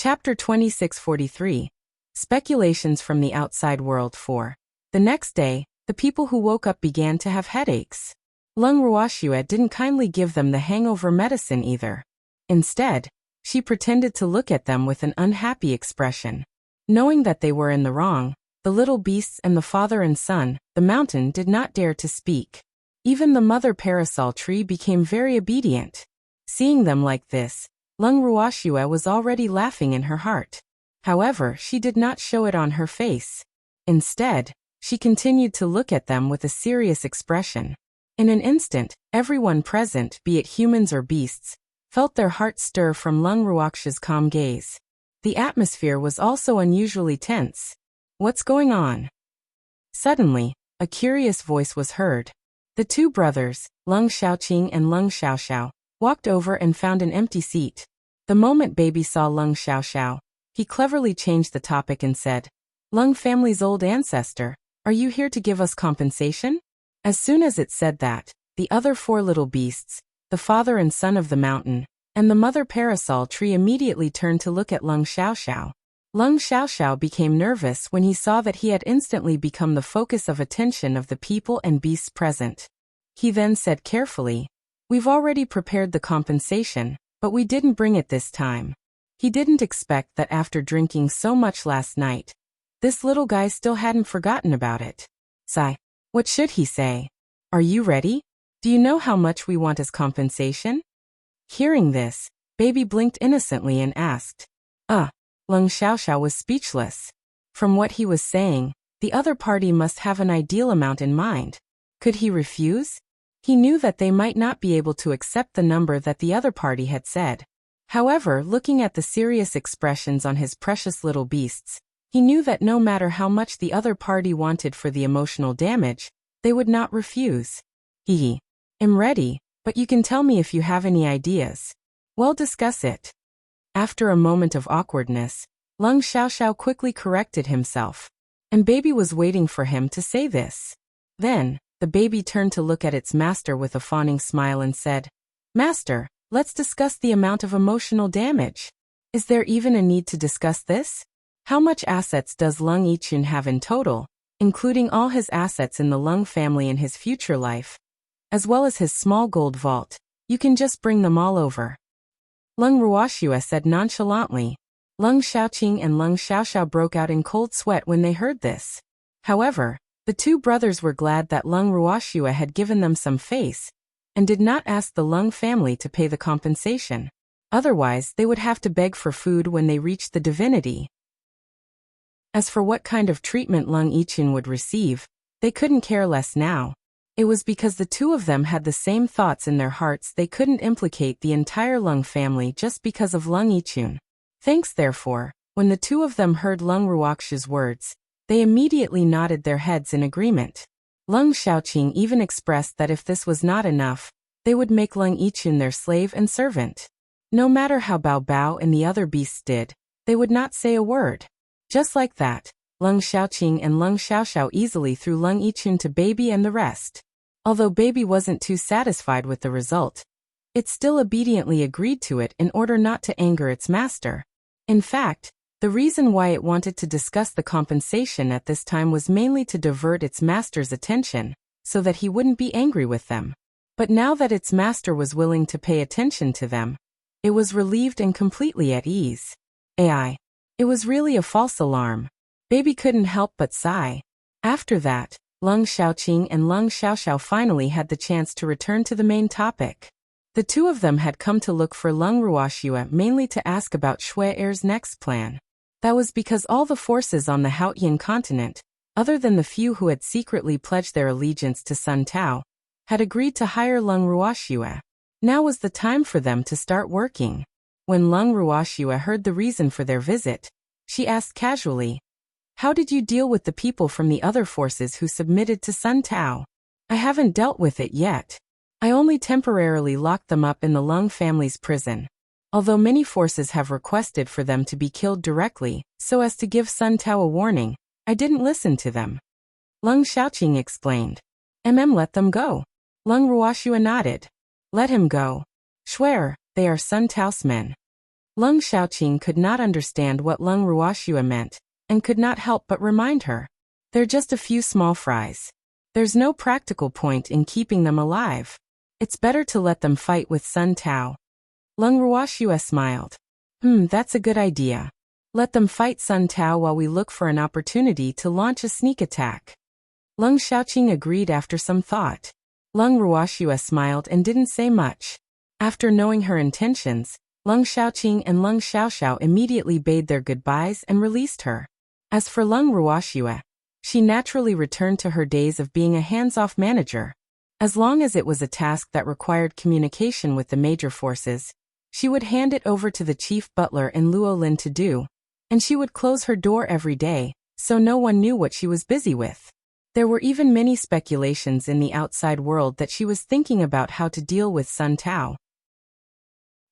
Chapter 2643. Speculations from the Outside World 4. The next day, the people who woke up began to have headaches. Lung Ruoxue didn't kindly give them the hangover medicine either. Instead, she pretended to look at them with an unhappy expression. Knowing that they were in the wrong, the little beasts and the father and son, the mountain did not dare to speak. Even the mother parasol tree became very obedient. Seeing them like this, Lung Ruoxue was already laughing in her heart. However, she did not show it on her face. Instead, she continued to look at them with a serious expression. In an instant, everyone present, be it humans or beasts, felt their hearts stir from Lung Ruoxue's calm gaze. The atmosphere was also unusually tense. What's going on? Suddenly, a curious voice was heard. The two brothers, Lung Xiaoqing and Lung Xiaoxiao, walked over and found an empty seat. The moment Baby saw Lung Xiaoxiao, he cleverly changed the topic and said, "Lung family's old ancestor, are you here to give us compensation?" As soon as it said that, the other four little beasts, the father and son of the mountain, and the mother parasol tree immediately turned to look at Lung Xiaoxiao. Lung Xiaoxiao became nervous when he saw that he had instantly become the focus of attention of the people and beasts present. He then said carefully, "We've already prepared the compensation, but we didn't bring it this time." He didn't expect that after drinking so much last night, this little guy still hadn't forgotten about it. Sigh. What should he say? Are you ready? Do you know how much we want as compensation? Hearing this, Baby blinked innocently and asked. Lung Xiaoxiao was speechless. From what he was saying, the other party must have an ideal amount in mind. Could he refuse? He knew that they might not be able to accept the number that the other party had said. However, looking at the serious expressions on his precious little beasts, he knew that no matter how much the other party wanted for the emotional damage, they would not refuse. "I'm ready, but you can tell me if you have any ideas." "Well, discuss it." After a moment of awkwardness, Lung Xiaoxiao quickly corrected himself, and Baby was waiting for him to say this. Then, the baby turned to look at its master with a fawning smile and said, "Master, let's discuss the amount of emotional damage. Is there even a need to discuss this? How much assets does Lung Yichun have in total, including all his assets in the Lung family in his future life, as well as his small gold vault? You can just bring them all over." Lung Ruoxue said nonchalantly. Lung Xiaoqing and Lung Xiaoxiao broke out in cold sweat when they heard this. However, the two brothers were glad that Lung Ruoxue had given them some face, and did not ask the Lung family to pay the compensation. Otherwise, they would have to beg for food when they reached the divinity. As for what kind of treatment Lung Yichun would receive, they couldn't care less now. It was because the two of them had the same thoughts in their hearts they couldn't implicate the entire Lung family just because of Lung Yichun. Thanks therefore, when the two of them heard Lung Ruoxue's words, they immediately nodded their heads in agreement. Lung Xiaoqing even expressed that if this was not enough, they would make Lung Yichun their slave and servant. No matter how Bao Bao and the other beasts did, they would not say a word. Just like that, Lung Xiaoqing and Lung Xiaoxiao easily threw Lung Yichun to Baby and the rest. Although Baby wasn't too satisfied with the result, it still obediently agreed to it in order not to anger its master. In fact, the reason why it wanted to discuss the compensation at this time was mainly to divert its master's attention, so that he wouldn't be angry with them. But now that its master was willing to pay attention to them, it was relieved and completely at ease. It was really a false alarm. Baby couldn't help but sigh. After that, Lung Xiaoqing and Lung Xiaoxiao finally had the chance to return to the main topic. The two of them had come to look for Lung Ruoxue mainly to ask about Shui Er's next plan. That was because all the forces on the Haotian continent, other than the few who had secretly pledged their allegiance to Sun Tao, had agreed to hire Lung Ruoxue. Now was the time for them to start working. When Lung Ruoxue heard the reason for their visit, she asked casually, "How did you deal with the people from the other forces who submitted to Sun Tao?" "I haven't dealt with it yet. I only temporarily locked them up in the Lung family's prison. Although many forces have requested for them to be killed directly, so as to give Sun Tao a warning, I didn't listen to them." Lung Xiaoqing explained. Let them go." Lung Ruoxue nodded. "Let him go. Swear, they are Sun Tao's men." Lung Xiaoqing could not understand what Lung Ruoxue meant, and could not help but remind her. They're just a few small fries. There's no practical point in keeping them alive. It's better to let them fight with Sun Tao. Lung Ruoxue smiled. That's a good idea. Let them fight Sun Tao while we look for an opportunity to launch a sneak attack. Lung Xiaoqing agreed after some thought. Lung Ruoxue smiled and didn't say much. After knowing her intentions, Lung Xiaoqing and Lung Xiaoxiao immediately bade their goodbyes and released her. As for Lung Ruoxue, she naturally returned to her days of being a hands-off manager. As long as it was a task that required communication with the major forces, she would hand it over to the chief butler in Luolin to do, and she would close her door every day, so no one knew what she was busy with. There were even many speculations in the outside world that she was thinking about how to deal with Sun Tao.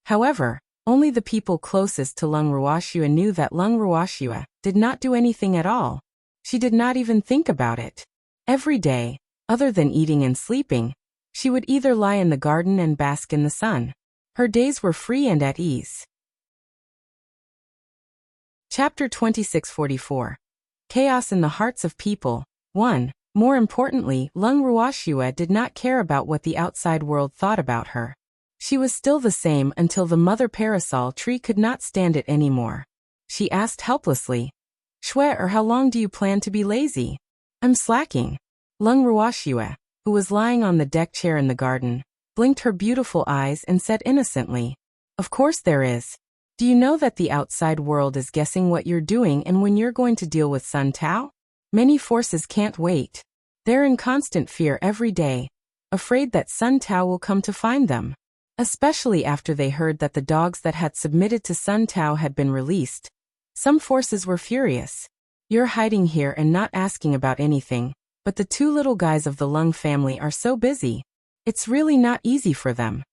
However, only the people closest to Lung Ruoxue knew that Lung Ruoxue did not do anything at all. She did not even think about it. Every day, other than eating and sleeping, she would either lie in the garden and bask in the sun. Her days were free and at ease. Chapter 2644. Chaos in the Hearts of People. 1. More importantly, Lung Ruoxue did not care about what the outside world thought about her. She was still the same until the mother parasol tree could not stand it anymore. She asked helplessly, "Shui, or how long do you plan to be lazy?" "I'm slacking." Lung Ruoxue, who was lying on the deck chair in the garden, blinked her beautiful eyes and said innocently, "Of course there is. Do you know that the outside world is guessing what you're doing and when you're going to deal with Sun Tao? Many forces can't wait. They're in constant fear every day, afraid that Sun Tao will come to find them. Especially after they heard that the dogs that had submitted to Sun Tao had been released. Some forces were furious. You're hiding here and not asking about anything, but the two little guys of the Lung family are so busy. It's really not easy for them."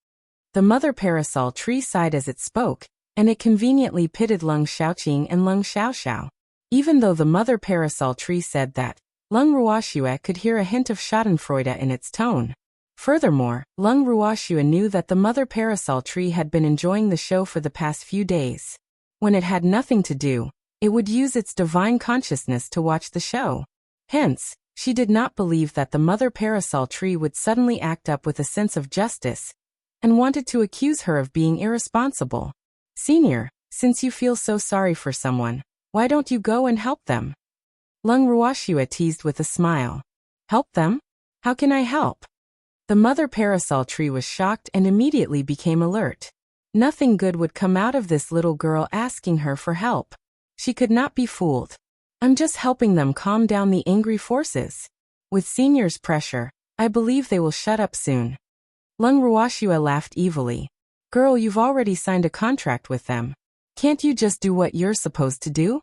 The mother parasol tree sighed as it spoke, and it conveniently pitted Lung Xiaoqing and Lung Xiaoxiao. Even though the mother parasol tree said that, Lung Ruoxue could hear a hint of schadenfreude in its tone. Furthermore, Lung Ruoxue knew that the mother parasol tree had been enjoying the show for the past few days. When it had nothing to do, it would use its divine consciousness to watch the show. Hence, she did not believe that the mother parasol tree would suddenly act up with a sense of justice, and wanted to accuse her of being irresponsible. "Senior, since you feel so sorry for someone, why don't you go and help them?" Lung Ruoxue teased with a smile. "Help them? How can I help?" The mother parasol tree was shocked and immediately became alert. Nothing good would come out of this little girl asking her for help. She could not be fooled. "I'm just helping them calm down the angry forces. With Senior's pressure, I believe they will shut up soon." Lung Ruoxue laughed evilly. "Girl, you've already signed a contract with them. Can't you just do what you're supposed to do?"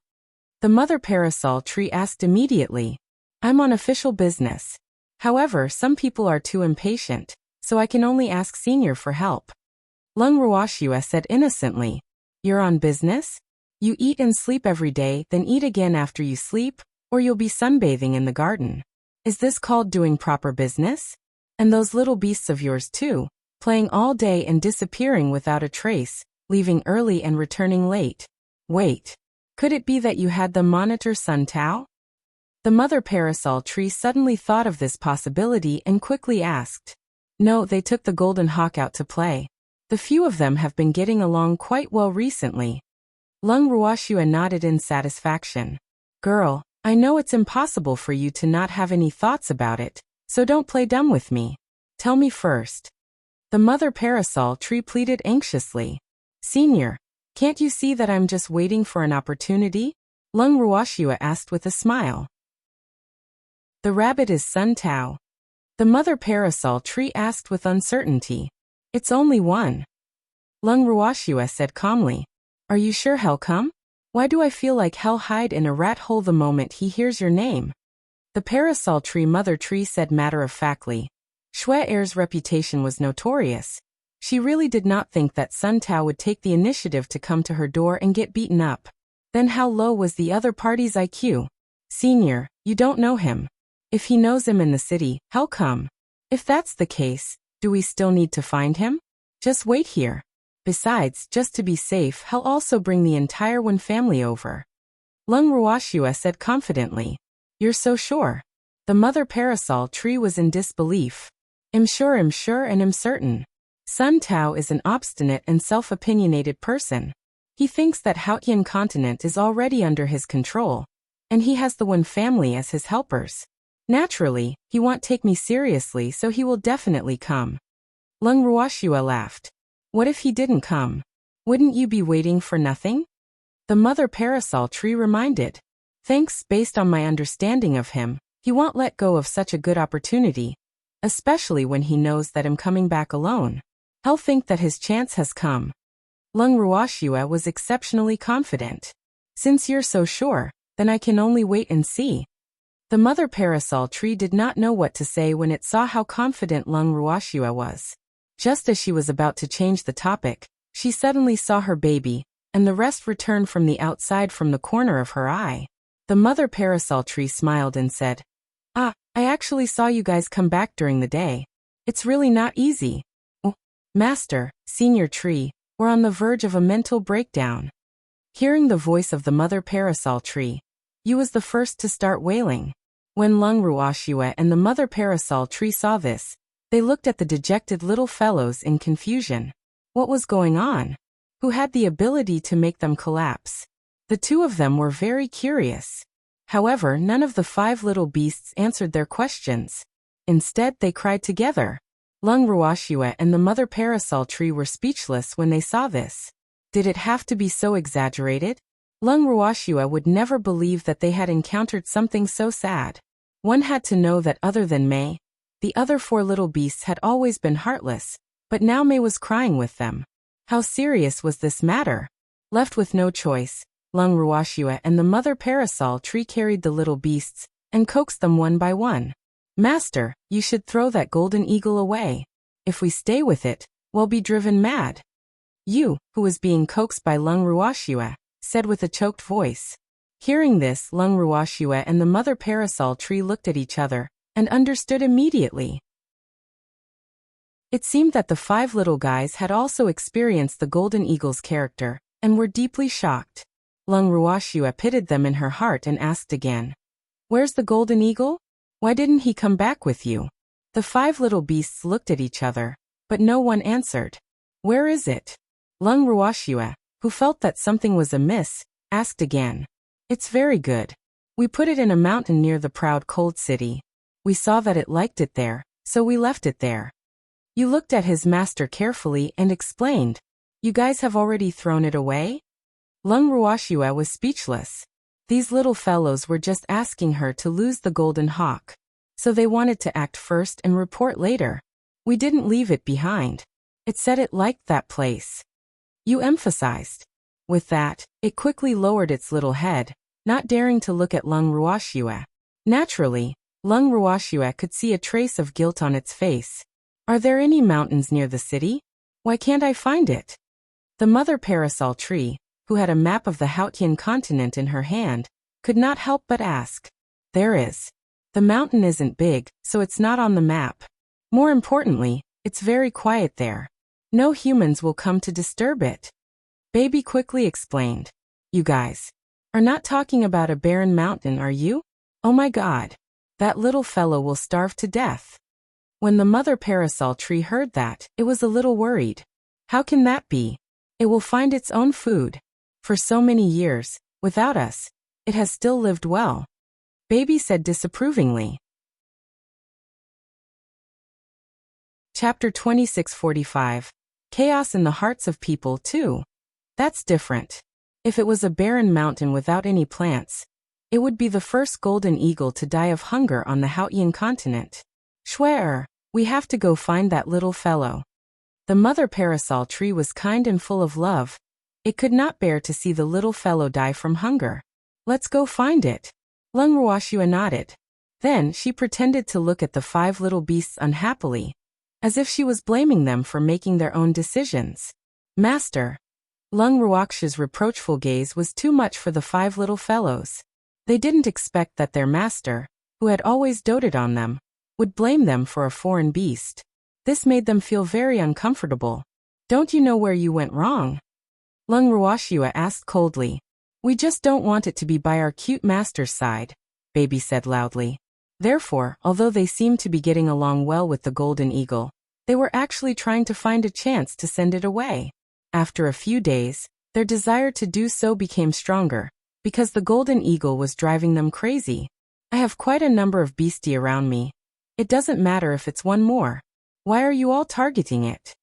The mother parasol tree asked immediately. "I'm on official business. However, some people are too impatient, so I can only ask Senior for help." Lung Ruoxue said innocently, "You're on business? You eat and sleep every day, then eat again after you sleep, or you'll be sunbathing in the garden. Is this called doing proper business? And those little beasts of yours too, playing all day and disappearing without a trace, leaving early and returning late. Wait, could it be that you had them monitor Sun Tao?" The mother parasol tree suddenly thought of this possibility and quickly asked. "No, they took the golden hawk out to play. The few of them have been getting along quite well recently." Lung Ruoxue nodded in satisfaction. "Girl, I know it's impossible for you to not have any thoughts about it, so don't play dumb with me. Tell me first." The mother parasol tree pleaded anxiously. "Senior, can't you see that I'm just waiting for an opportunity?" Lung Ruoxue asked with a smile. "The rabbit is Sun Tao." The mother parasol tree asked with uncertainty. "It's only one." Lung Ruoxue said calmly. "Are you sure he'll come? Why do I feel like he'll hide in a rat hole the moment he hears your name?" The parasol tree mother tree said matter-of-factly. Shui Er's reputation was notorious. She really did not think that Sun Tao would take the initiative to come to her door and get beaten up. Then how low was the other party's IQ? "Senior, you don't know him. If he knows him in the city, he'll come. If that's the case, do we still need to find him? Just wait here." Besides, just to be safe, he'll also bring the entire Wen family over. Lung Ruoxue said confidently. You're so sure? The mother parasol tree was in disbelief. I'm sure, and I'm certain. Sun Tao is an obstinate and self-opinionated person. He thinks that Haotian continent is already under his control, and he has the Wen family as his helpers. Naturally, he won't take me seriously, so he will definitely come. Lung Ruoxue laughed. What if he didn't come? Wouldn't you be waiting for nothing? The mother parasol tree reminded. Thanks, based on my understanding of him, he won't let go of such a good opportunity, especially when he knows that I'm coming back alone. He'll think that his chance has come. Lung Ruoxue was exceptionally confident. Since you're so sure, then I can only wait and see. The mother parasol tree did not know what to say when it saw how confident Lung Ruoxue was. Just as she was about to change the topic, she suddenly saw her baby, and the rest returned from the outside from the corner of her eye. The mother parasol tree smiled and said, I actually saw you guys come back during the day. It's really not easy. Oh, Master, Senior Tree, we're on the verge of a mental breakdown. Hearing the voice of the mother parasol tree, Yu was the first to start wailing. When Lung Ruoxue and the mother parasol tree saw this, they looked at the dejected little fellows in confusion. What was going on? Who had the ability to make them collapse? The two of them were very curious. However, none of the 5 little beasts answered their questions. Instead, they cried together. Lung Ruoxue and the mother parasol tree were speechless when they saw this. Did it have to be so exaggerated? Lung Ruoxue would never believe that they had encountered something so sad. One had to know that other than Mei, the other 4 little beasts had always been heartless, but now Mei was crying with them. How serious was this matter? Left with no choice, Lung Ruoxue and the mother parasol tree carried the little beasts and coaxed them one by one. Master, you should throw that golden eagle away. If we stay with it, we'll be driven mad. You, who was being coaxed by Lung Ruoxue, said with a choked voice. Hearing this, Lung Ruoxue and the mother parasol tree looked at each other and understood immediately. It seemed that the 5 little guys had also experienced the golden eagle's character and were deeply shocked. Lung Ruoxue pitied them in her heart and asked again, Where's the golden eagle? Why didn't he come back with you? The 5 little beasts looked at each other, but no one answered. Where is it? Lung Ruoxue, who felt that something was amiss, asked again. It's very good. We put it in a mountain near the proud cold city. We saw that it liked it there, so we left it there. You looked at his master carefully and explained. You guys have already thrown it away? Lung Ruoxue was speechless. These little fellows were just asking her to lose the golden hawk. So they wanted to act first and report later. We didn't leave it behind. It said it liked that place. You emphasized. With that, it quickly lowered its little head, not daring to look at Lung Ruoxue. Naturally, Lung Ruoxue could see a trace of guilt on its face. Are there any mountains near the city? Why can't I find it? The mother parasol tree, who had a map of the Haotian continent in her hand, could not help but ask. There is. The mountain isn't big, so it's not on the map. More importantly, it's very quiet there. No humans will come to disturb it. Baby quickly explained. You guys are not talking about a barren mountain, are you? Oh my God. That little fellow will starve to death. When the mother parasol tree heard that, it was a little worried. How can that be? It will find its own food. For so many years, without us, it has still lived well. Baby said disapprovingly. Chapter 2645. Chaos in the hearts of people too. That's different. If it was a barren mountain without any plants, it would be the first golden eagle to die of hunger on the Haotian continent. Schwer, we have to go find that little fellow. The mother parasol tree was kind and full of love. It could not bear to see the little fellow die from hunger. Let's go find it. Lung Ruoxue nodded. Then she pretended to look at the 5 little beasts unhappily, as if she was blaming them for making their own decisions. Master. Lung Ruoxue's reproachful gaze was too much for the 5 little fellows. They didn't expect that their master, who had always doted on them, would blame them for a foreign beast. This made them feel very uncomfortable. Don't you know where you went wrong? Lung Ruoxua asked coldly. We just don't want it to be by our cute master's side, Baby said loudly. Therefore, although they seemed to be getting along well with the golden eagle, they were actually trying to find a chance to send it away. After a few days, their desire to do so became stronger, because the golden eagle was driving them crazy. I have quite a number of beastie around me. It doesn't matter if it's one more. Why are you all targeting it?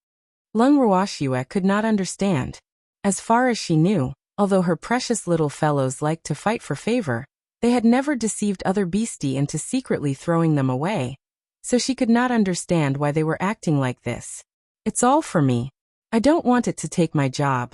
Lung Ruoxua could not understand. As far as she knew, although her precious little fellows liked to fight for favor, they had never deceived other beastie into secretly throwing them away. So she could not understand why they were acting like this. It's all for me. I don't want it to take my job.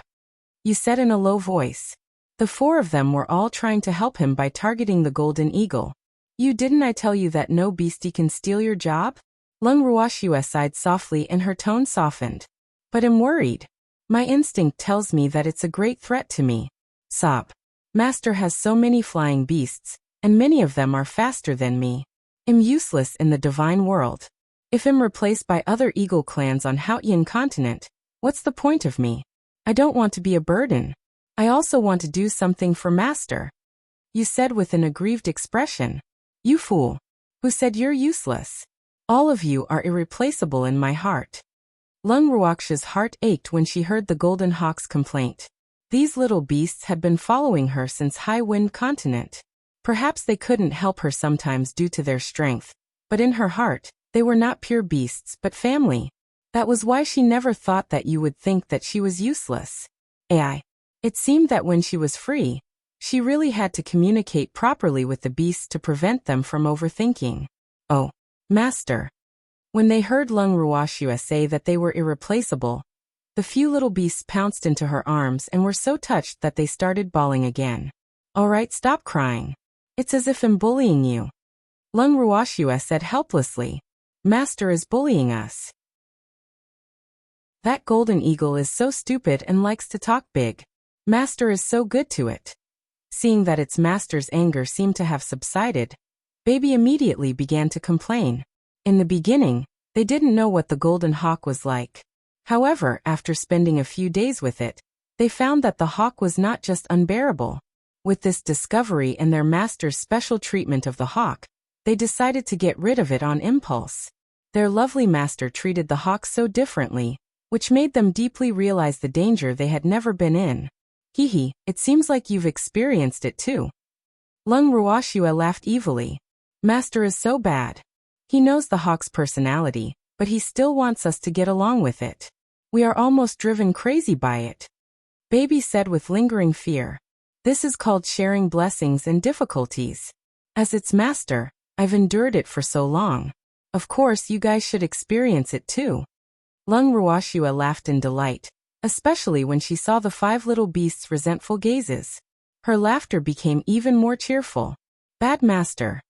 You said in a low voice. The four of them were all trying to help him by targeting the golden eagle. Didn't I tell you that no beastie can steal your job? Lung Ruoxua sighed softly and her tone softened. But I'm worried. My instinct tells me that it's a great threat to me. Sob. Master has so many flying beasts, and many of them are faster than me. I'm useless in the divine world. If I'm replaced by other eagle clans on Haotian continent, what's the point of me? I don't want to be a burden. I also want to do something for Master. You said with an aggrieved expression. You fool. Who said you're useless? All of you are irreplaceable in my heart. Lung Ruoxia's heart ached when she heard the Golden Hawk's complaint. These little beasts had been following her since High Wind Continent. Perhaps they couldn't help her sometimes due to their strength, but in her heart, they were not pure beasts but family. That was why she never thought that you would think that she was useless. AI. It seemed that when she was free, she really had to communicate properly with the beasts to prevent them from overthinking. Oh, Master. When they heard Lung Ruoxua say that they were irreplaceable, the few little beasts pounced into her arms and were so touched that they started bawling again. All right, stop crying. It's as if I'm bullying you. Lung Ruoxua said helplessly. Master is bullying us. That golden eagle is so stupid and likes to talk big. Master is so good to it. Seeing that its master's anger seemed to have subsided, Baby immediately began to complain. In the beginning, they didn't know what the golden hawk was like. However, after spending a few days with it, they found that the hawk was not just unbearable. With this discovery and their master's special treatment of the hawk, they decided to get rid of it on impulse. Their lovely master treated the hawk so differently, which made them deeply realize the danger they had never been in. Hee, it seems like you've experienced it too. Lung Ruoxua laughed evilly. Master is so bad. He knows the hawk's personality, but he still wants us to get along with it. We are almost driven crazy by it. Baby said with lingering fear. This is called sharing blessings and difficulties. As its master, I've endured it for so long. Of course you guys should experience it too. Lung Ruoxua laughed in delight, especially when she saw the five little beasts' resentful gazes. Her laughter became even more cheerful. Bad master.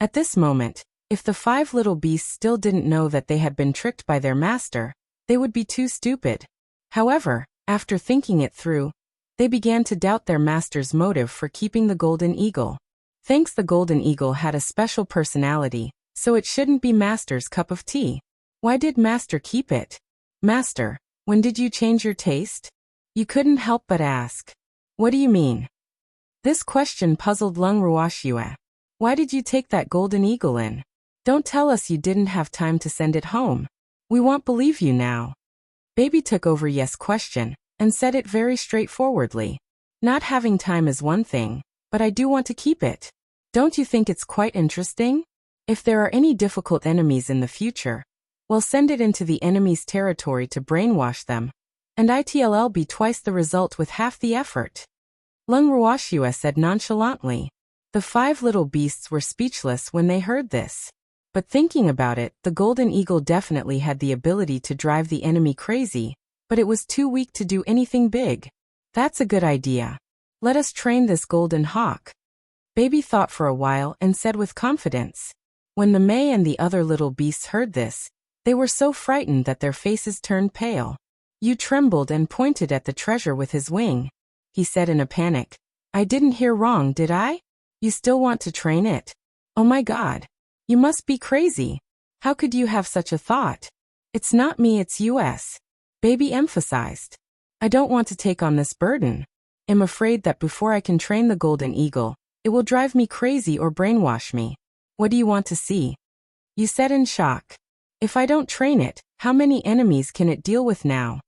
At this moment, if the five little beasts still didn't know that they had been tricked by their master, they would be too stupid. However, after thinking it through, they began to doubt their master's motive for keeping the golden eagle. Thanks, the golden eagle had a special personality, so it shouldn't be master's cup of tea. Why did master keep it? Master, when did you change your taste? You couldn't help but ask. What do you mean? This question puzzled Lung Ruoxua. Why did you take that golden eagle in? Don't tell us you didn't have time to send it home. We won't believe you now. Baby took over Yes' question and said it very straightforwardly. Not having time is one thing, but I do want to keep it. Don't you think it's quite interesting? If there are any difficult enemies in the future, we'll send it into the enemy's territory to brainwash them, and it'll be twice the result with half the effort. Lung Ruoxua said nonchalantly. The five little beasts were speechless when they heard this. But thinking about it, the golden eagle definitely had the ability to drive the enemy crazy, but it was too weak to do anything big. That's a good idea. Let us train this golden hawk. Baby thought for a while and said with confidence. When the May and the other little beasts heard this, they were so frightened that their faces turned pale. You trembled and pointed at the treasure with his wing. He said in a panic. I didn't hear wrong, did I? You still want to train it? Oh my God. You must be crazy. How could you have such a thought? It's not me, it's us. Baby emphasized. I don't want to take on this burden. I'm afraid that before I can train the golden eagle, it will drive me crazy or brainwash me. What do you want to see? You said in shock. If I don't train it, how many enemies can it deal with now?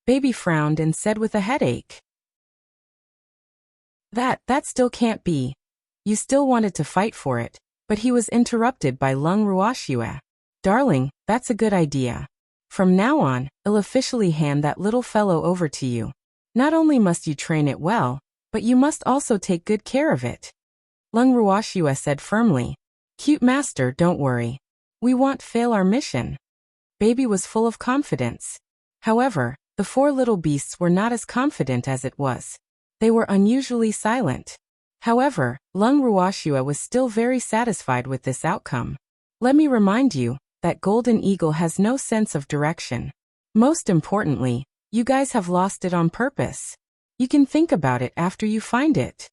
Baby frowned and said with a headache. That still can't be. You still wanted to fight for it, but he was interrupted by Lung Ruoxue. Darling, that's a good idea. From now on, I'll officially hand that little fellow over to you. Not only must you train it well, but you must also take good care of it. Lung Ruoxue said firmly. Cute master, don't worry. We won't fail our mission. Baby was full of confidence. However, the four little beasts were not as confident as it was. They were unusually silent. However, Lung Ruoxue was still very satisfied with this outcome. Let me remind you that Golden Eagle has no sense of direction. Most importantly, you guys have lost it on purpose. You can think about it after you find it.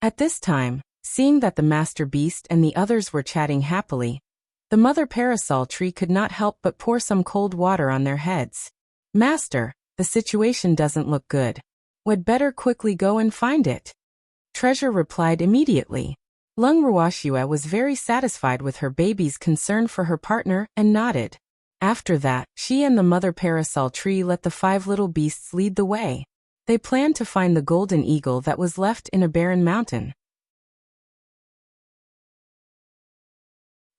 At this time, seeing that the Master Beast and the others were chatting happily, the Mother Parasol Tree could not help but pour some cold water on their heads. Master, the situation doesn't look good. We'd better quickly go and find it. Treasure replied immediately. Lung Ruoxue was very satisfied with her baby's concern for her partner and nodded. After that, she and the Mother Parasol Tree let the five little beasts lead the way. They planned to find the golden eagle that was left in a barren mountain.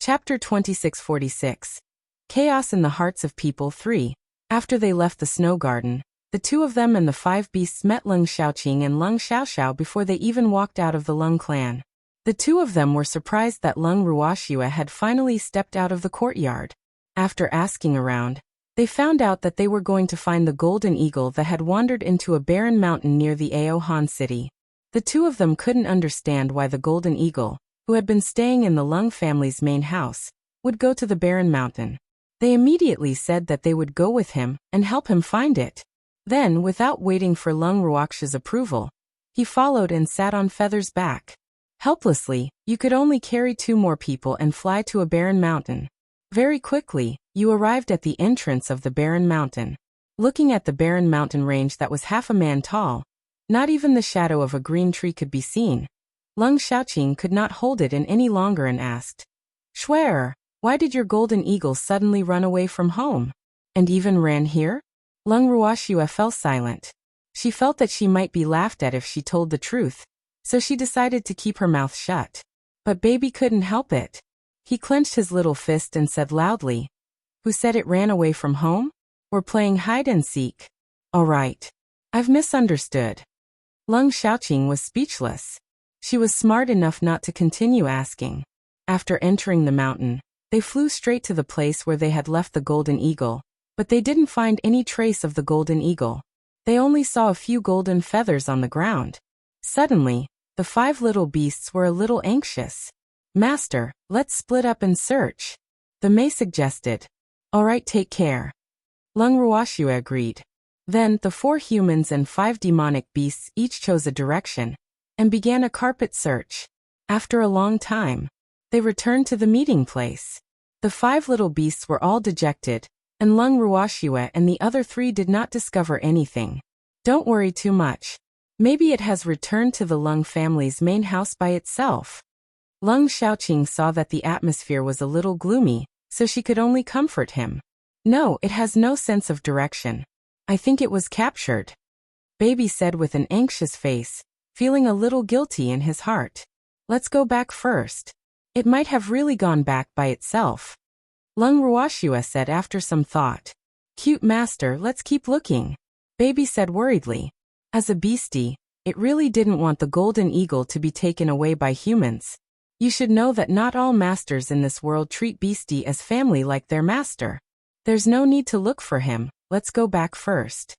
Chapter 2646. Chaos in the Hearts of People 3. After they left the snow garden, the two of them and the five beasts met Lung Xiaoqing and Lung Xiaoxiao before they even walked out of the Lung clan. The two of them were surprised that Lung Ruoxue had finally stepped out of the courtyard. After asking around, they found out that they were going to find the golden eagle that had wandered into a barren mountain near the Ao Han city. The two of them couldn't understand why the golden eagle, who had been staying in the Lung family's main house, would go to the barren mountain. They immediately said that they would go with him and help him find it. Then, without waiting for Lung Ruoxue's approval, he followed and sat on Feather's back. Helplessly, you could only carry two more people and fly to a barren mountain. Very quickly, you arrived at the entrance of the barren mountain. Looking at the barren mountain range that was half a man tall, not even the shadow of a green tree could be seen. Lung Xiaoqing could not hold it in any longer and asked, Schwer, why did your golden eagle suddenly run away from home? And even ran here? Lung Ruoxue fell silent. She felt that she might be laughed at if she told the truth, so she decided to keep her mouth shut. But baby couldn't help it. He clenched his little fist and said loudly, Who said it ran away from home? We're playing hide and seek. All right. I've misunderstood. Lung Xiaoqing was speechless. She was smart enough not to continue asking. After entering the mountain, they flew straight to the place where they had left the golden eagle, but they didn't find any trace of the golden eagle. They only saw a few golden feathers on the ground. Suddenly, the five little beasts were a little anxious. Master, let's split up and search. The Mei suggested. All right, take care. Lung Ruoxue agreed. Then, the four humans and five demonic beasts each chose a direction and began a carpet search. After a long time, they returned to the meeting place. The five little beasts were all dejected, and Lung Ruoxue and the other three did not discover anything. Don't worry too much. Maybe it has returned to the Lung family's main house by itself. Lung Xiaoqing saw that the atmosphere was a little gloomy, so she could only comfort him. No, it has no sense of direction. I think it was captured. Baby said with an anxious face, feeling a little guilty in his heart. Let's go back first. It might have really gone back by itself. Lung Ruoxue said after some thought. Cute master, let's keep looking. Baby said worriedly. As a beastie, it really didn't want the golden eagle to be taken away by humans. You should know that not all masters in this world treat beastie as family like their master. There's no need to look for him, let's go back first.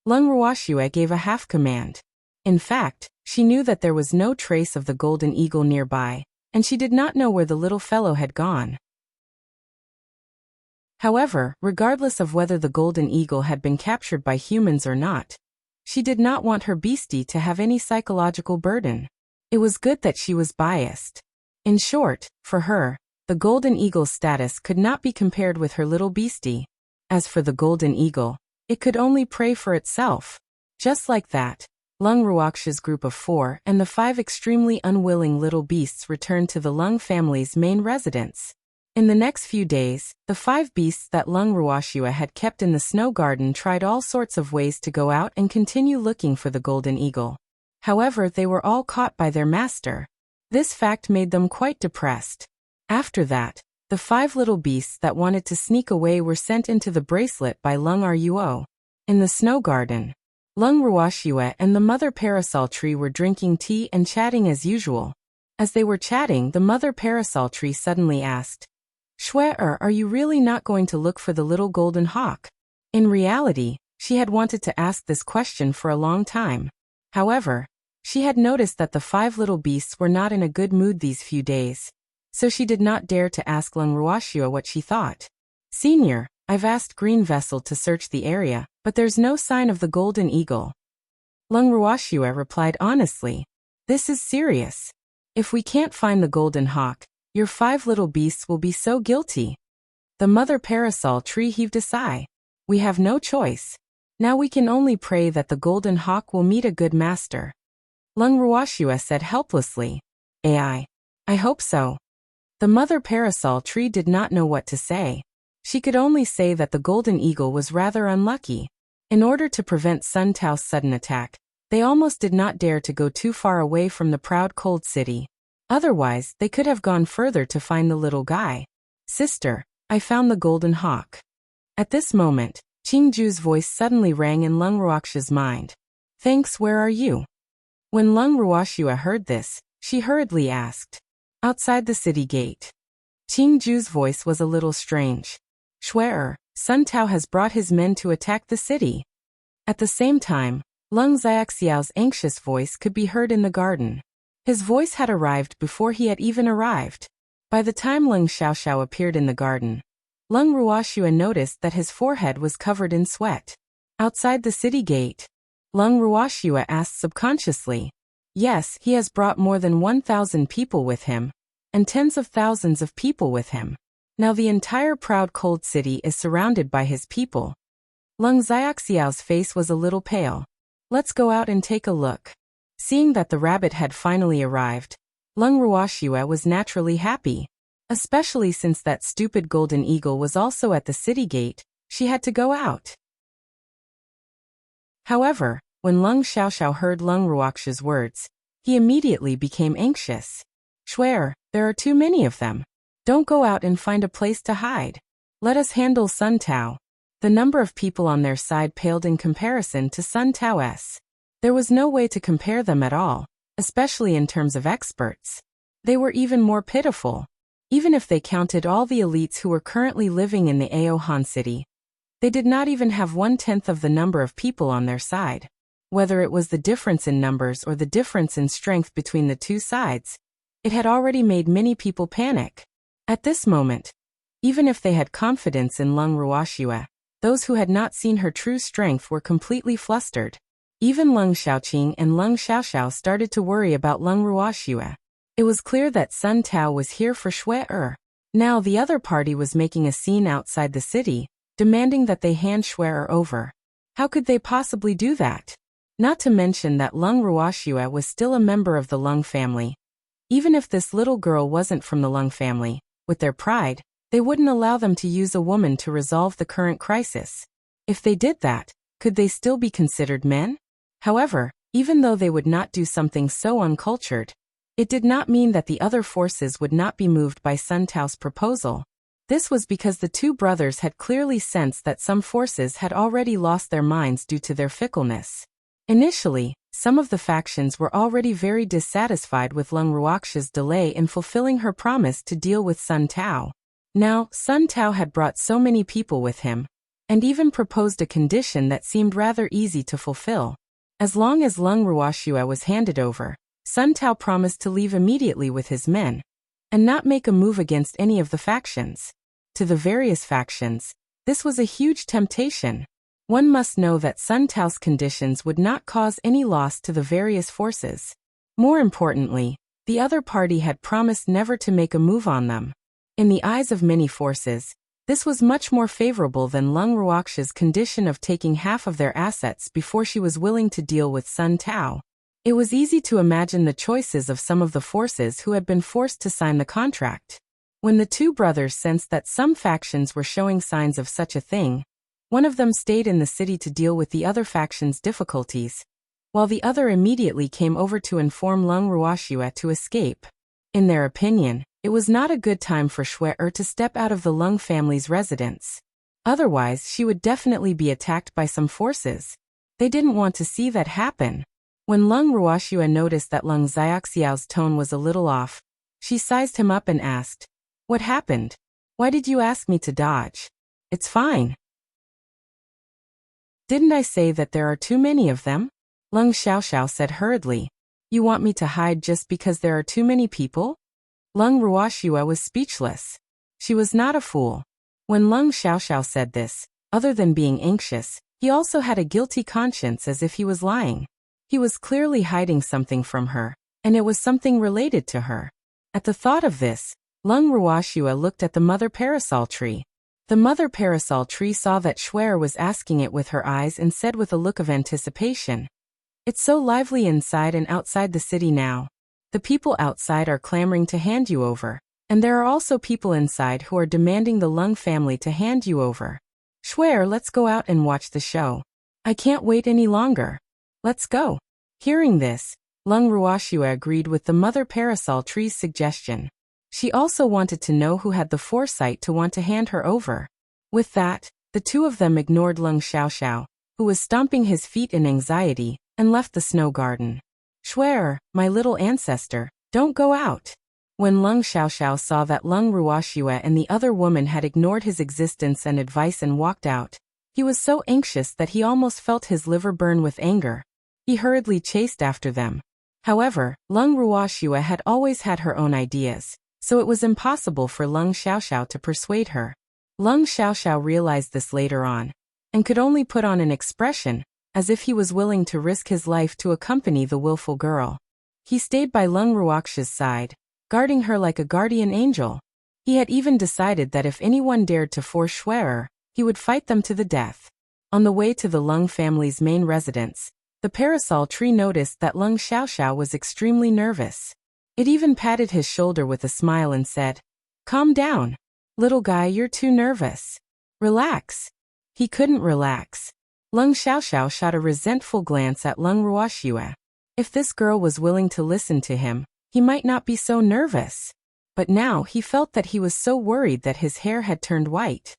Lung Ruoxue gave a half command. In fact, she knew that there was no trace of the golden eagle nearby, and she did not know where the little fellow had gone. However, regardless of whether the golden eagle had been captured by humans or not, she did not want her beastie to have any psychological burden. It was good that she was biased. In short, for her, the golden eagle's status could not be compared with her little beastie. As for the golden eagle, It could only pray for itself. Just like that, Lung Ruoxia's group of 4 and the 5 extremely unwilling little beasts returned to the Lung family's main residence. In the next few days, the 5 beasts that Lung Ruoxia had kept in the snow garden tried all sorts of ways to go out and continue looking for the golden eagle. However, they were all caught by their master. This fact made them quite depressed. After that, the 5 little beasts that wanted to sneak away were sent into the bracelet by Lung Ruo. In the snow garden, Lung Ruoxia and the mother parasol tree were drinking tea and chatting as usual. As they were chatting, the mother parasol tree suddenly asked, "Shui-er, are you really not going to look for the little golden hawk?" In reality, she had wanted to ask this question for a long time. However, she had noticed that the 5 little beasts were not in a good mood these few days, so she did not dare to ask Lung Ruoxia what she thought. "Senior, I've asked Green Vessel to search the area, but there's no sign of the golden eagle." Lung Ruoxia replied honestly, "This is serious. If we can't find the golden hawk, your 5 little beasts will be so guilty." The mother parasol tree heaved a sigh. "We have no choice. Now we can only pray that the golden hawk will meet a good master." Lung Ruoxia said helplessly, I hope so." The mother parasol tree did not know what to say. She could only say that the golden eagle was rather unlucky. In order to prevent Sun Tao's sudden attack, they almost did not dare to go too far away from the proud cold city. Otherwise, they could have gone further to find the little guy. "Sister, I found the golden hawk." At this moment, Qingju's voice suddenly rang in Lung Ruoxia's mind. "Thanks, where are you?" When Lung Ruoxia heard this, she hurriedly asked, "Outside the city gate." Qingju's voice was a little strange. "Shui-er, Sun Tao has brought his men to attack the city." At the same time, Lung Xiaoxiao's anxious voice could be heard in the garden. His voice had arrived before he had even arrived. By the time Lung Xiaoxiao appeared in the garden, Lung Ruoxia noticed that his forehead was covered in sweat. "Outside the city gate?" Lung Ruoxia asked subconsciously. "Yes, he has brought more than 1,000 people with him, and tens of thousands of people with him. Now the entire proud cold city is surrounded by his people." Lung Xiaoxiao's face was a little pale. "Let's go out and take a look." Seeing that the rabbit had finally arrived, Lung Ruoxia was naturally happy. Especially since that stupid golden eagle was also at the city gate, she had to go out. However, when Lung Xiaoxiao heard Lung Ruoxia's words, he immediately became anxious. "Shui-er, there are too many of them. Don't go out and find a place to hide. Let us handle Sun Tao." The number of people on their side paled in comparison to Sun Tao's. There was no way to compare them at all, especially in terms of experts. They were even more pitiful. Even if they counted all the elites who were currently living in the Aohan city, they did not even have 1/10 of the number of people on their side. Whether it was the difference in numbers or the difference in strength between the two sides, it had already made many people panic. At this moment, even if they had confidence in Lung Ruoxia, those who had not seen her true strength were completely flustered. Even Lung Xiaoqing and Lung Xiaoxiao started to worry about Lung Ruoxia. It was clear that Sun Tao was here for Shui-er. Now the other party was making a scene outside the city, demanding that they hand Shui-er over. How could they possibly do that? Not to mention that Lung Ruoxia was still a member of the Lung family. Even if this little girl wasn't from the Lung family, with their pride, they wouldn't allow them to use a woman to resolve the current crisis. If they did that, could they still be considered men? However, even though they would not do something so uncultured, it did not mean that the other forces would not be moved by Sun Tao's proposal. This was because the two brothers had clearly sensed that some forces had already lost their minds due to their fickleness. Initially, some of the factions were already very dissatisfied with Lung Ruoxia's delay in fulfilling her promise to deal with Sun Tao. Now, Sun Tao had brought so many people with him, and even proposed a condition that seemed rather easy to fulfill. As long as Lung Ruoxia was handed over, Sun Tao promised to leave immediately with his men, and not make a move against any of the factions. To the various factions, this was a huge temptation. One must know that Sun Tao's conditions would not cause any loss to the various forces. More importantly, the other party had promised never to make a move on them. In the eyes of many forces, This was much more favorable than Lung Ruoxia's condition of taking half of their assets before she was willing to deal with Sun Tao. It was easy to imagine the choices of some of the forces who had been forced to sign the contract. When the two brothers sensed that some factions were showing signs of such a thing, one of them stayed in the city to deal with the other faction's difficulties, while the other immediately came over to inform Lung Ruoxia to escape. In their opinion, it was not a good time for Shui to step out of the Lung family's residence. Otherwise, she would definitely be attacked by some forces. They didn't want to see that happen. When Lung Ruoxia noticed that Lung Xiaoxiao's tone was a little off, she sized him up and asked, "What happened? Why did you ask me to dodge? It's fine. Didn't I say that there are too many of them?" Lung Xiaoxiao said hurriedly. "You want me to hide just because there are too many people?" Lung Ruoxia was speechless. She was not a fool. When Lung Xiaoxiao said this, other than being anxious, he also had a guilty conscience as if he was lying. He was clearly hiding something from her, and it was something related to her. At the thought of this, Lung Ruoxia looked at the mother parasol tree. The mother parasol tree saw that Shui was asking it with her eyes and said with a look of anticipation, "It's so lively inside and outside the city now. The people outside are clamoring to hand you over, and there are also people inside who are demanding the Lung family to hand you over. Shui, let's go out and watch the show. I can't wait any longer. Let's go." Hearing this, Lung Ruoxia agreed with the mother parasol tree's suggestion. She also wanted to know who had the foresight to want to hand her over. With that, the two of them ignored Lung Xiaoxiao, who was stomping his feet in anxiety, and left the snow garden. "Shui, my little ancestor, don't go out." When Lung Xiaoxiao saw that Lung Ruoxia and the other woman had ignored his existence and advice and walked out, he was so anxious that he almost felt his liver burn with anger. He hurriedly chased after them. However, Lung Ruoxia had always had her own ideas, so it was impossible for Lung Xiaoxiao to persuade her. Lung Xiaoxiao realized this later on, and could only put on an expression, as if he was willing to risk his life to accompany the willful girl. He stayed by Lung Ruoxia's side, guarding her like a guardian angel. He had even decided that if anyone dared to force Shui, he would fight them to the death. On the way to the Lung family's main residence, the parasol tree noticed that Lung Xiaoxiao was extremely nervous. It even patted his shoulder with a smile and said, "Calm down. Little guy, you're too nervous. Relax." He couldn't relax. Lung Xiaoxiao shot a resentful glance at Lung Ruoxia. If this girl was willing to listen to him, he might not be so nervous. But now he felt that he was so worried that his hair had turned white.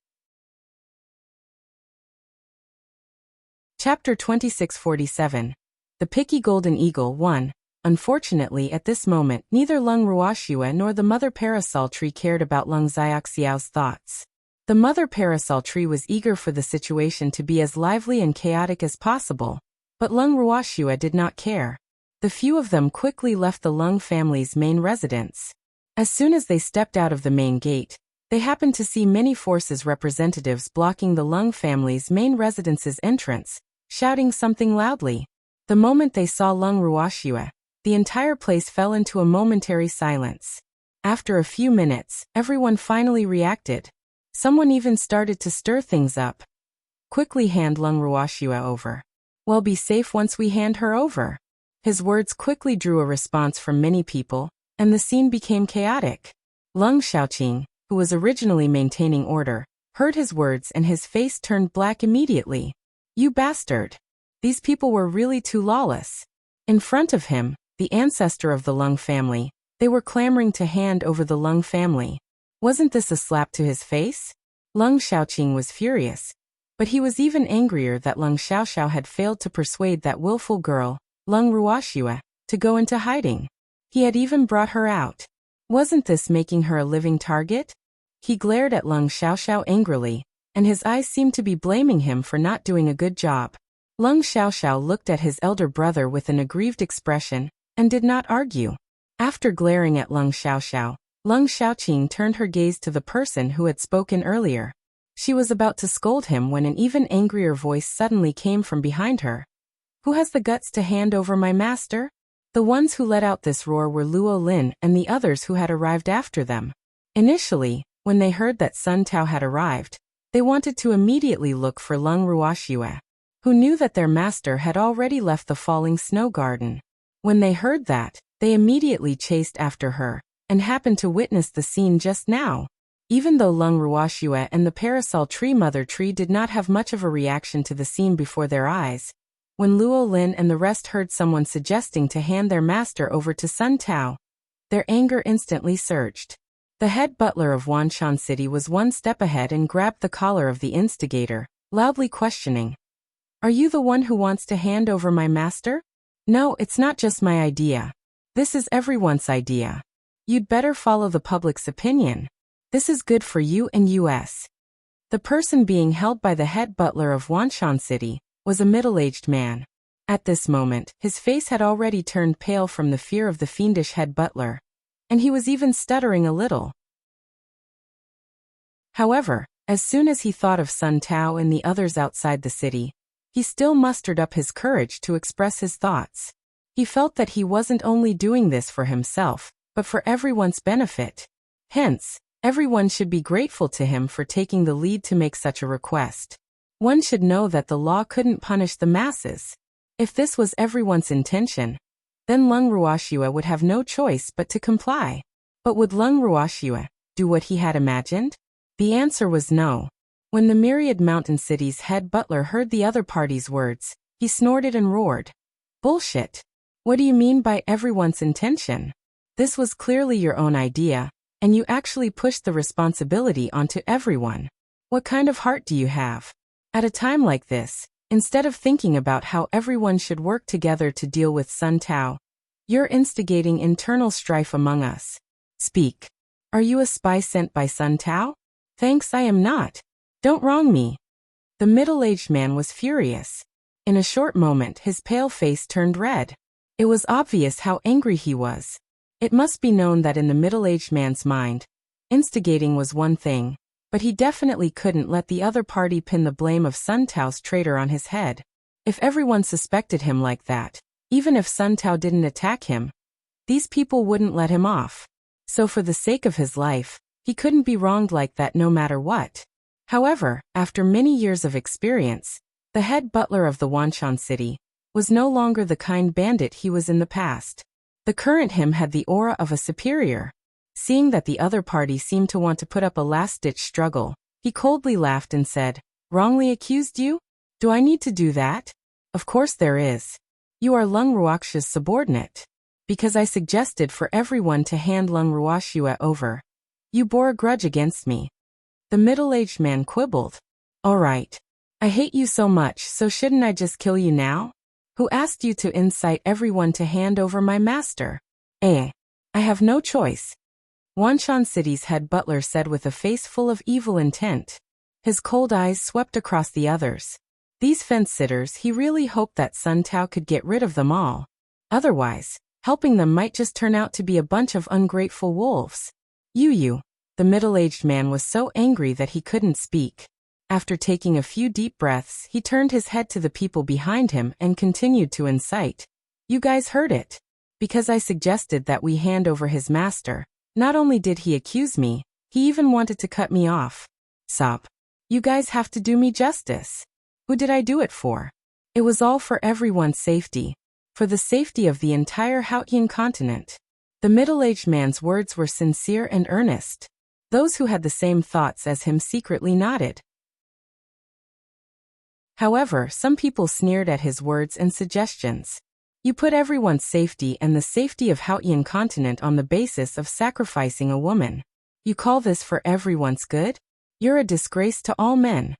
Chapter 2647. The Picky Golden Eagle 1. Unfortunately, at this moment, neither Lung Ruoxia nor the mother parasol tree cared about Lung Xiaoxiao's thoughts. The mother parasol tree was eager for the situation to be as lively and chaotic as possible, but Lung Ruoxia did not care. The few of them quickly left the Lung family's main residence. As soon as they stepped out of the main gate, they happened to see many forces representatives blocking the Lung family's main residence's entrance, shouting something loudly. The moment they saw Lung Ruoxia, the entire place fell into a momentary silence. After a few minutes, everyone finally reacted. Someone even started to stir things up. "Quickly hand Lung Ruoxia over. We'll be safe once we hand her over." His words quickly drew a response from many people, and the scene became chaotic. Lung Xiaoqing, who was originally maintaining order, heard his words and his face turned black immediately. "You bastard! These people were really too lawless." In front of him, the ancestor of the Lung family, they were clamoring to hand over the Lung family. Wasn't this a slap to his face? Lung Xiaoqing was furious, but he was even angrier that Lung Xiaoxiao had failed to persuade that willful girl, Lung Ruoxia, to go into hiding. He had even brought her out. Wasn't this making her a living target? He glared at Lung Xiaoxiao angrily, and his eyes seemed to be blaming him for not doing a good job. Lung Xiaoxiao looked at his elder brother with an aggrieved expression, and did not argue. After glaring at Lung Xiaoxiao, Lung Xiaoqing turned her gaze to the person who had spoken earlier. She was about to scold him when an even angrier voice suddenly came from behind her. "Who has the guts to hand over my master?" The ones who let out this roar were Luo Lin and the others who had arrived after them. Initially, When they heard that Sun Tao had arrived, they wanted to immediately look for Lung Ruoxue, who knew that their master had already left the falling snow garden. When they heard that, they immediately chased after her, and happened to witness the scene just now. Even though Lung Ruoxue and the parasol tree mother tree did not have much of a reaction to the scene before their eyes, when Luo Lin and the rest heard someone suggesting to hand their master over to Sun Tao, their anger instantly surged. The head butler of Wanshan City was one step ahead and grabbed the collar of the instigator, loudly questioning, "Are you the one who wants to hand over my master?" "No, it's not just my idea. This is everyone's idea. You'd better follow the public's opinion. This is good for you and us." The person being held by the head butler of Wanshan City was a middle-aged man. At this moment, his face had already turned pale from the fear of the fiendish head butler, and he was even stuttering a little. However, as soon as he thought of Sun Tao and the others outside the city, he still mustered up his courage to express his thoughts. He felt that he wasn't only doing this for himself, but for everyone's benefit. Hence, everyone should be grateful to him for taking the lead to make such a request. One should know that the law couldn't punish the masses. If this was everyone's intention, then Lung Ruoxue would have no choice but to comply. But would Lung Ruoxue do what he had imagined? The answer was no. When the myriad mountain city's head butler heard the other party's words, he snorted and roared, "Bullshit! What do you mean by everyone's intention? This was clearly your own idea, and you actually pushed the responsibility onto everyone. What kind of heart do you have? At a time like this, instead of thinking about how everyone should work together to deal with Sun Tao, you're instigating internal strife among us. Speak. Are you a spy sent by Sun Tao?" "Thanks, I am not. Don't wrong me." The middle-aged man was furious. In a short moment his pale face turned red. It was obvious how angry he was. It must be known that in the middle-aged man's mind, instigating was one thing, but he definitely couldn't let the other party pin the blame of Sun Tao's traitor on his head. If everyone suspected him like that, even if Sun Tao didn't attack him, these people wouldn't let him off. So for the sake of his life, he couldn't be wronged like that no matter what. However, after many years of experience, the head butler of the Wanshan City was no longer the kind bandit he was in the past. The current him had the aura of a superior. Seeing that the other party seemed to want to put up a last-ditch struggle, he coldly laughed and said, "Wrongly accused you? Do I need to do that? Of course there is. You are Lung Ruoxue's subordinate. Because I suggested for everyone to hand Lung Ruoxue over, you bore a grudge against me." The middle-aged man quibbled. "All right. I hate you so much, so shouldn't I just kill you now? Who asked you to incite everyone to hand over my master?" I have no choice," Wanshan City's head butler said with a face full of evil intent. His cold eyes swept across the others. These fence-sitters, he really hoped that Sun Tao could get rid of them all. Otherwise, helping them might just turn out to be a bunch of ungrateful wolves. You. The middle-aged man was so angry that he couldn't speak. After taking a few deep breaths, he turned his head to the people behind him and continued to incite. "You guys heard it. Because I suggested that we hand over his master, not only did he accuse me, he even wanted to cut me off. Stop. You guys have to do me justice. Who did I do it for? It was all for everyone's safety. For the safety of the entire Haotian continent." The middle-aged man's words were sincere and earnest. Those who had the same thoughts as him secretly nodded. However, some people sneered at his words and suggestions. You put everyone's safety and the safety of Haotian continent on the basis of sacrificing a woman. You call this for everyone's good? You're a disgrace to all men.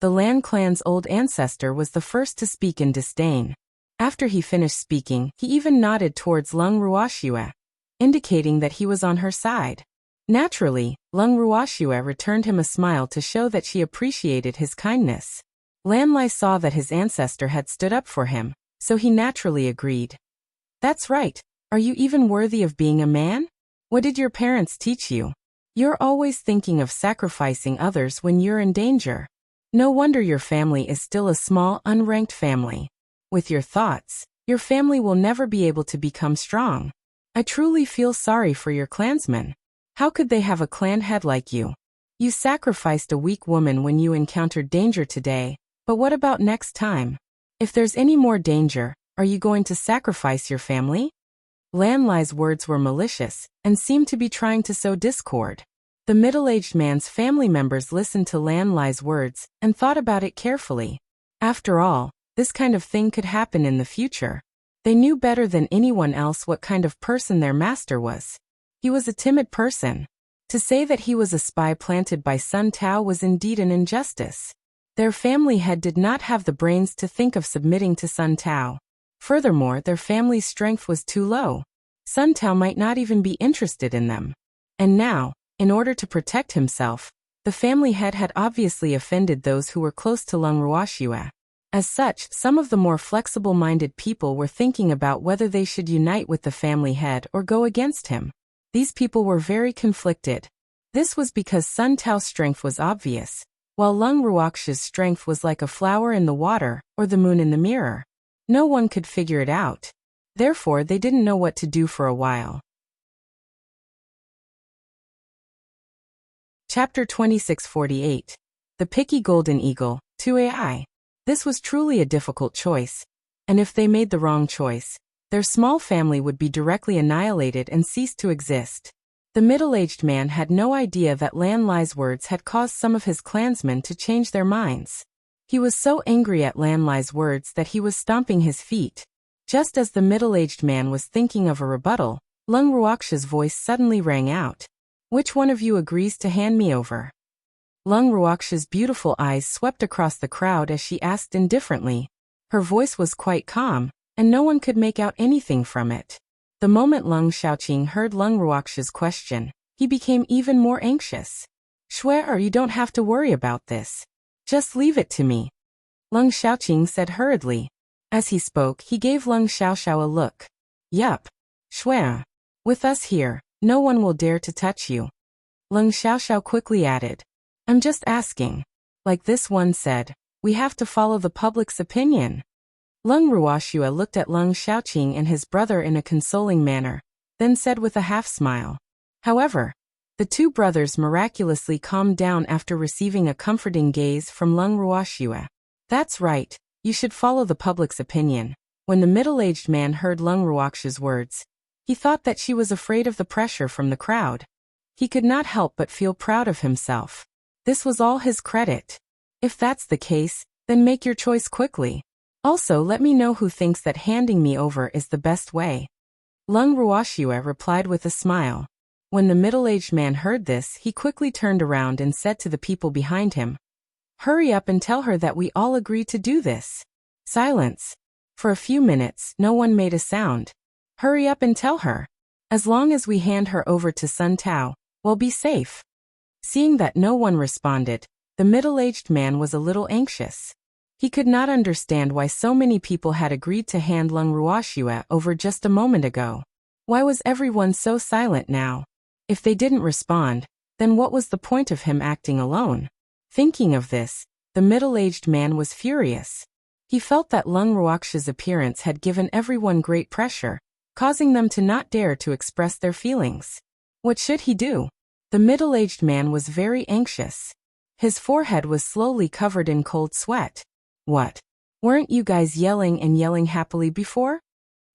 The Lan clan's old ancestor was the first to speak in disdain. After he finished speaking, he even nodded towards Lung Ruoxue, indicating that he was on her side. Naturally, Lung Ruoxue returned him a smile to show that she appreciated his kindness. Lan Lai saw that his ancestor had stood up for him, so he naturally agreed. "That's right. Are you even worthy of being a man? What did your parents teach you? You're always thinking of sacrificing others when you're in danger. No wonder your family is still a small, unranked family. With your thoughts, your family will never be able to become strong. I truly feel sorry for your clansmen." How could they have a clan head like you? You sacrificed a weak woman when you encountered danger today, but what about next time? If there's any more danger, are you going to sacrifice your family? Lan Lai's words were malicious and seemed to be trying to sow discord. The middle-aged man's family members listened to Lan Lai's words and thought about it carefully. After all, this kind of thing could happen in the future. They knew better than anyone else what kind of person their master was. He was a timid person. To say that he was a spy planted by Sun Tao was indeed an injustice. Their family head did not have the brains to think of submitting to Sun Tao. Furthermore, their family's strength was too low. Sun Tao might not even be interested in them. And now, in order to protect himself, the family head had obviously offended those who were close to Lung Ruoxue. As such, some of the more flexible-minded people were thinking about whether they should unite with the family head or go against him. These people were very conflicted. This was because Sun Tao's strength was obvious, while Lung Ruoxue's strength was like a flower in the water or the moon in the mirror. No one could figure it out. Therefore, they didn't know what to do for a while. Chapter 2648. The Picky Golden Eagle, 2AI. This was truly a difficult choice, and if they made the wrong choice, their small family would be directly annihilated and cease to exist. The middle-aged man had no idea that Lan Lai's words had caused some of his clansmen to change their minds. He was so angry at Lan Lai's words that he was stomping his feet. Just as the middle-aged man was thinking of a rebuttal, Lung Ruoxue's voice suddenly rang out. Which one of you agrees to hand me over? Lung Ruoxue's beautiful eyes swept across the crowd as she asked indifferently. Her voice was quite calm, and no one could make out anything from it. The moment Lung Xiaoqing heard Lung Ruoxue's question, he became even more anxious. Swear, you don't have to worry about this. Just leave it to me. Lung Xiaoqing said hurriedly. As he spoke, he gave Lung Xiaoxiao a look. Yup. Swear. With us here, no one will dare to touch you. Lung Xiaoxiao quickly added. I'm just asking. Like this one said, we have to follow the public's opinion. Lung Ruoxue looked at Lung Xiaoqing and his brother in a consoling manner, then said with a half-smile. However, the two brothers miraculously calmed down after receiving a comforting gaze from Lung Ruoxue. That's right, you should follow the public's opinion. When the middle-aged man heard Lung Ruoxue's words, he thought that she was afraid of the pressure from the crowd. He could not help but feel proud of himself. This was all his credit. If that's the case, then make your choice quickly. Also, let me know who thinks that handing me over is the best way. Lung Ruoxue replied with a smile. When the middle-aged man heard this, he quickly turned around and said to the people behind him, Hurry up and tell her that we all agree to do this. Silence. For a few minutes, no one made a sound. Hurry up and tell her. As long as we hand her over to Sun Tao, we'll be safe. Seeing that no one responded, the middle-aged man was a little anxious. He could not understand why so many people had agreed to hand Lung Ruoxue over just a moment ago. Why was everyone so silent now? If they didn't respond, then what was the point of him acting alone? Thinking of this, the middle-aged man was furious. He felt that Lung Ruoxue's appearance had given everyone great pressure, causing them to not dare to express their feelings. What should he do? The middle-aged man was very anxious. His forehead was slowly covered in cold sweat. What? Weren't you guys yelling and yelling happily before?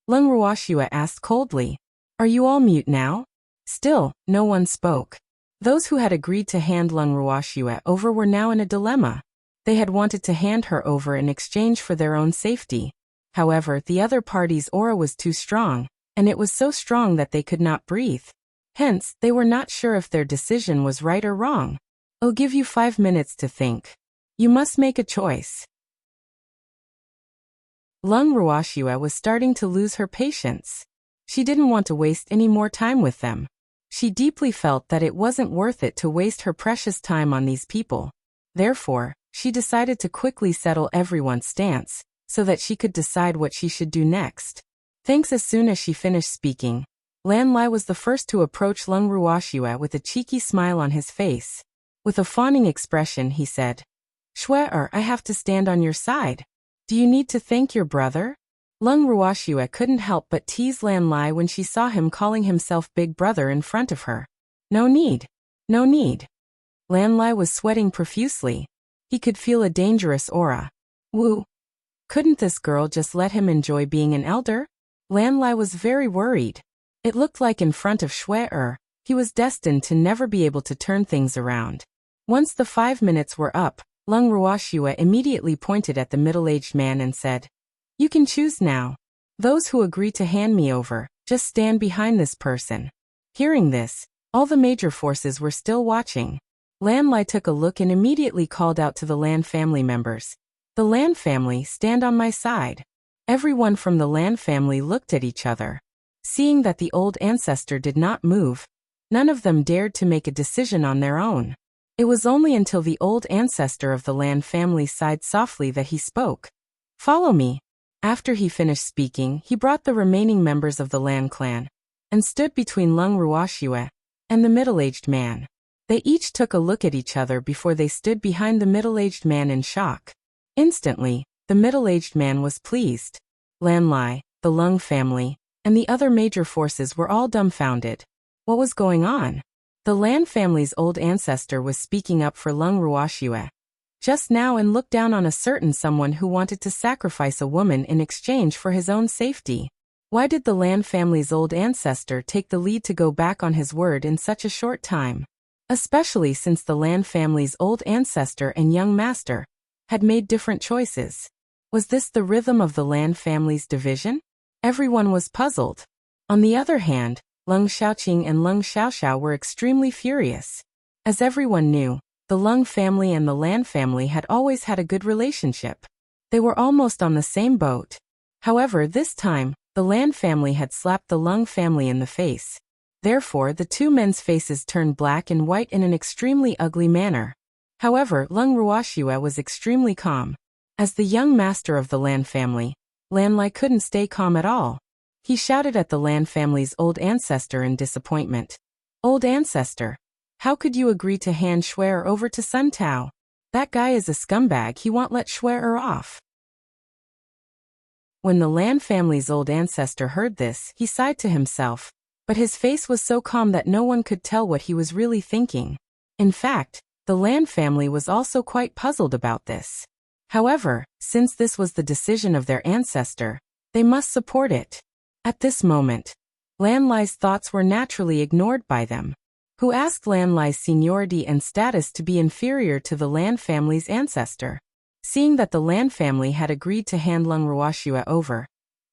Lung Ruoxue asked coldly. Are you all mute now? Still, no one spoke. Those who had agreed to hand Lung Ruoxue over were now in a dilemma. They had wanted to hand her over in exchange for their own safety. However, the other party's aura was too strong, and it was so strong that they could not breathe. Hence, they were not sure if their decision was right or wrong. I'll give you 5 minutes to think. You must make a choice. Lung Ruoxue was starting to lose her patience. She didn't want to waste any more time with them. She deeply felt that it wasn't worth it to waste her precious time on these people. Therefore, she decided to quickly settle everyone's stance, so that she could decide what she should do next. Thanks. As soon as she finished speaking, Lan Lai was the first to approach Lung Ruoxue with a cheeky smile on his face. With a fawning expression, he said, Swear, I have to stand on your side. Do you need to thank your brother? Lung Ruoxue couldn't help but tease Lan Lai when she saw him calling himself Big Brother in front of her. No need. No need. Lan Lai was sweating profusely. He could feel a dangerous aura. Woo. Couldn't this girl just let him enjoy being an elder? Lan Lai was very worried. It looked like in front of Shui he was destined to never be able to turn things around. Once the 5 minutes were up, Lung Ruoxue immediately pointed at the middle-aged man and said, "You can choose now. Those who agree to hand me over, just stand behind this person." Hearing this, all the major forces were still watching. Lan Lai took a look and immediately called out to the Lan family members. "The Lan family, stand on my side." Everyone from the Lan family looked at each other. Seeing that the old ancestor did not move, none of them dared to make a decision on their own. It was only until the old ancestor of the Lan family sighed softly that he spoke. "Follow me." After he finished speaking, he brought the remaining members of the Lan clan and stood between Lung Ruoxue and the middle-aged man. They each took a look at each other before they stood behind the middle-aged man in shock. Instantly, the middle-aged man was pleased. Lan Lai, the Lung family, and the other major forces were all dumbfounded. What was going on? The Lan family's old ancestor was speaking up for Lung Ruoxue just now and looked down on a certain someone who wanted to sacrifice a woman in exchange for his own safety. Why did the Lan family's old ancestor take the lead to go back on his word in such a short time? Especially since the Lan family's old ancestor and young master had made different choices. Was this the rhythm of the Lan family's division? Everyone was puzzled. On the other hand, Lung Xiaoqing and Lung Xiaoxiao were extremely furious. As everyone knew, the Lung family and the Lan family had always had a good relationship. They were almost on the same boat. However, this time, the Lan family had slapped the Lung family in the face. Therefore, the two men's faces turned black and white in an extremely ugly manner. However, Lung Ruoxue was extremely calm. As the young master of the Lan family, Lan Lai couldn't stay calm at all. He shouted at the Lan family's old ancestor in disappointment. "Old ancestor, how could you agree to hand Shui over to Sun Tao? That guy is a scumbag, he won't let Shui off." When the Lan family's old ancestor heard this, he sighed to himself, but his face was so calm that no one could tell what he was really thinking. In fact, the Lan family was also quite puzzled about this. However, since this was the decision of their ancestor, they must support it. At this moment, Lan Lai's thoughts were naturally ignored by them. Who asked Lan Lai's seniority and status to be inferior to the Lan family's ancestor? Seeing that the Lan family had agreed to hand Lung Ruoxue over,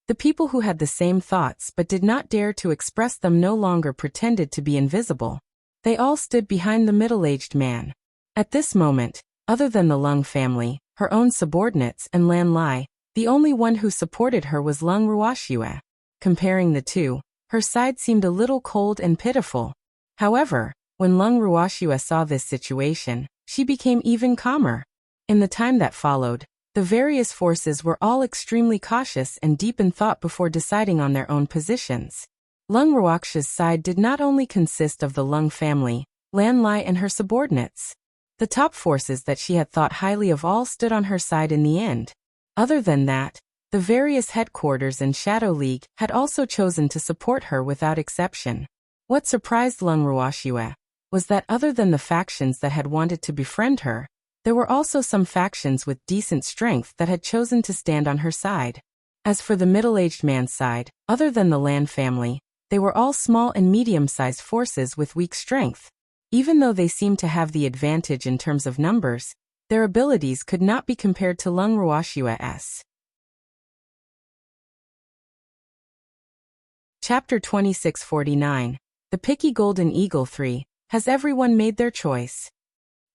the people who had the same thoughts but did not dare to express them no longer pretended to be invisible. They all stood behind the middle-aged man. At this moment, other than the Lung family, her own subordinates and Lan Lai, the only one who supported her was Lung Ruoxue. Comparing the two, her side seemed a little cold and pitiful. However, when Lung Ruoxue saw this situation, she became even calmer. In the time that followed, the various forces were all extremely cautious and deep in thought before deciding on their own positions. Lung Ruoxue's side did not only consist of the Lung family, Lan Lai and her subordinates. The top forces that she had thought highly of all stood on her side in the end. Other than that, the various headquarters and Shadow League had also chosen to support her without exception. What surprised Lung Ruoxue was that other than the factions that had wanted to befriend her, there were also some factions with decent strength that had chosen to stand on her side. As for the middle-aged man's side, other than the Lan family, they were all small and medium-sized forces with weak strength. Even though they seemed to have the advantage in terms of numbers, their abilities could not be compared to Lung Ruoxue's. Chapter 2649. The Picky Golden Eagle 3. Has everyone made their choice?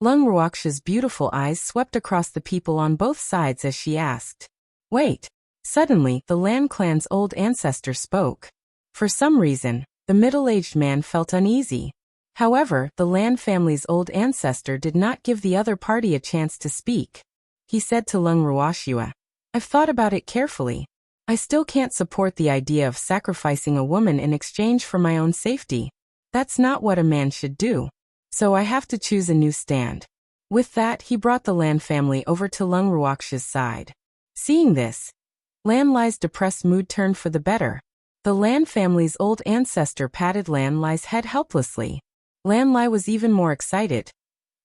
Lung Ruoxue's beautiful eyes swept across the people on both sides as she asked. Wait. Suddenly, the Lan clan's old ancestor spoke. For some reason, the middle-aged man felt uneasy. However, the Lan family's old ancestor did not give the other party a chance to speak. He said to Lung Ruoxue, "I've thought about it carefully. I still can't support the idea of sacrificing a woman in exchange for my own safety. That's not what a man should do. So I have to choose a new stand." With that, he brought the Lan family over to Lung Ruoxue's side. Seeing this, Lan Lai's depressed mood turned for the better. The Lan family's old ancestor patted Lan Lai's head helplessly. Lan Lai was even more excited.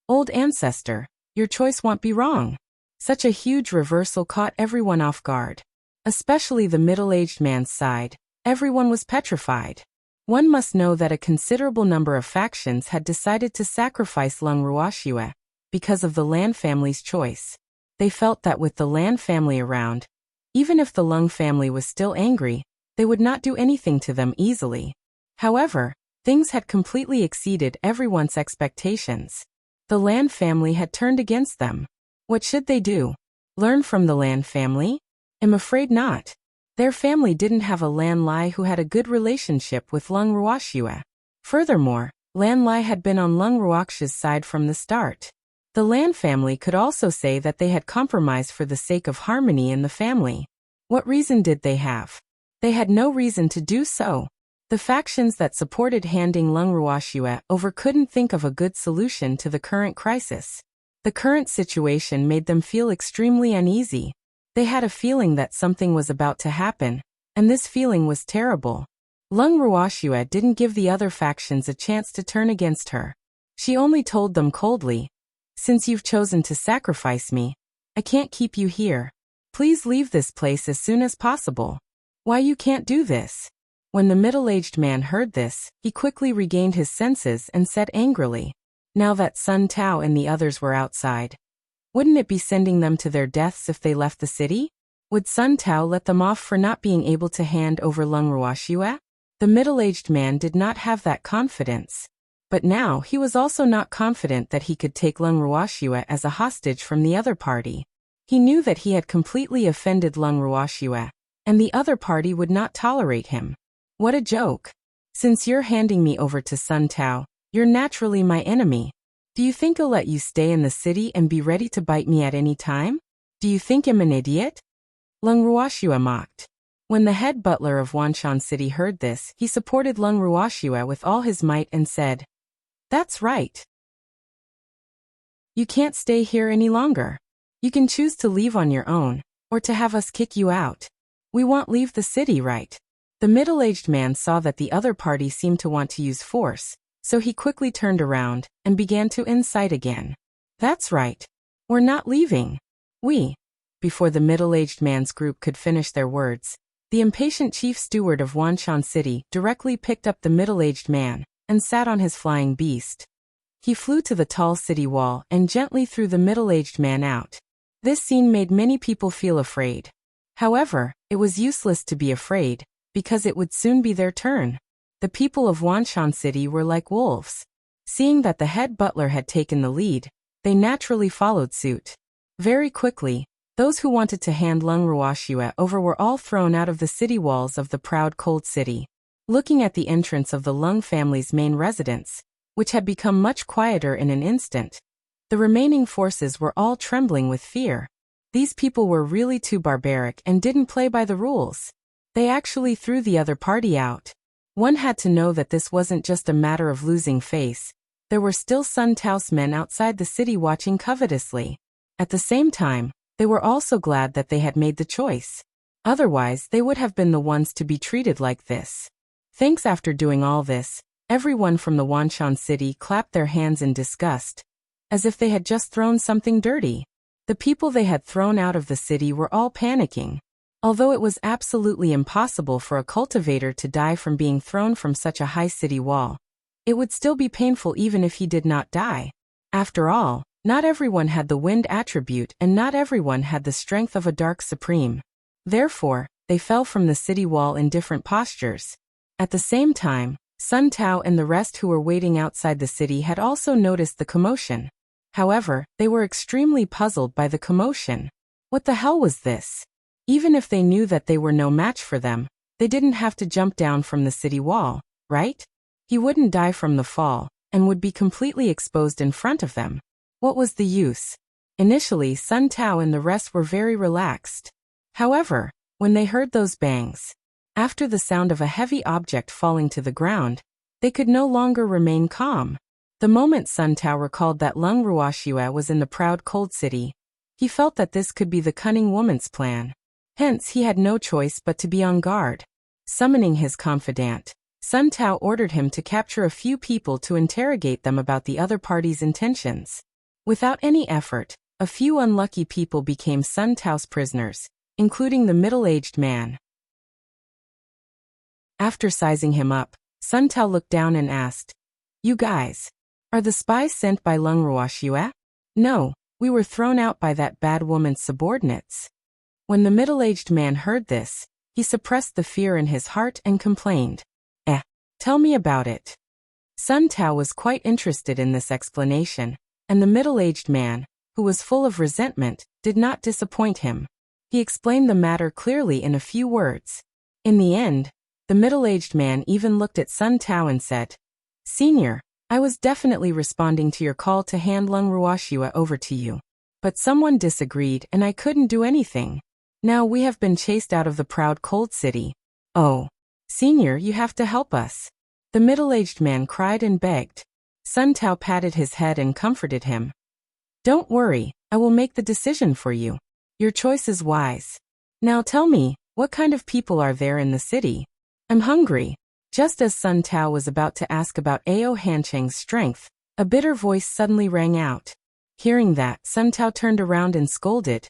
Old ancestor, your choice won't be wrong. Such a huge reversal caught everyone off guard. Especially the middle-aged man's side. Everyone was petrified. One must know that a considerable number of factions had decided to sacrifice Lung Ruoxue because of the Lan family's choice. They felt that with the Lan family around, even if the Lung family was still angry, they would not do anything to them easily. However, things had completely exceeded everyone's expectations. The Lan family had turned against them. What should they do? Learn from the Lan family? I'm afraid not. Their family didn't have a Lan Lai who had a good relationship with Lung Ruoxue. Furthermore, Lan Lai had been on Lung Ruoxue's side from the start. The Lan family could also say that they had compromised for the sake of harmony in the family. What reason did they have? They had no reason to do so. The factions that supported handing Lung Ruoxue over couldn't think of a good solution to the current crisis. The current situation made them feel extremely uneasy. They had a feeling that something was about to happen, and this feeling was terrible. Lung Ruoxue didn't give the other factions a chance to turn against her. She only told them coldly, "Since you've chosen to sacrifice me, I can't keep you here. Please leave this place as soon as possible." "Why you can't do this?" When the middle-aged man heard this, he quickly regained his senses and said angrily, "Now that Sun Tao and the others were outside, wouldn't it be sending them to their deaths if they left the city? Would Sun Tao let them off for not being able to hand over Lung Ruoxue?" The middle-aged man did not have that confidence. But now he was also not confident that he could take Lung Ruoxue as a hostage from the other party. He knew that he had completely offended Lung Ruoxue, and the other party would not tolerate him. What a joke. Since you're handing me over to Sun Tao, you're naturally my enemy. Do you think I'll let you stay in the city and be ready to bite me at any time? Do you think I'm an idiot? Lung Ruoxue mocked. When the head butler of Wanshan City heard this, he supported Lung Ruoxue with all his might and said, "That's right. You can't stay here any longer. You can choose to leave on your own, or to have us kick you out. We won't leave the city, right?" The middle-aged man saw that the other party seemed to want to use force, so he quickly turned around and began to incite again. "That's right. We're not leaving. We..." Before the middle-aged man's group could finish their words, the impatient chief steward of Wanshan City directly picked up the middle-aged man and sat on his flying beast. He flew to the tall city wall and gently threw the middle-aged man out. This scene made many people feel afraid. However, it was useless to be afraid, because it would soon be their turn. The people of Wanshan City were like wolves. Seeing that the head butler had taken the lead, they naturally followed suit. Very quickly, those who wanted to hand Lung Ruoxue over were all thrown out of the city walls of the proud cold city. Looking at the entrance of the Lung family's main residence, which had become much quieter in an instant, the remaining forces were all trembling with fear. These people were really too barbaric and didn't play by the rules. They actually threw the other party out. One had to know that this wasn't just a matter of losing face. There were still Sun Tao's men outside the city watching covetously. At the same time, they were also glad that they had made the choice. Otherwise, they would have been the ones to be treated like this. Thanks. After doing all this, everyone from the Wanshan City clapped their hands in disgust, as if they had just thrown something dirty. The people they had thrown out of the city were all panicking. Although it was absolutely impossible for a cultivator to die from being thrown from such a high city wall, it would still be painful even if he did not die. After all, not everyone had the wind attribute and not everyone had the strength of a dark supreme. Therefore, they fell from the city wall in different postures. At the same time, Sun Tao and the rest who were waiting outside the city had also noticed the commotion. However, they were extremely puzzled by the commotion. What the hell was this? Even if they knew that they were no match for them, they didn't have to jump down from the city wall, right? He wouldn't die from the fall, and would be completely exposed in front of them. What was the use? Initially, Sun Tao and the rest were very relaxed. However, when they heard those bangs, after the sound of a heavy object falling to the ground, they could no longer remain calm. The moment Sun Tao recalled that Lung Ruoxue was in the proud cold city, he felt that this could be the cunning woman's plan. Hence he had no choice but to be on guard. Summoning his confidant, Sun Tao ordered him to capture a few people to interrogate them about the other party's intentions. Without any effort, a few unlucky people became Sun Tao's prisoners, including the middle-aged man. After sizing him up, Sun Tao looked down and asked, "You guys, are the spies sent by Lung Ruoxue?" "No, we were thrown out by that bad woman's subordinates." When the middle-aged man heard this, he suppressed the fear in his heart and complained, "Tell me about it." Sun Tao was quite interested in this explanation, and the middle-aged man, who was full of resentment, did not disappoint him. He explained the matter clearly in a few words. In the end, the middle-aged man even looked at Sun Tao and said, "Senior, I was definitely responding to your call to hand Lung Ruoxue over to you. But someone disagreed and I couldn't do anything. Now we have been chased out of the proud cold city. Oh, Senior, you have to help us." The middle-aged man cried and begged. Sun Tao patted his head and comforted him. "Don't worry, I will make the decision for you. Your choice is wise. Now tell me, what kind of people are there in the city? I'm hungry." Just as Sun Tao was about to ask about Ao Hancheng's strength, a bitter voice suddenly rang out. Hearing that, Sun Tao turned around and scolded,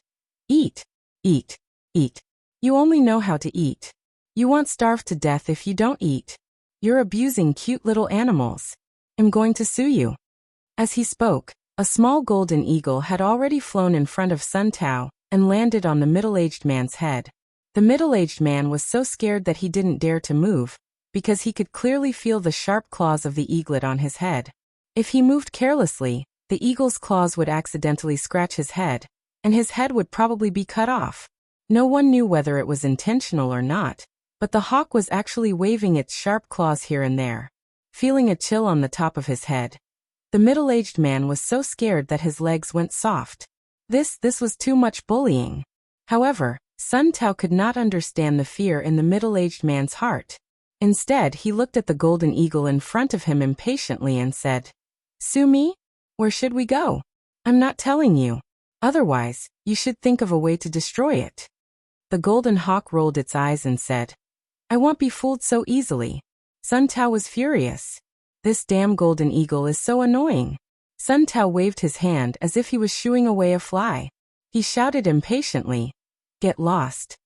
"Eat, eat, eat. You only know how to eat. You won't starve to death if you don't eat. You're abusing cute little animals. I'm going to sue you." As he spoke, a small golden eagle had already flown in front of Sun Tao and landed on the middle-aged man's head. The middle-aged man was so scared that he didn't dare to move, because he could clearly feel the sharp claws of the eaglet on his head. If he moved carelessly, the eagle's claws would accidentally scratch his head, and his head would probably be cut off. No one knew whether it was intentional or not, but the hawk was actually waving its sharp claws here and there. Feeling a chill on the top of his head, the middle-aged man was so scared that his legs went soft. This was too much bullying. However, Sun Tao could not understand the fear in the middle-aged man's heart. Instead, he looked at the golden eagle in front of him impatiently and said, "Sue me? Where should we go? I'm not telling you. Otherwise, you should think of a way to destroy it." The golden hawk rolled its eyes and said, "I won't be fooled so easily." Sun Tao was furious. This damn golden eagle is so annoying. Sun Tao waved his hand as if he was shooing away a fly. He shouted impatiently, Get lost,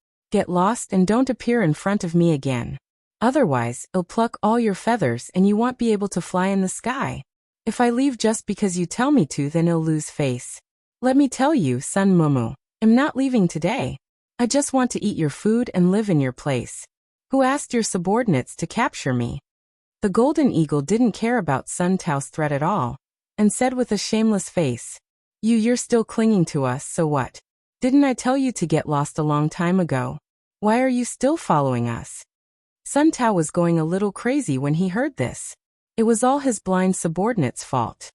and don't appear in front of me again. Otherwise, I'll pluck all your feathers and you won't be able to fly in the sky. If I leave just because you tell me to, then I'll lose face. Let me tell you, Sun Mumu, I'm not leaving today. I just want to eat your food and live in your place. Who asked your subordinates to capture me?" The golden eagle didn't care about Sun Tao's threat at all, and said with a shameless face, You're still clinging to us, so what? Didn't I tell you to get lost a long time ago? Why are you still following us?" Sun Tao was going a little crazy when he heard this. It was all his blind subordinates' fault.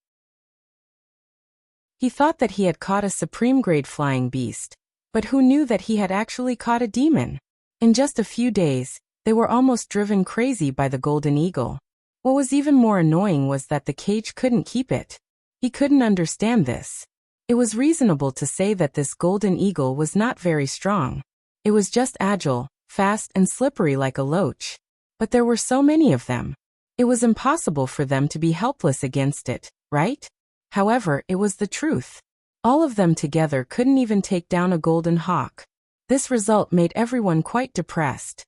He thought that he had caught a supreme-grade flying beast, but who knew that he had actually caught a demon? In just a few days, they were almost driven crazy by the golden eagle. What was even more annoying was that the cage couldn't keep it. He couldn't understand this. It was reasonable to say that this golden eagle was not very strong. It was just agile, fast and slippery like a loach. But there were so many of them. It was impossible for them to be helpless against it, right? However, it was the truth. All of them together couldn't even take down a golden hawk. This result made everyone quite depressed.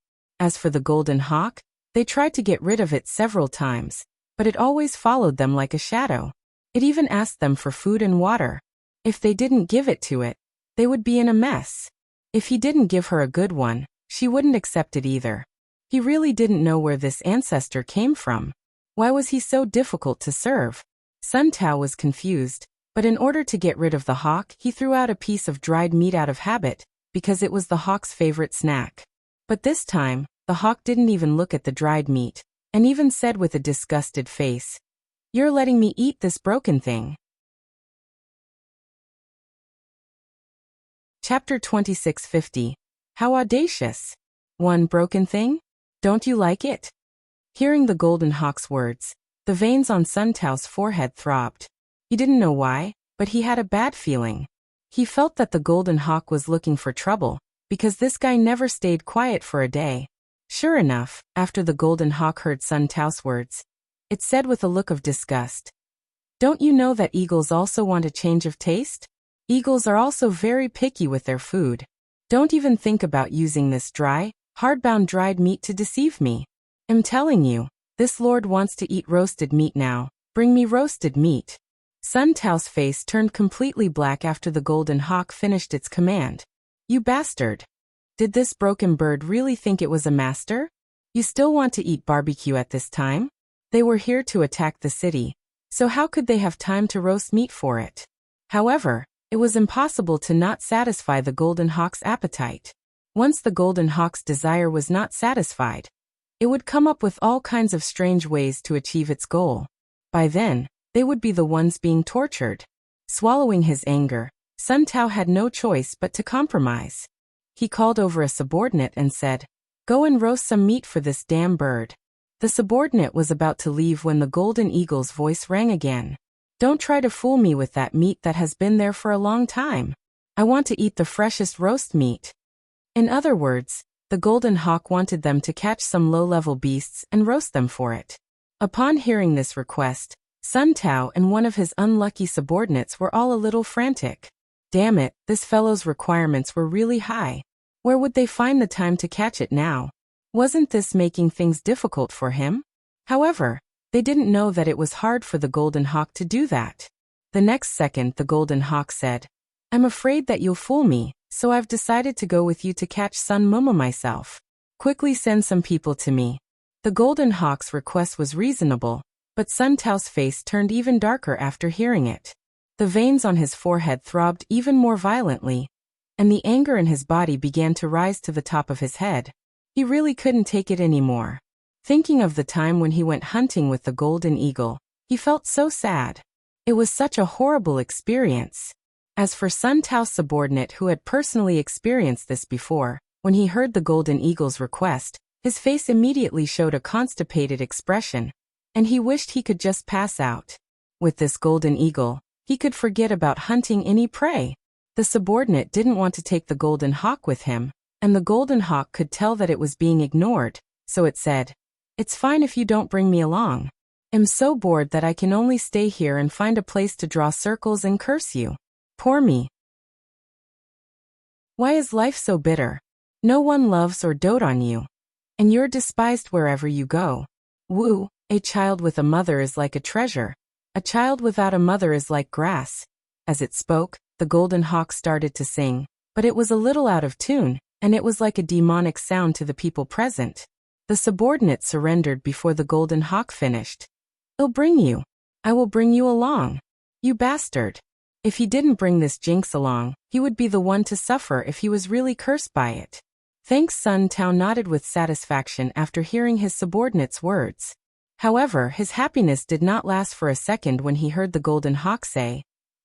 As for the golden hawk, they tried to get rid of it several times, but it always followed them like a shadow. It even asked them for food and water. If they didn't give it to it, they would be in a mess. If he didn't give her a good one, she wouldn't accept it either. He really didn't know where this ancestor came from. Why was he so difficult to serve? Sun Tao was confused, but in order to get rid of the hawk, he threw out a piece of dried meat out of habit, because it was the hawk's favorite snack. But this time, the hawk didn't even look at the dried meat, and even said with a disgusted face, "You're letting me eat this broken thing." Chapter 2650. How audacious! One broken thing? Don't you like it? Hearing the golden hawk's words, the veins on Sun Tao's forehead throbbed. He didn't know why, but he had a bad feeling. He felt that the golden hawk was looking for trouble, because this guy never stayed quiet for a day. Sure enough, after the golden hawk heard Sun Tao's words, it said with a look of disgust, "Don't you know that eagles also want a change of taste? Eagles are also very picky with their food. Don't even think about using this dry, hardbound dried meat to deceive me. I'm telling you, this lord wants to eat roasted meat now. Bring me roasted meat." Sun Tao's face turned completely black after the golden hawk finished its command. "You bastard! Did this broken bird really think it was a master? You still want to eat barbecue at this time? They were here to attack the city, so how could they have time to roast meat for it?" However, it was impossible to not satisfy the golden hawk's appetite. Once the golden hawk's desire was not satisfied, it would come up with all kinds of strange ways to achieve its goal. By then, they would be the ones being tortured. Swallowing his anger, Sun Tao had no choice but to compromise. He called over a subordinate and said, "Go and roast some meat for this damn bird." The subordinate was about to leave when the golden eagle's voice rang again. "Don't try to fool me with that meat that has been there for a long time. I want to eat the freshest roast meat." In other words, the golden hawk wanted them to catch some low-level beasts and roast them for it. Upon hearing this request, Sun Tao and one of his unlucky subordinates were all a little frantic. Damn it, this fellow's requirements were really high. Where would they find the time to catch it now? Wasn't this making things difficult for him? However, they didn't know that it was hard for the golden hawk to do that. The next second the golden hawk said, "I'm afraid that you'll fool me, so I've decided to go with you to catch Sun Momo myself. Quickly send some people to me." The golden hawk's request was reasonable, but Sun Tao's face turned even darker after hearing it. The veins on his forehead throbbed even more violently, and the anger in his body began to rise to the top of his head. He really couldn't take it anymore. Thinking of the time when he went hunting with the golden eagle, he felt so sad. It was such a horrible experience. As for Sun Tao's subordinate who had personally experienced this before, when he heard the golden eagle's request, his face immediately showed a constipated expression, and he wished he could just pass out. With this golden eagle, he could forget about hunting any prey. The subordinate didn't want to take the golden hawk with him, and the golden hawk could tell that it was being ignored, so it said, "It's fine if you don't bring me along. I'm so bored that I can only stay here and find a place to draw circles and curse you. Poor me. Why is life so bitter? No one loves or dote on you, and you're despised wherever you go. Wu, a child with a mother is like a treasure. A child without a mother is like grass." As it spoke, the golden hawk started to sing, but it was a little out of tune, and it was like a demonic sound to the people present. The subordinate surrendered before the golden hawk finished. "I'll bring you. I will bring you along. You bastard." If he didn't bring this jinx along, he would be the one to suffer if he was really cursed by it. Thanks. Sun Tao nodded with satisfaction after hearing his subordinate's words. However, his happiness did not last for a second when he heard the golden hawk say,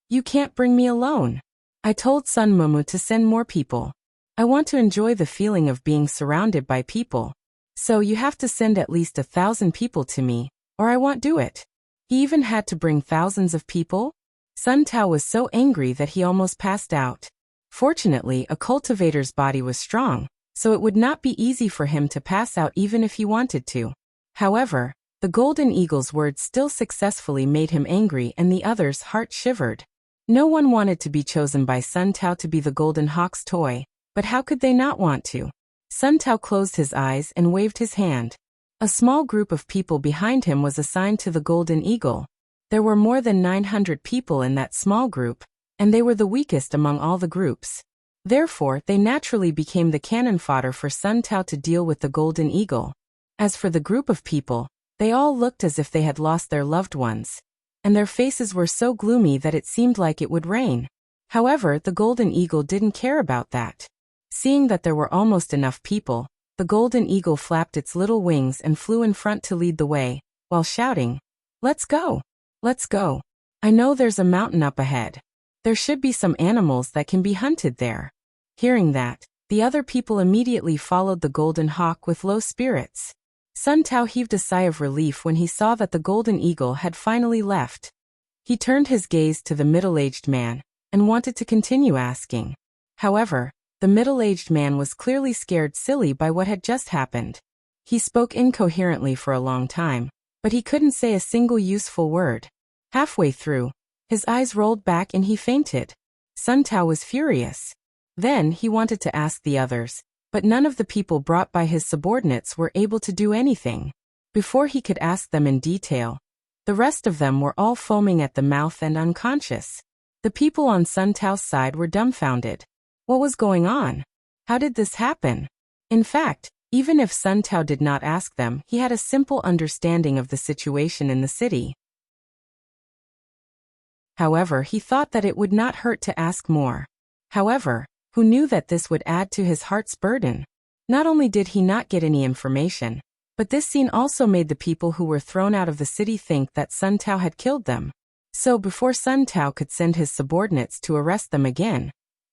"You can't bring me alone. I told Sun Momo to send more people. I want to enjoy the feeling of being surrounded by people. So you have to send at least 1,000 people to me, or I won't do it." He even had to bring thousands of people? Sun Tao was so angry that he almost passed out. Fortunately, a cultivator's body was strong, so it would not be easy for him to pass out even if he wanted to. However, the golden eagle's words still successfully made him angry and the others' heart shivered. No one wanted to be chosen by Sun Tao to be the golden hawk's toy, but how could they not want to? Sun Tao closed his eyes and waved his hand. A small group of people behind him was assigned to the golden eagle. There were more than 900 people in that small group, and they were the weakest among all the groups. Therefore, they naturally became the cannon fodder for Sun Tao to deal with the golden eagle. As for the group of people, they all looked as if they had lost their loved ones, and their faces were so gloomy that it seemed like it would rain. However, the golden eagle didn't care about that. Seeing that there were almost enough people, the golden eagle flapped its little wings and flew in front to lead the way, while shouting, "Let's go! Let's go! I know there's a mountain up ahead. There should be some animals that can be hunted there." Hearing that, the other people immediately followed the golden hawk with low spirits. Sun Tao heaved a sigh of relief when he saw that the golden eagle had finally left. He turned his gaze to the middle-aged man, and wanted to continue asking. However, the middle-aged man was clearly scared silly by what had just happened. He spoke incoherently for a long time, but he couldn't say a single useful word. Halfway through, his eyes rolled back and he fainted. Sun Tao was furious. Then he wanted to ask the others, but none of the people brought by his subordinates were able to do anything. Before he could ask them in detail, the rest of them were all foaming at the mouth and unconscious. The people on Sun Tao's side were dumbfounded. What was going on? How did this happen? In fact, even if Sun Tao did not ask them, he had a simple understanding of the situation in the city. However, he thought that it would not hurt to ask more. However, who knew that this would add to his heart's burden? Not only did he not get any information, but this scene also made the people who were thrown out of the city think that Sun Tao had killed them. So before Sun Tao could send his subordinates to arrest them again,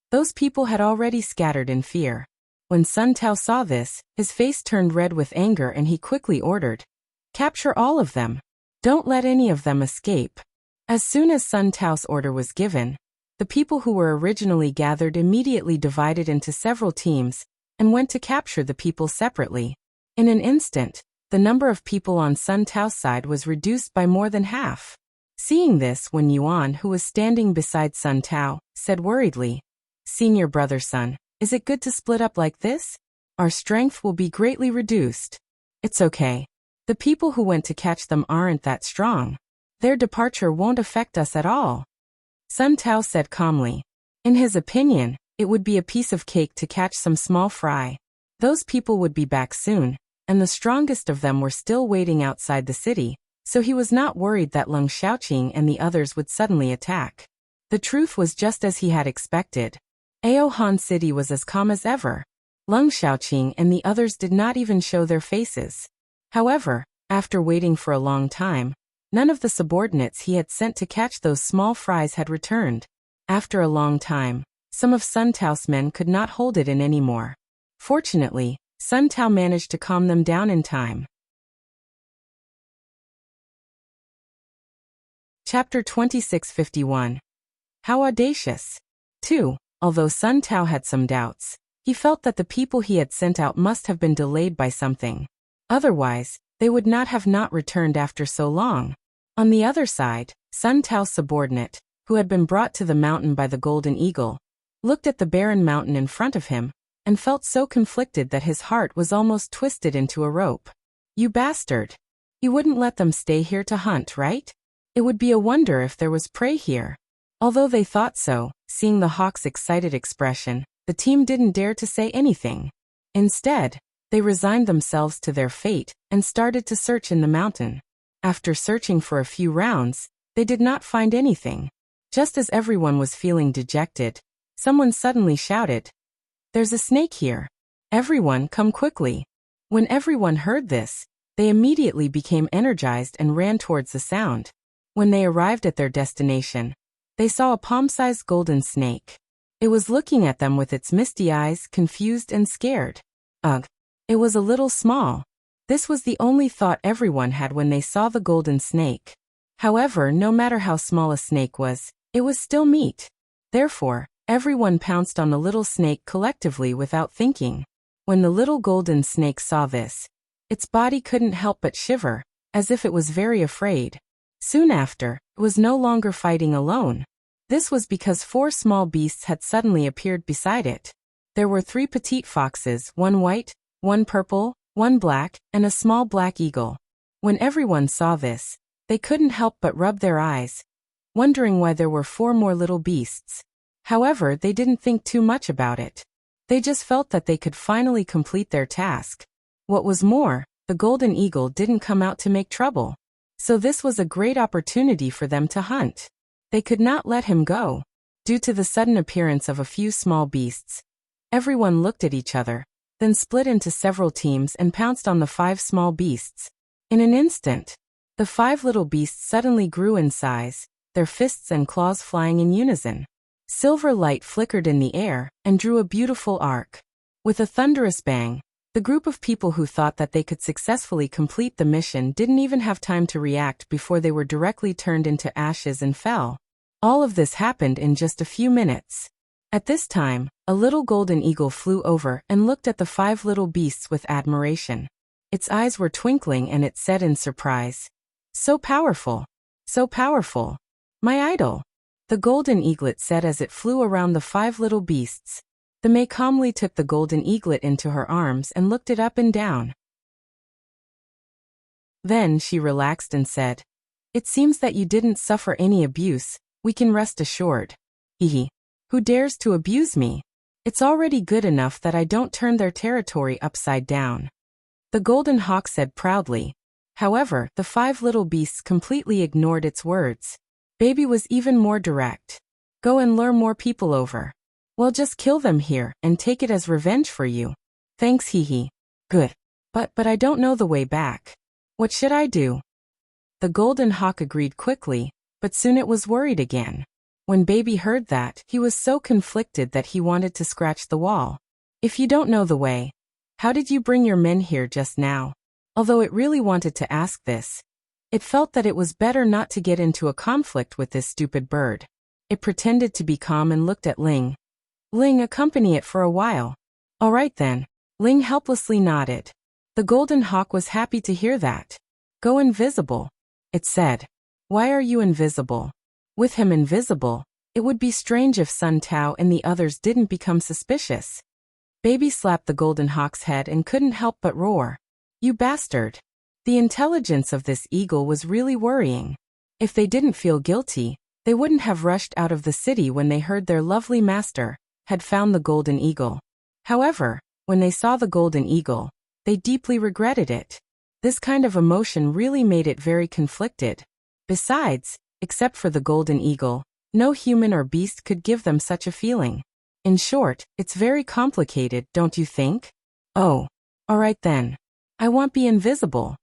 those people had already scattered in fear. When Sun Tao saw this, his face turned red with anger and he quickly ordered, "Capture all of them. Don't let any of them escape." As soon as Sun Tao's order was given, the people who were originally gathered immediately divided into several teams and went to capture the people separately. In an instant, the number of people on Sun Tao's side was reduced by more than half. Seeing this, Wen Yuan, who was standing beside Sun Tao, said worriedly, "Senior brother Sun, is it good to split up like this? Our strength will be greatly reduced." "It's okay. The people who went to catch them aren't that strong. Their departure won't affect us at all," Sun Tao said calmly. In his opinion, it would be a piece of cake to catch some small fry. Those people would be back soon, and the strongest of them were still waiting outside the city, so he was not worried that Leng Xiaoqing and the others would suddenly attack. The truth was just as he had expected. Ao Han City was as calm as ever. Leng Xiaoqing and the others did not even show their faces. However, after waiting for a long time, none of the subordinates he had sent to catch those small fries had returned. After a long time, some of Sun Tao's men could not hold it in anymore. Fortunately, Sun Tao managed to calm them down in time. Chapter 2651. How audacious! 2. Although Sun Tao had some doubts, he felt that the people he had sent out must have been delayed by something. Otherwise, they would not have not returned after so long. On the other side, Sun Tao's subordinate, who had been brought to the mountain by the Golden Eagle, looked at the barren mountain in front of him, and felt so conflicted that his heart was almost twisted into a rope. "You bastard! You wouldn't let them stay here to hunt, right? It would be a wonder if there was prey here." Although they thought so, seeing the hawk's excited expression, the team didn't dare to say anything. Instead, they resigned themselves to their fate and started to search in the mountain. After searching for a few rounds, they did not find anything. Just as everyone was feeling dejected, someone suddenly shouted, "There's a snake here. Everyone, come quickly." When everyone heard this, they immediately became energized and ran towards the sound. When they arrived at their destination, they saw a palm-sized golden snake. It was looking at them with its misty eyes, confused and scared. Ugh! It was a little small. This was the only thought everyone had when they saw the golden snake. However, no matter how small a snake was, it was still meat. Therefore, everyone pounced on the little snake collectively without thinking. When the little golden snake saw this, its body couldn't help but shiver, as if it was very afraid. Soon after, it was no longer fighting alone. This was because 4 small beasts had suddenly appeared beside it. There were 3 petite foxes, 1 white, 1 purple, 1 black, and a small black eagle. When everyone saw this, they couldn't help but rub their eyes, wondering why there were 4 more little beasts. However, they didn't think too much about it. They just felt that they could finally complete their task. What was more, the golden eagle didn't come out to make trouble. So this was a great opportunity for them to hunt. They could not let him go. Due to the sudden appearance of a few small beasts, everyone looked at each other, then split into several teams and pounced on the 5 small beasts. In an instant, the 5 little beasts suddenly grew in size, their fists and claws flying in unison. Silver light flickered in the air and drew a beautiful arc. With a thunderous bang, the group of people who thought that they could successfully complete the mission didn't even have time to react before they were directly turned into ashes and fell. All of this happened in just a few minutes. At this time, a little golden eagle flew over and looked at the 5 little beasts with admiration. Its eyes were twinkling and it said in surprise, "So powerful! So powerful! My idol!" The golden eaglet said as it flew around the 5 little beasts. The May calmly took the golden eaglet into her arms and looked it up and down. Then she relaxed and said, "It seems that you didn't suffer any abuse, we can rest assured. Hehe. Who dares to abuse me? It's already good enough that I don't turn their territory upside down." The golden hawk said proudly. However, the 5 little beasts completely ignored its words. Baby was even more direct. "Go and lure more people over. Well, just kill them here and take it as revenge for you." "Thanks, hehe. Good. But I don't know the way back. What should I do?" The golden hawk agreed quickly, but soon it was worried again. When Baby heard that, he was so conflicted that he wanted to scratch the wall. "If you don't know the way, how did you bring your men here just now?" Although it really wanted to ask this, it felt that it was better not to get into a conflict with this stupid bird. It pretended to be calm and looked at Ling. "Ling, accompany it for a while." "All right then." Ling helplessly nodded. The golden hawk was happy to hear that. "Go invisible," it said. "Why are you invisible?" With him invisible, it would be strange if Sun Tao and the others didn't become suspicious. Baby slapped the golden hawk's head and couldn't help but roar. "You bastard!" The intelligence of this eagle was really worrying. If they didn't feel guilty, they wouldn't have rushed out of the city when they heard their lovely master had found the golden eagle. However, when they saw the golden eagle, they deeply regretted it. This kind of emotion really made it very conflicted. Besides, except for the golden eagle, no human or beast could give them such a feeling. In short, it's very complicated, don't you think? "Oh. All right then. I won't be invisible."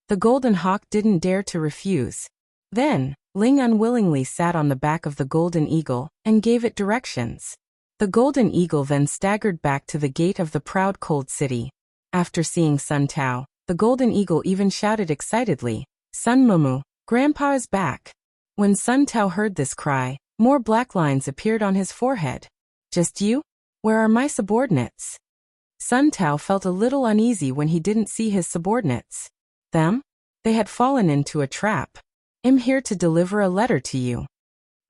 The golden hawk didn't dare to refuse. Then, Ling unwillingly sat on the back of the golden eagle and gave it directions. The golden eagle then staggered back to the gate of the proud cold city. After seeing Sun Tao, the golden eagle even shouted excitedly, "Sun Mumu, Grandpa is back." When Sun Tao heard this cry, more black lines appeared on his forehead. "Just you? Where are my subordinates?" Sun Tao felt a little uneasy when he didn't see his subordinates. Them? They had fallen into a trap. "I'm here to deliver a letter to you."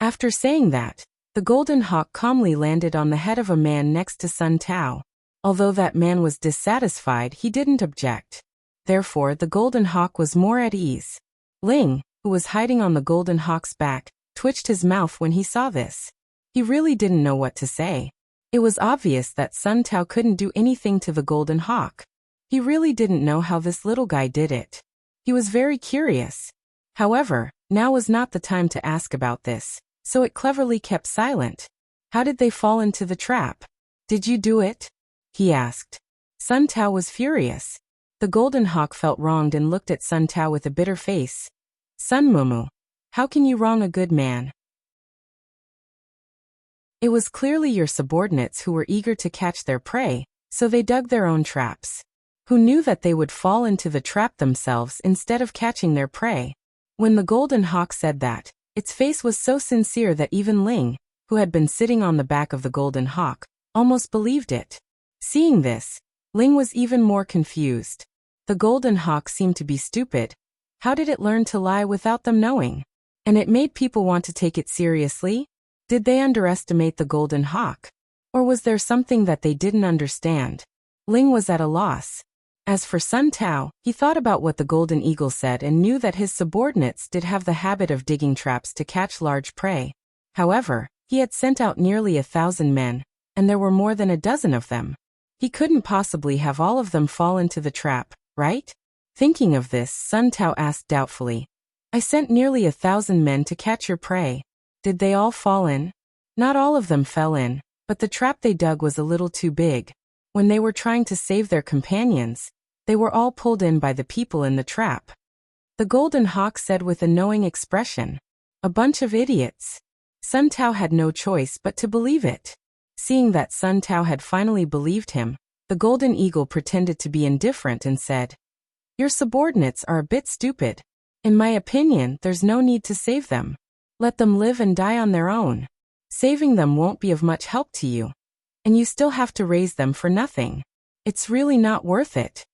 After saying that, the golden hawk calmly landed on the head of a man next to Sun Tao. Although that man was dissatisfied, he didn't object. Therefore, the golden hawk was more at ease. Ling, who was hiding on the golden hawk's back, twitched his mouth when he saw this. He really didn't know what to say. It was obvious that Sun Tao couldn't do anything to the golden hawk. He really didn't know how this little guy did it. He was very curious. However, now was not the time to ask about this, so it cleverly kept silent. "How did they fall into the trap? Did you do it?" he asked. Sun Tao was furious. The golden hawk felt wronged and looked at Sun Tao with a bitter face. "Sun Mumu, how can you wrong a good man? It was clearly your subordinates who were eager to catch their prey, so they dug their own traps. Who knew that they would fall into the trap themselves instead of catching their prey?" When the golden hawk said that, its face was so sincere that even Ling, who had been sitting on the back of the golden hawk, almost believed it. Seeing this, Ling was even more confused. The golden hawk seemed to be stupid. How did it learn to lie without them knowing? And it made people want to take it seriously? Did they underestimate the golden hawk? Or was there something that they didn't understand? Ling was at a loss. As for Sun Tao, he thought about what the golden eagle said and knew that his subordinates did have the habit of digging traps to catch large prey. However, he had sent out nearly 1,000 men, and there were more than a dozen of them. He couldn't possibly have all of them fall into the trap, right? Thinking of this, Sun Tao asked doubtfully, "I sent nearly 1,000 men to catch your prey. Did they all fall in?" "Not all of them fell in, but the trap they dug was a little too big. When they were trying to save their companions, they were all pulled in by the people in the trap." The golden hawk said with a knowing expression, "A bunch of idiots." Sun Tao had no choice but to believe it. Seeing that Sun Tao had finally believed him, the golden eagle pretended to be indifferent and said, "Your subordinates are a bit stupid. In my opinion, there's no need to save them. Let them live and die on their own. Saving them won't be of much help to you. And you still have to raise them for nothing. It's really not worth it."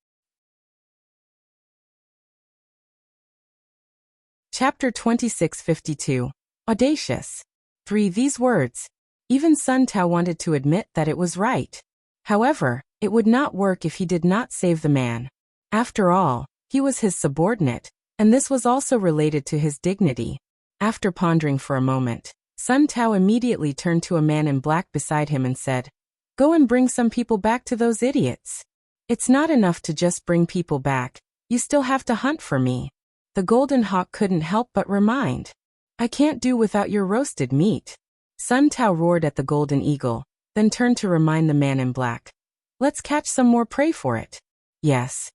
Chapter 2652. Audacious. 3. These words. Even Sun Tao wanted to admit that it was right. However, it would not work if he did not save the man. After all, he was his subordinate, and this was also related to his dignity. After pondering for a moment, Sun Tao immediately turned to a man in black beside him and said, "Go and bring some people back to those idiots. It's not enough to just bring people back, you still have to hunt for me." The Golden Hawk couldn't help but remind, "I can't do without your roasted meat." Sun Tao roared at the Golden Eagle, then turned to remind the man in black, "Let's catch some more prey for it." "Yes."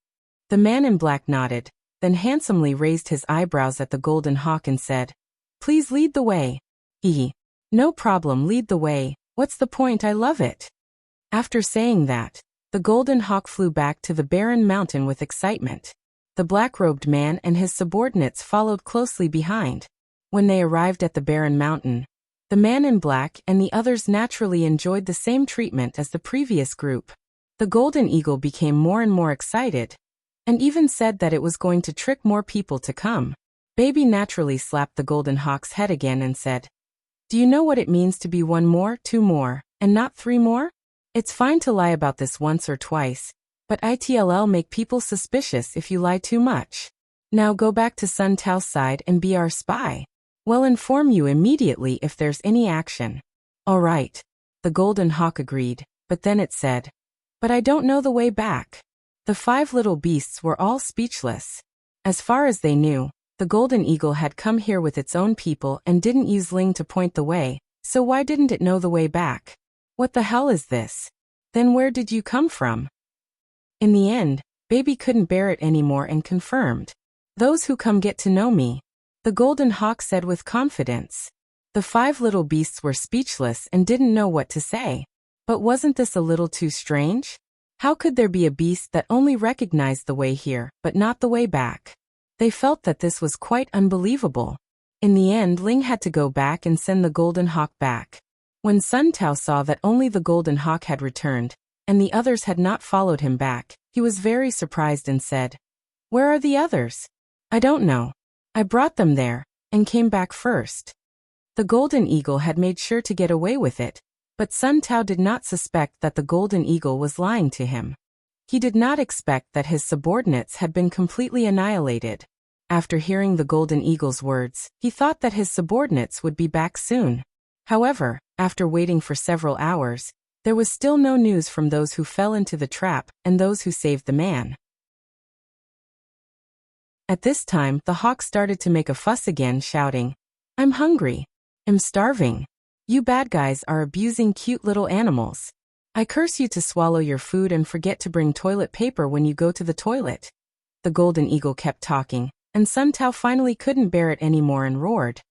The man in black nodded, then handsomely raised his eyebrows at the Golden Hawk and said, "Please lead the way." He. "No problem, lead the way, what's the point, I love it." After saying that, the Golden Hawk flew back to the barren mountain with excitement. The black-robed man and his subordinates followed closely behind. When they arrived at the barren mountain, the man in black and the others naturally enjoyed the same treatment as the previous group. The Golden Eagle became more and more excited, and even said that it was going to trick more people to come. Baby naturally slapped the Golden Hawk's head again and said, "Do you know what it means to be one more, two more, and not three more? It's fine to lie about this once or twice, but it'll make people suspicious if you lie too much. Now go back to Sun Tao's side and be our spy. We'll inform you immediately if there's any action." "All right." The Golden Hawk agreed, but then it said, "But I don't know the way back." The 5 little beasts were all speechless. As far as they knew, the Golden Eagle had come here with its own people and didn't use Ling to point the way, so why didn't it know the way back? What the hell is this? Then where did you come from? In the end, Baby couldn't bear it anymore and confirmed, "Those who come get to know me," the Golden Hawk said with confidence. The 5 little beasts were speechless and didn't know what to say. But wasn't this a little too strange? How could there be a beast that only recognized the way here, but not the way back? They felt that this was quite unbelievable. In the end, Ling had to go back and send the Golden Hawk back. When Sun Tao saw that only the Golden Hawk had returned, and the others had not followed him back, he was very surprised and said, "Where are the others?" "I don't know. I brought them there, and came back first." The Golden Eagle had made sure to get away with it, but Sun Tao did not suspect that the Golden Eagle was lying to him. He did not expect that his subordinates had been completely annihilated. After hearing the Golden Eagle's words, he thought that his subordinates would be back soon. However, after waiting for several hours, there was still no news from those who fell into the trap and those who saved the man. At this time, the hawk started to make a fuss again, shouting, "I'm hungry. I'm starving. You bad guys are abusing cute little animals. I curse you to swallow your food and forget to bring toilet paper when you go to the toilet." The Golden Eagle kept talking, and Sun Tao finally couldn't bear it anymore and roared,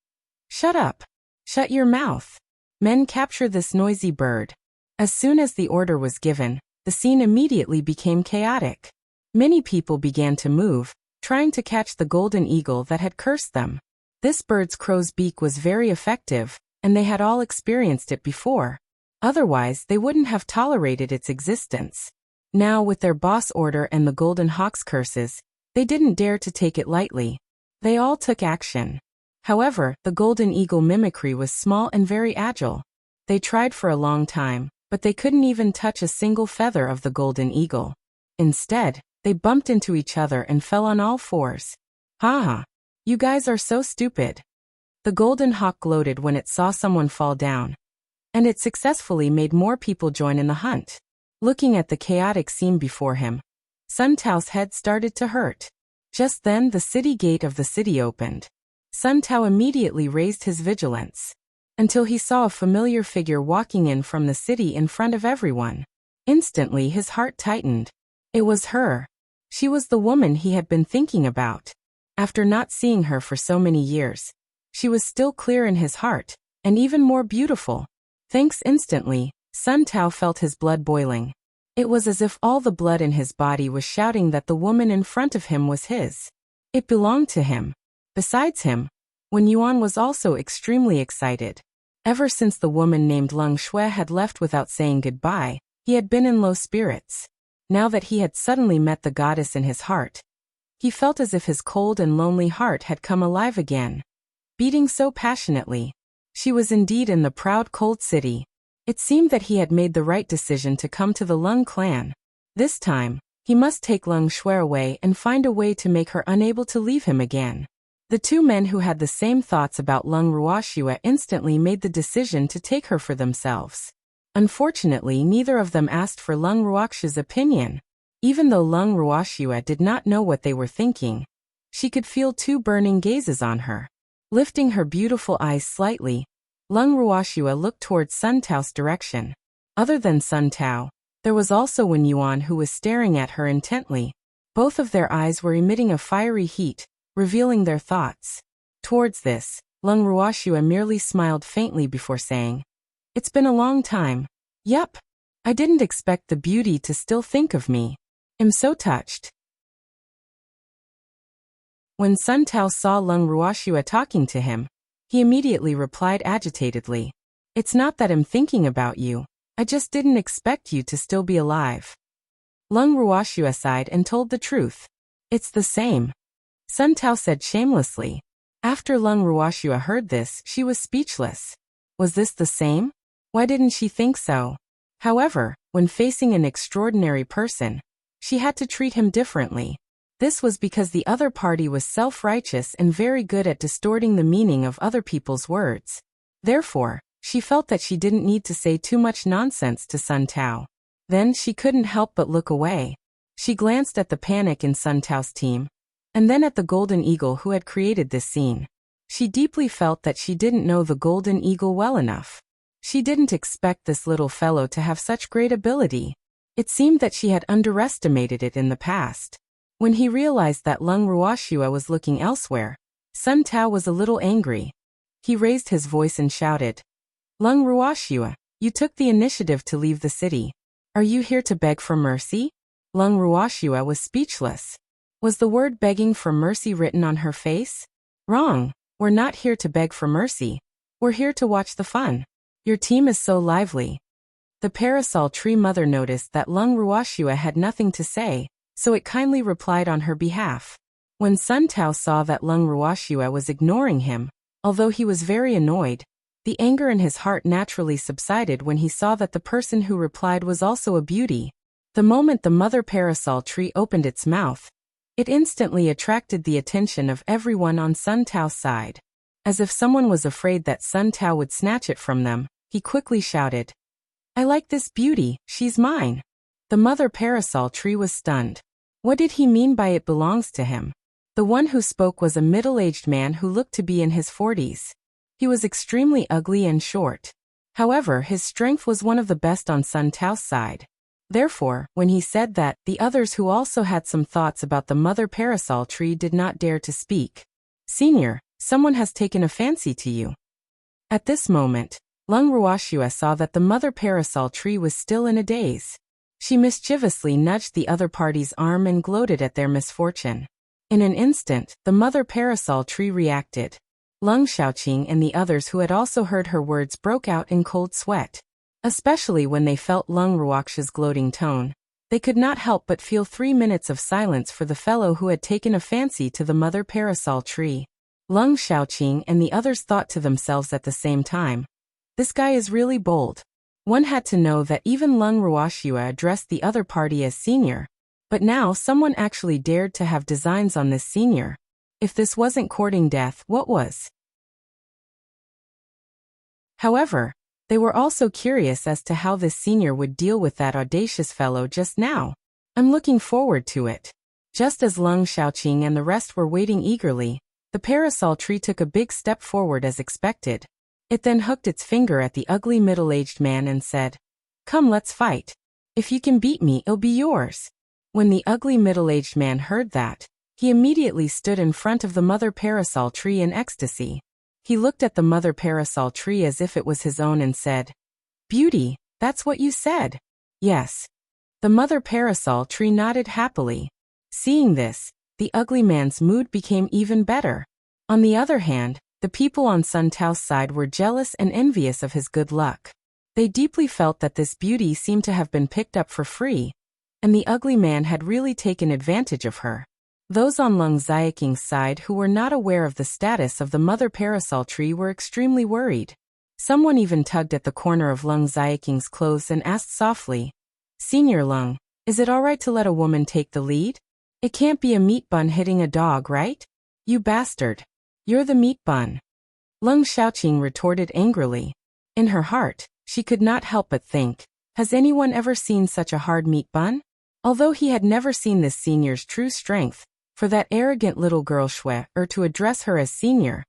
"Shut up! Shut your mouth! Men, capture this noisy bird." As soon as the order was given, the scene immediately became chaotic. Many people began to move, trying to catch the Golden Eagle that had cursed them. This bird's crow's beak was very effective, and they had all experienced it before. Otherwise, they wouldn't have tolerated its existence. Now, with their boss order and the Golden Hawk's curses, they didn't dare to take it lightly. They all took action. However, the Golden Eagle mimicry was small and very agile. They tried for a long time, but they couldn't even touch a single feather of the Golden Eagle. Instead, they bumped into each other and fell on all fours. "Ha! You guys are so stupid." The Golden Hawk gloated when it saw someone fall down, and it successfully made more people join in the hunt. Looking at the chaotic scene before him, Sun Tao's head started to hurt. Just then, the city gate of the city opened. Sun Tao immediately raised his vigilance, until he saw a familiar figure walking in from the city in front of everyone. Instantly, his heart tightened. It was her. She was the woman he had been thinking about. After not seeing her for so many years, she was still clear in his heart, and even more beautiful. Thanks instantly, Sun Tao felt his blood boiling. It was as if all the blood in his body was shouting that the woman in front of him was his. It belonged to him. Besides him, Wen Yuan was also extremely excited. Ever since the woman named Leng Shui had left without saying goodbye, he had been in low spirits. Now that he had suddenly met the goddess in his heart, He felt as if his cold and lonely heart had come alive again, beating so passionately. She was indeed in the proud cold city. It seemed that he had made the right decision to come to the Lung clan. This time, he must take Lung Shui away and find a way to make her unable to leave him again. The two men who had the same thoughts about Lung Ruoxue instantly made the decision to take her for themselves. Unfortunately, neither of them asked for Lung Ruoxue's opinion. Even though Lung Ruoxue did not know what they were thinking, she could feel two burning gazes on her. Lifting her beautiful eyes slightly, Lung Ruoxue looked towards Sun Tao's direction. Other than Sun Tao, there was also Wen Yuan who was staring at her intently. Both of their eyes were emitting a fiery heat, revealing their thoughts. Towards this, Lung Ruoxue merely smiled faintly before saying, "It's been a long time. Yup. I didn't expect the beauty to still think of me. I'm so touched." When Sun Tao saw Lung Ruoxue talking to him, he immediately replied agitatedly, "It's not that I'm thinking about you. I just didn't expect you to still be alive." Lung Ruoxue sighed and told the truth. "It's the same," Sun Tao said shamelessly. After Lung Ruoxue heard this, she was speechless. Was this the same? Why didn't she think so? However, when facing an extraordinary person, she had to treat him differently. This was because the other party was self-righteous and very good at distorting the meaning of other people's words. Therefore, she felt that she didn't need to say too much nonsense to Sun Tao. Then she couldn't help but look away. She glanced at the panic in Sun Tao's team, and then at the Golden Eagle who had created this scene. She deeply felt that she didn't know the Golden Eagle well enough. She didn't expect this little fellow to have such great ability. It seemed that she had underestimated it in the past. When he realized that Lung Ruoxue was looking elsewhere, Sun Tao was a little angry. He raised his voice and shouted, "Lung Ruoxue, you took the initiative to leave the city. Are you here to beg for mercy?" Lung Ruoxue was speechless. Was the word begging for mercy written on her face? Wrong. We're not here to beg for mercy. We're here to watch the fun. Your team is so lively. The parasol tree mother noticed that Lung Ruoxue had nothing to say, so it kindly replied on her behalf. When Sun Tao saw that Lung Ruoxue was ignoring him, although he was very annoyed, the anger in his heart naturally subsided when he saw that the person who replied was also a beauty. The moment the mother parasol tree opened its mouth, it instantly attracted the attention of everyone on Sun Tao's side. As if someone was afraid that Sun Tao would snatch it from them, he quickly shouted, "I like this beauty, she's mine." The mother parasol tree was stunned. What did he mean by it belongs to him? The one who spoke was a middle-aged man who looked to be in his 40s. He was extremely ugly and short. However, his strength was one of the best on Sun Tao's side. Therefore, when he said that, the others who also had some thoughts about the mother parasol tree did not dare to speak. "Senior, someone has taken a fancy to you." At this moment, Lung Ruoxue saw that the mother parasol tree was still in a daze. She mischievously nudged the other party's arm and gloated at their misfortune. In an instant, the mother parasol tree reacted. Lung Xiaoqing and the others who had also heard her words broke out in cold sweat. Especially when they felt Lung Ruoxue's gloating tone. They could not help but feel 3 minutes of silence for the fellow who had taken a fancy to the mother parasol tree. Lung Xiaoqing and the others thought to themselves at the same time, "This guy is really bold." One had to know that even Lung Ruoxue addressed the other party as senior, but now someone actually dared to have designs on this senior. If this wasn't courting death, what was? However, they were also curious as to how this senior would deal with that audacious fellow just now. "I'm looking forward to it." Just as Lung Xiaoqing and the rest were waiting eagerly, the parasol tree took a big step forward as expected. It then hooked its finger at the ugly middle-aged man and said, "Come, let's fight. If you can beat me, it'll be yours." When the ugly middle-aged man heard that, he immediately stood in front of the mother parasol tree in ecstasy. He looked at the mother parasol tree as if it was his own and said, "Beauty, that's what you said." "Yes." The mother parasol tree nodded happily. Seeing this, the ugly man's mood became even better. On the other hand, the people on Sun Tao's side were jealous and envious of his good luck. They deeply felt that this beauty seemed to have been picked up for free, and the ugly man had really taken advantage of her. Those on Lung Xiaqing's side who were not aware of the status of the mother parasol tree were extremely worried. Someone even tugged at the corner of Lung Xiaqing's clothes and asked softly, "Senior Lung, is it alright to let a woman take the lead? It can't be a meat bun hitting a dog, right? You bastard. You're the meat bun." Lung Xiaoqing retorted angrily. In her heart, she could not help but think, has anyone ever seen such a hard meat bun? Although he had never seen this senior's true strength, for that arrogant little girl Shui, or to address her as senior,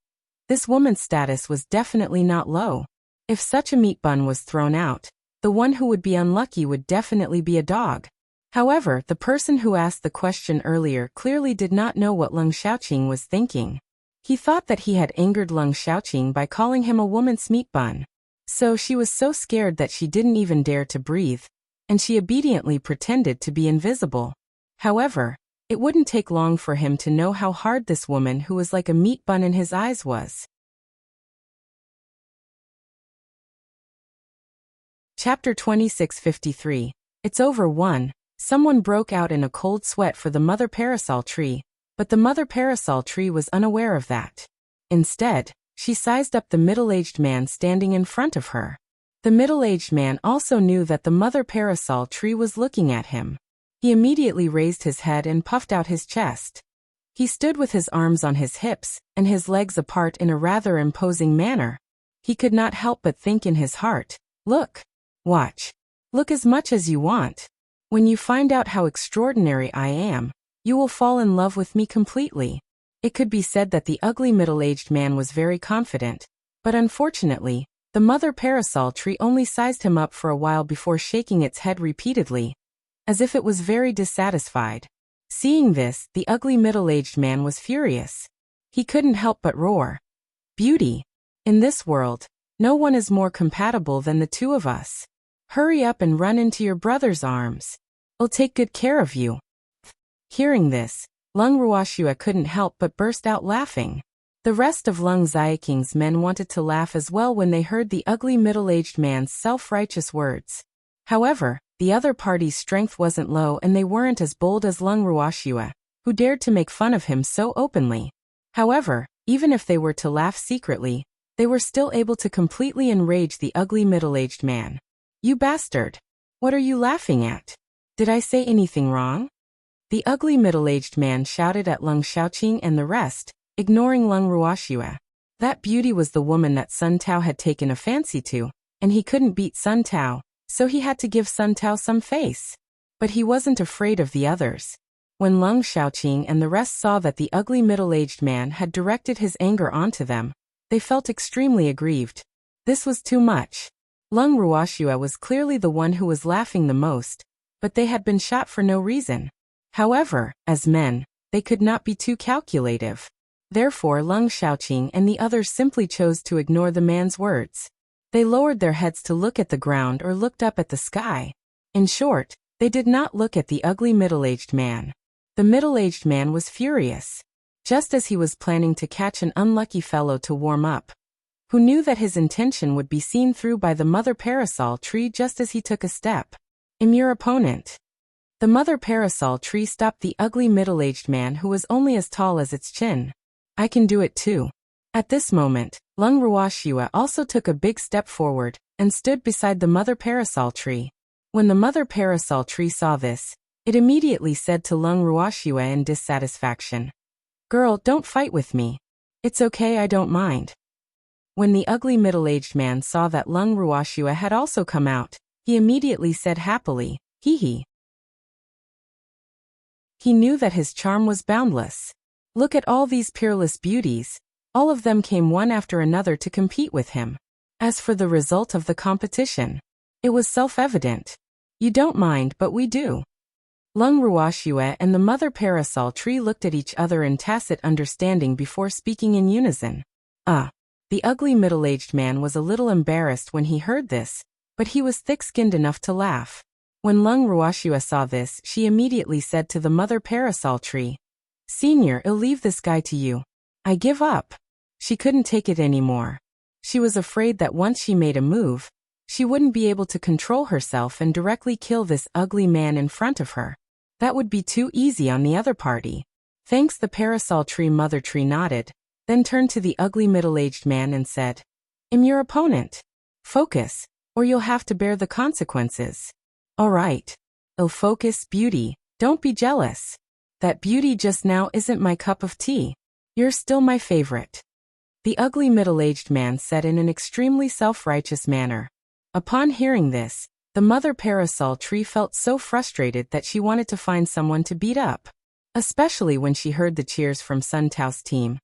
this woman's status was definitely not low. If such a meat bun was thrown out, the one who would be unlucky would definitely be a dog. However, the person who asked the question earlier clearly did not know what Lung Xiaoqing was thinking. He thought that he had angered Lung Xiaoqing by calling him a woman's meat bun. So she was so scared that she didn't even dare to breathe, and she obediently pretended to be invisible. However, it wouldn't take long for him to know how hard this woman who was like a meat bun in his eyes was. Chapter 2653. It's over 1. Someone broke out in a cold sweat for the mother parasol tree, but the mother parasol tree was unaware of that. Instead, she sized up the middle-aged man standing in front of her. The middle-aged man also knew that the mother parasol tree was looking at him. He immediately raised his head and puffed out his chest. He stood with his arms on his hips and his legs apart in a rather imposing manner. He could not help but think in his heart, "Look. Watch. Look as much as you want. When you find out how extraordinary I am, you will fall in love with me completely." It could be said that the ugly middle-aged man was very confident, but unfortunately, the mother parasol tree only sized him up for a while before shaking its head repeatedly, as if it was very dissatisfied. Seeing this, the ugly middle-aged man was furious. He couldn't help but roar, "Beauty! In this world, no one is more compatible than the two of us. Hurry up and run into your brother's arms. I'll take good care of you." Hearing this, Lung Ruoxue couldn't help but burst out laughing. The rest of Lung Xiaqing's men wanted to laugh as well when they heard the ugly middle-aged man's self-righteous words. However, the other party's strength wasn't low and they weren't as bold as Lung Ruoxue, who dared to make fun of him so openly. However, even if they were to laugh secretly, they were still able to completely enrage the ugly middle-aged man. "You bastard! What are you laughing at? Did I say anything wrong?" The ugly middle-aged man shouted at Lung Xiaoqing and the rest, ignoring Lung Ruoxue. That beauty was the woman that Sun Tao had taken a fancy to, and he couldn't beat Sun Tao, so he had to give Sun Tao some face. But he wasn't afraid of the others. When Lung Xiaoqing and the rest saw that the ugly middle-aged man had directed his anger onto them, they felt extremely aggrieved. This was too much. Lung Ruoxue was clearly the one who was laughing the most, but they had been shot for no reason. However, as men, they could not be too calculative. Therefore Lung Xiaoqing and the others simply chose to ignore the man's words. They lowered their heads to look at the ground or looked up at the sky. In short, they did not look at the ugly middle-aged man. The middle-aged man was furious. Just as he was planning to catch an unlucky fellow to warm up, who knew that his intention would be seen through by the mother parasol tree just as he took a step. "I'm your opponent." The mother parasol tree stopped the ugly middle-aged man who was only as tall as its chin. "I can do it too." At this moment, Lung Ruoxue also took a big step forward and stood beside the mother parasol tree. When the mother parasol tree saw this, it immediately said to Lung Ruoxue in dissatisfaction, "Girl, don't fight with me. It's okay, I don't mind." When the ugly middle-aged man saw that Lung Ruoxue had also come out, he immediately said happily, "Hee hee." He knew that his charm was boundless. Look at all these peerless beauties. All of them came one after another to compete with him. As for the result of the competition, it was self-evident. You don't mind, but we do. Lung Ruoxue and the mother parasol tree looked at each other in tacit understanding before speaking in unison. The ugly middle-aged man was a little embarrassed when he heard this, but he was thick-skinned enough to laugh. When Lung Ruoxue saw this, she immediately said to the mother parasol tree, "Senior, I'll leave this guy to you. I give up." She couldn't take it anymore. She was afraid that once she made a move, she wouldn't be able to control herself and directly kill this ugly man in front of her. That would be too easy on the other party. Thanks. The parasol tree mother tree nodded, then turned to the ugly middle-aged man and said, I'm your opponent. Focus, or you'll have to bear the consequences. All right. Oh, focus, beauty, don't be jealous. That beauty just now isn't my cup of tea. You're still my favorite. The ugly middle-aged man said in an extremely self-righteous manner. Upon hearing this, the mother parasol tree felt so frustrated that she wanted to find someone to beat up. Especially when she heard the cheers from Sun Tao's team.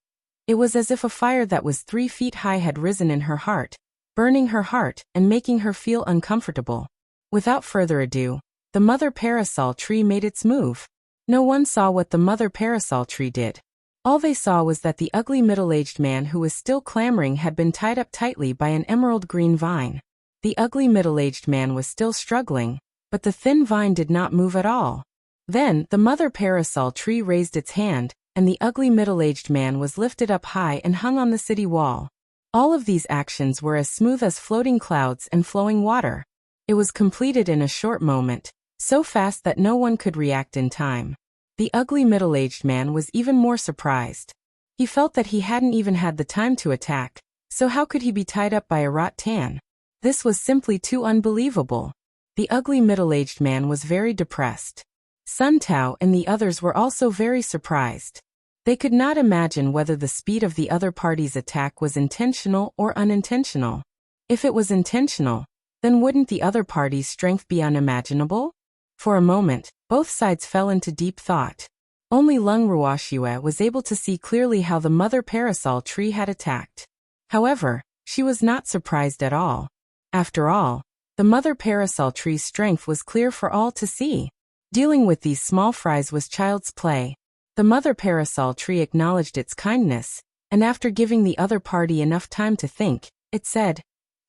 It was as if a fire that was 3 feet high had risen in her heart, burning her heart and making her feel uncomfortable. Without further ado, the mother parasol tree made its move. No one saw what the mother parasol tree did. All they saw was that the ugly middle-aged man who was still clamoring had been tied up tightly by an emerald green vine. The ugly middle-aged man was still struggling, but the thin vine did not move at all. Then, the mother parasol tree raised its hand, and the ugly middle-aged man was lifted up high and hung on the city wall. All of these actions were as smooth as floating clouds and flowing water. It was completed in a short moment, so fast that no one could react in time. The ugly middle-aged man was even more surprised. He felt that he hadn't even had the time to attack, so how could he be tied up by a rattan? This was simply too unbelievable. The ugly middle-aged man was very depressed. Sun Tao and the others were also very surprised. They could not imagine whether the speed of the other party's attack was intentional or unintentional. If it was intentional, then wouldn't the other party's strength be unimaginable? For a moment, both sides fell into deep thought. Only Lung Ruoxue was able to see clearly how the mother parasol tree had attacked. However, she was not surprised at all. After all, the mother parasol tree's strength was clear for all to see. Dealing with these small fries was child's play. The mother parasol tree acknowledged its kindness, and after giving the other party enough time to think, it said,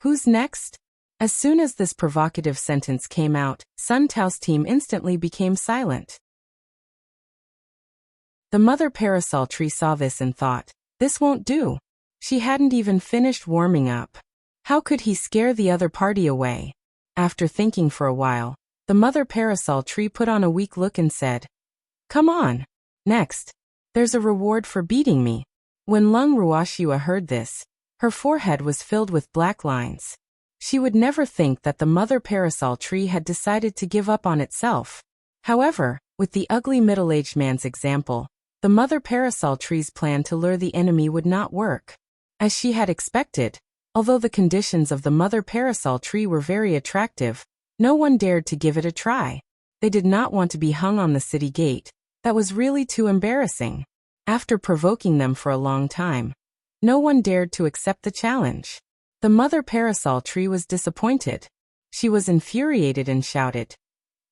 Who's next? As soon as this provocative sentence came out, Sun Tao's team instantly became silent. The mother parasol tree saw this and thought, this won't do. She hadn't even finished warming up. How could he scare the other party away? After thinking for a while, the mother parasol tree put on a weak look and said, Come on. Next. There's a reward for beating me. When Lung Ruoxue heard this, her forehead was filled with black lines. She would never think that the mother parasol tree had decided to give up on itself. However, with the ugly middle-aged man's example, the mother parasol tree's plan to lure the enemy would not work. As she had expected, although the conditions of the mother parasol tree were very attractive, no one dared to give it a try. They did not want to be hung on the city gate. That was really too embarrassing. After provoking them for a long time, no one dared to accept the challenge. The mother parasol tree was disappointed. She was infuriated and shouted,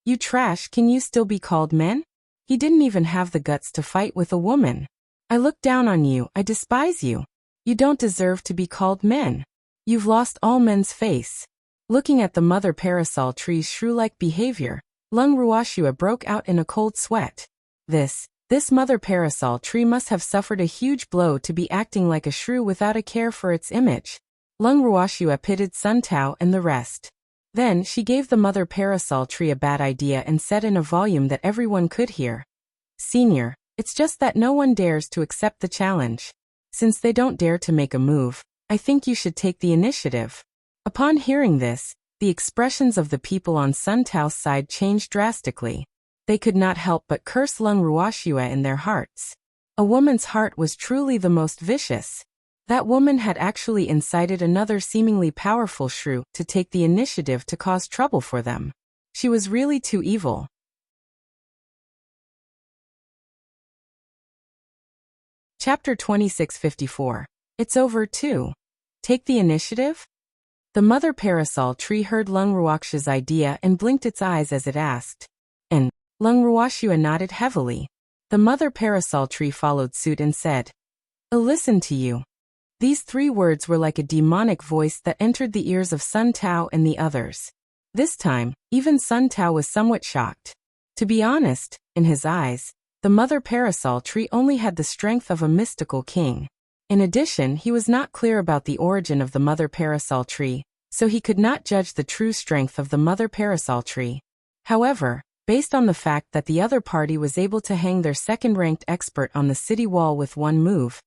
You trash, can you still be called men? He didn't even have the guts to fight with a woman. I look down on you, I despise you. You don't deserve to be called men. You've lost all men's face. Looking at the mother parasol tree's shrew-like behavior, Lung Ruoxue broke out in a cold sweat. This mother parasol tree must have suffered a huge blow to be acting like a shrew without a care for its image. Lung Ruoxue pitied Sun Tao and the rest. Then she gave the mother parasol tree a bad idea and said in a volume that everyone could hear. Senior, it's just that no one dares to accept the challenge. Since they don't dare to make a move, I think you should take the initiative. Upon hearing this, the expressions of the people on Sun Tao's side changed drastically. They could not help but curse Lung Ruoxue in their hearts. A woman's heart was truly the most vicious. That woman had actually incited another seemingly powerful shrew to take the initiative to cause trouble for them. She was really too evil. Chapter 2654. It's over too. Take the initiative? The mother parasol tree heard Lung Ruoxue's idea and blinked its eyes as it asked. And Lung Ruoxue nodded heavily. The mother parasol tree followed suit and said, Listen to you. These 3 words were like a demonic voice that entered the ears of Sun Tao and the others. This time, even Sun Tao was somewhat shocked. To be honest, in his eyes, the mother parasol tree only had the strength of a mystical king. In addition, he was not clear about the origin of the mother parasol tree, so he could not judge the true strength of the mother parasol tree. However, Based on the fact that the other party was able to hang their second-ranked expert on the city wall with one move,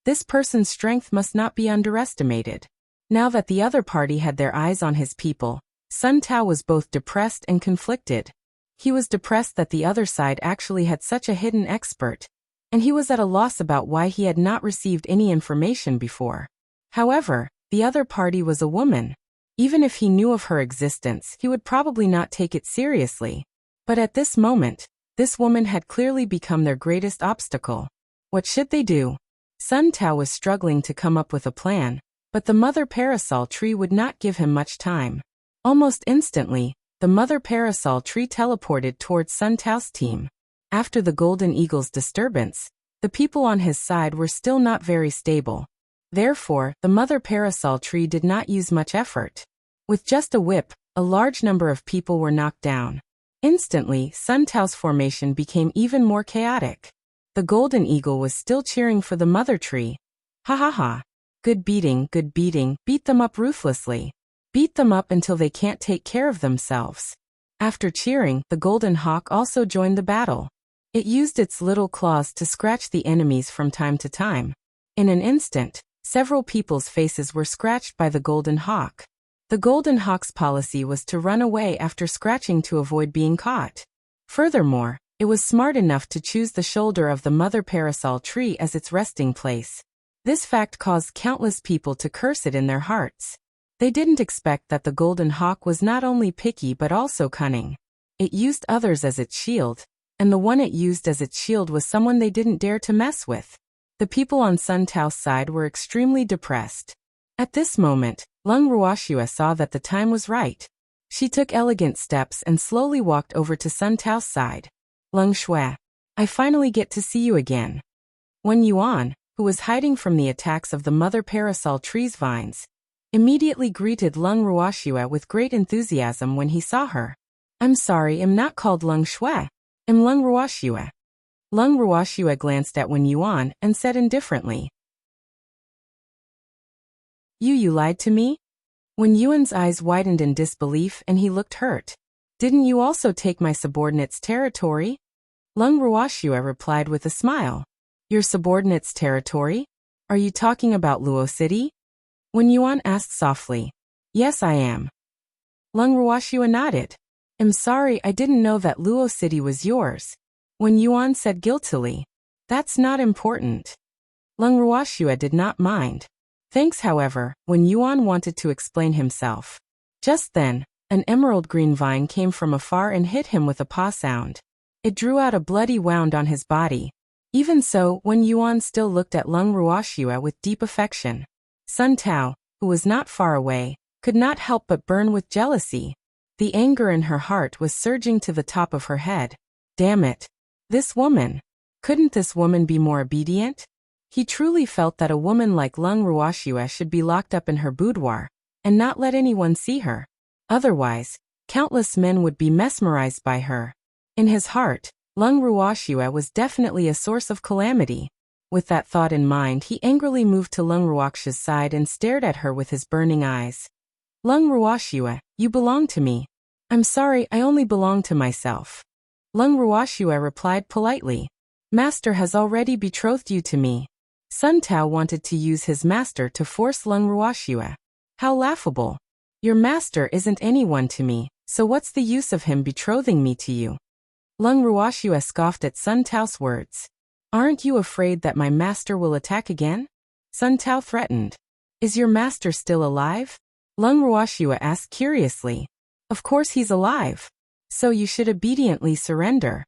this person's strength must not be underestimated. Now that the other party had their eyes on his people, Sun Tao was both depressed and conflicted. He was depressed that the other side actually had such a hidden expert, and he was at a loss about why he had not received any information before. However, the other party was a woman. Even if he knew of her existence, he would probably not take it seriously. But at this moment, this woman had clearly become their greatest obstacle. What should they do? Sun Tao was struggling to come up with a plan, but the mother parasol tree would not give him much time. Almost instantly, the mother parasol tree teleported towards Sun Tao's team. After the Golden Eagle's disturbance, the people on his side were still not very stable. Therefore, the mother parasol tree did not use much effort. With just a whip, a large number of people were knocked down. Instantly, Sun Tao's formation became even more chaotic. The Golden Eagle was still cheering for the mother tree. Ha ha ha. Good beating, beat them up ruthlessly. Beat them up until they can't take care of themselves. After cheering, the Golden Hawk also joined the battle. It used its little claws to scratch the enemies from time to time. In an instant, several people's faces were scratched by the Golden Hawk. The Golden Hawk's policy was to run away after scratching to avoid being caught. Furthermore, it was smart enough to choose the shoulder of the mother parasol tree as its resting place. This fact caused countless people to curse it in their hearts. They didn't expect that the Golden Hawk was not only picky but also cunning. It used others as its shield, and the one it used as its shield was someone they didn't dare to mess with. The people on Sun Tao's side were extremely depressed. At this moment, Lung Ruoxue saw that the time was right. She took elegant steps and slowly walked over to Sun Tao's side. Lung Shui, I finally get to see you again. Wen Yuan, who was hiding from the attacks of the mother parasol tree's vines, immediately greeted Lung Ruoxue with great enthusiasm when he saw her. I'm sorry, I'm not called Lung Shui. I'm Lung Ruoxue. Lung Ruoxue glanced at Wen Yuan and said indifferently, You lied to me? Wen Yuan's eyes widened in disbelief and he looked hurt. Didn't you also take my subordinate's territory? Lung Ruoxue replied with a smile. Your subordinate's territory? Are you talking about Luo City? Wen Yuan asked softly. Yes, I am. Lung Ruoxue nodded. I'm sorry, I didn't know that Luo City was yours. Wen Yuan said guiltily. That's not important. Lung Ruoxue did not mind. Thanks, however, when Yuan wanted to explain himself. Just then, an emerald green vine came from afar and hit him with a paw sound. It drew out a bloody wound on his body. Even so, Wen Yuan still looked at Lung Ruoxue with deep affection. Sun Tao, who was not far away, could not help but burn with jealousy. The anger in her heart was surging to the top of her head. Damn it. This woman. Couldn't this woman be more obedient? He truly felt that a woman like Lung Ruoxue should be locked up in her boudoir, and not let anyone see her. Otherwise, countless men would be mesmerized by her. In his heart, Lung Ruoxue was definitely a source of calamity. With that thought in mind, he angrily moved to Lung Ruoxue's side and stared at her with his burning eyes. Lung Ruoxue, you belong to me. I'm sorry, I only belong to myself. Lung Ruoxue replied politely. Master has already betrothed you to me. Sun Tao wanted to use his master to force Lung Ruoxue. How laughable. Your master isn't anyone to me, so what's the use of him betrothing me to you? Lung Ruoxue scoffed at Sun Tao's words. Aren't you afraid that my master will attack again? Sun Tao threatened. Is your master still alive? Lung Ruoxue asked curiously. Of course he's alive. So you should obediently surrender.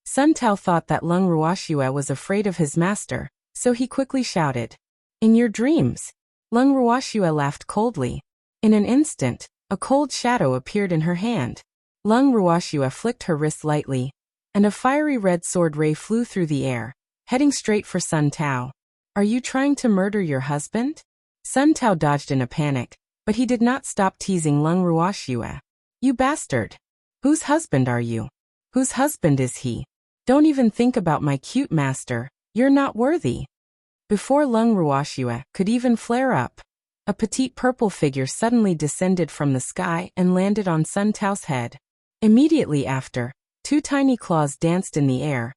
Sun Tao thought that Lung Ruoxue was afraid of his master, so he quickly shouted. In your dreams. Lung Ruoxue laughed coldly. In an instant, a cold shadow appeared in her hand. Lung Ruoxue flicked her wrist lightly, and a fiery red sword ray flew through the air, heading straight for Sun Tao. Are you trying to murder your husband? Sun Tao dodged in a panic, but he did not stop teasing Lung Ruoxue. You bastard! Whose husband are you? Whose husband is he? Don't even think about my cute master, you're not worthy. Before Lung Ruoxue could even flare up, a petite purple figure suddenly descended from the sky and landed on Sun Tao's head. Immediately after, Two tiny claws danced in the air,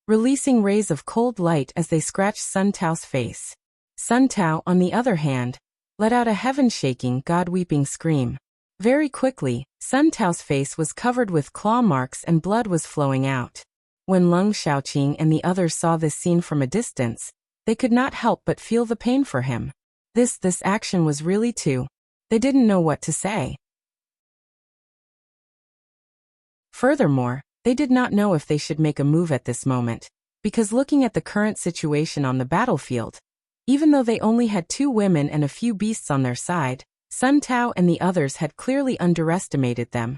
releasing rays of cold light as they scratched Sun Tao's face. Sun Tao, on the other hand, let out a heaven-shaking, God-weeping scream. Very quickly, Sun Tao's face was covered with claw marks and blood was flowing out. When Leng Xiaoqing and the others saw this scene from a distance, they could not help but feel the pain for him. This action was really too. They didn't know what to say. Furthermore, they did not know if they should make a move at this moment, because looking at the current situation on the battlefield, even though they only had 2 women and a few beasts on their side, Sun Tao and the others had clearly underestimated them.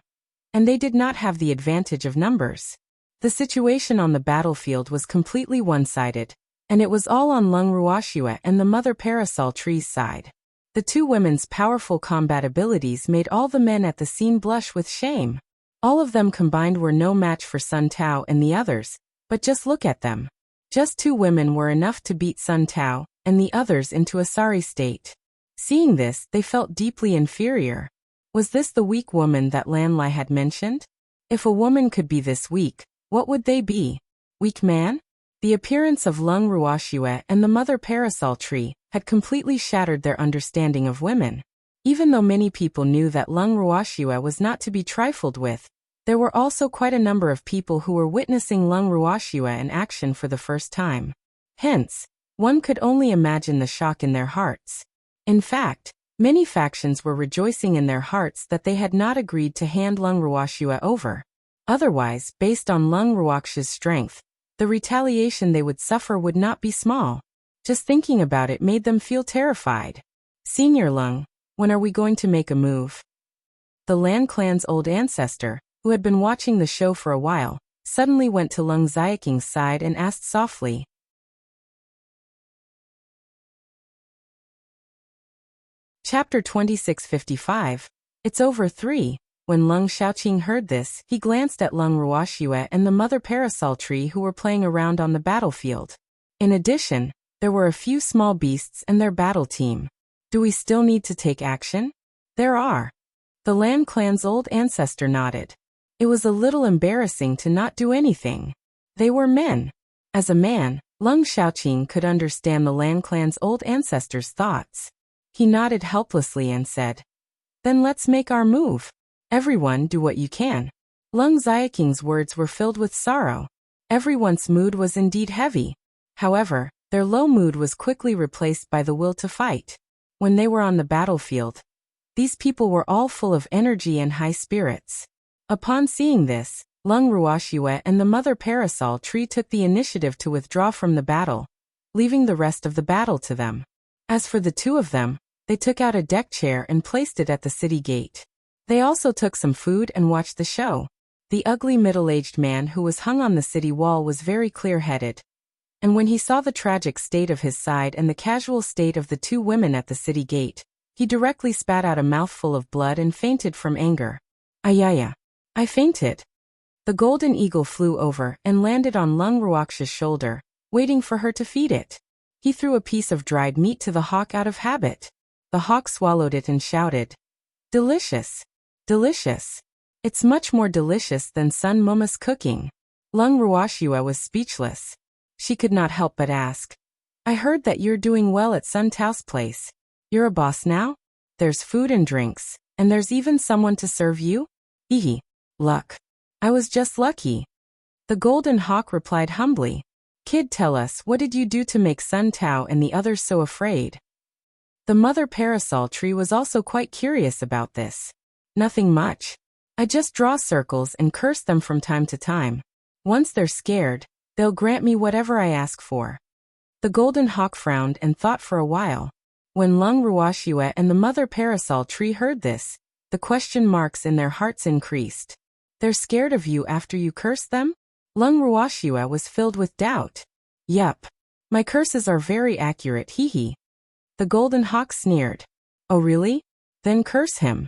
And they did not have the advantage of numbers. The situation on the battlefield was completely one-sided, and it was all on Leng Ruoxue and the Mother Parasol Tree's side. The 2 women's powerful combat abilities made all the men at the scene blush with shame. All of them combined were no match for Sun Tao and the others, but just look at them. Just 2 women were enough to beat Sun Tao and the others into a sorry state. Seeing this, they felt deeply inferior. Was this the weak woman that Lan Lai had mentioned? If a woman could be this weak, what would they be? Weak man? The appearance of Leng Ruoxue and the Mother Parasol Tree had completely shattered their understanding of women. Even though many people knew that Leng Ruoxue was not to be trifled with, there were also quite a number of people who were witnessing Leng Ruoxue in action for the first time. Hence, one could only imagine the shock in their hearts. In fact, many factions were rejoicing in their hearts that they had not agreed to hand Leng Ruoxue over. Otherwise, based on Leng Ruoxue's strength, the retaliation they would suffer would not be small. Just thinking about it made them feel terrified. Senior Leng, when are we going to make a move? The Lan clan's old ancestor, who had been watching the show for a while, suddenly went to Leng Xiaoqing's side and asked softly. Chapter 2655. It's over 3. When Leng Xiaoqing heard this, he glanced at Leng Ruoxue and the Mother Parasol Tree who were playing around on the battlefield. In addition, there were a few small beasts and their battle team. Do we still need to take action? There are. The Lan clan's old ancestor nodded. It was a little embarrassing to not do anything. They were men. As a man, Leng Xiaoqing could understand the Lan clan's old ancestor's thoughts. He nodded helplessly and said, "Then let's make our move. Everyone do what you can." Leng Xiaoqing's words were filled with sorrow. Everyone's mood was indeed heavy. However, their low mood was quickly replaced by the will to fight. When they were on the battlefield, these people were all full of energy and high spirits. Upon seeing this, Leng Ruoxue and the Mother Parasol Tree took the initiative to withdraw from the battle, leaving the rest of the battle to them. As for the 2 of them, they took out a deck chair and placed it at the city gate. They also took some food and watched the show. The ugly middle-aged man who was hung on the city wall was very clear-headed. And when he saw the tragic state of his side and the casual state of the 2 women at the city gate, he directly spat out a mouthful of blood and fainted from anger. Ayaya. I fainted. The golden eagle flew over and landed on Leng Ruoxue's shoulder, waiting for her to feed it. He threw a piece of dried meat to the hawk out of habit. The hawk swallowed it and shouted, "Delicious! Delicious! It's much more delicious than Sun Mumma's cooking." Leng Ruoxue was speechless. She could not help but ask, "I heard that you're doing well at Sun Tao's place. You're a boss now? There's food and drinks, and there's even someone to serve you?" "Hehe. Luck. I was just lucky." The golden hawk replied humbly. "Kid, tell us, what did you do to make Sun Tao and the others so afraid?" The Mother Parasol Tree was also quite curious about this. "Nothing much. I just draw circles and curse them from time to time. Once they're scared, they'll grant me whatever I ask for." The golden hawk frowned and thought for a while. When Leng Ruoxue and the Mother Parasol Tree heard this, the question marks in their hearts increased. "They're scared of you after you curse them?" Leng Ruoxue was filled with doubt. "Yup. My curses are very accurate, hehe." The golden hawk sneered. "Oh really? Then curse him."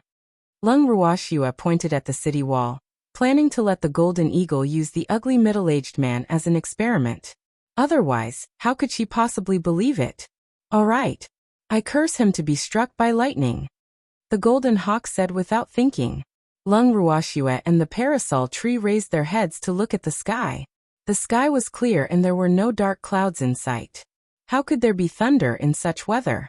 Leng Ruoxue pointed at the city wall, planning to let the golden eagle use the ugly middle-aged man as an experiment. Otherwise, how could she possibly believe it? "All right. I curse him to be struck by lightning," the golden hawk said without thinking. Lung Ruoxue and the parasol tree raised their heads to look at the sky. The sky was clear and there were no dark clouds in sight. How could there be thunder in such weather?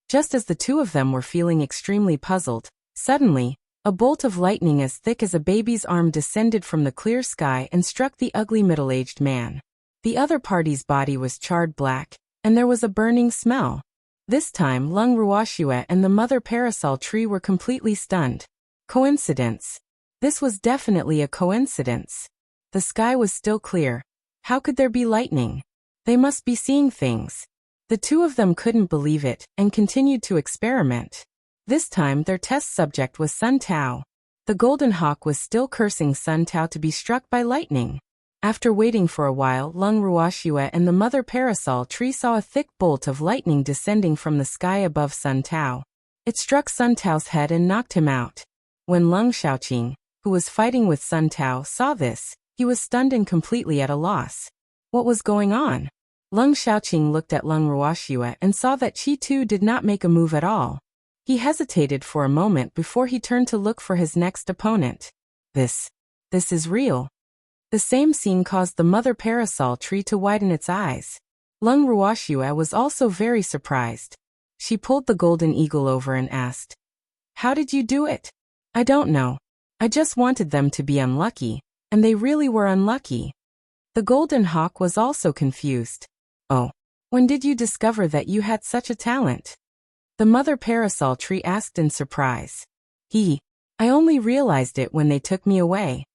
Just as the two of them were feeling extremely puzzled, suddenly, a bolt of lightning as thick as a baby's arm descended from the clear sky and struck the ugly middle-aged man. The other party's body was charred black, and there was a burning smell. This time Lung Ruoxue and the mother parasol tree were completely stunned. Coincidence? This was definitely a coincidence. The sky was still clear. How could there be lightning? They must be seeing things. The two of them couldn't believe it, and continued to experiment. This time their test subject was Sun Tao. The golden hawk was still cursing Sun Tao to be struck by lightning. After waiting for a while, Lung Ruoxue and the mother parasol tree saw a thick bolt of lightning descending from the sky above Sun Tao. It struck Sun Tao's head and knocked him out. When Lung Xiaoqing, who was fighting with Sun Tao, saw this, he was stunned and completely at a loss. What was going on? Lung Xiaoqing looked at Lung Ruoxue and saw that she too did not make a move at all. He hesitated for a moment before he turned to look for his next opponent. This is real. The same scene caused the mother parasol tree to widen its eyes. Lung Ruoxue was also very surprised. She pulled the golden eagle over and asked, "How did you do it?" "I don't know. I just wanted them to be unlucky, and they really were unlucky." The golden hawk was also confused. "Oh, when did you discover that you had such a talent?" The mother parasol tree asked in surprise. I only realized it when they took me away."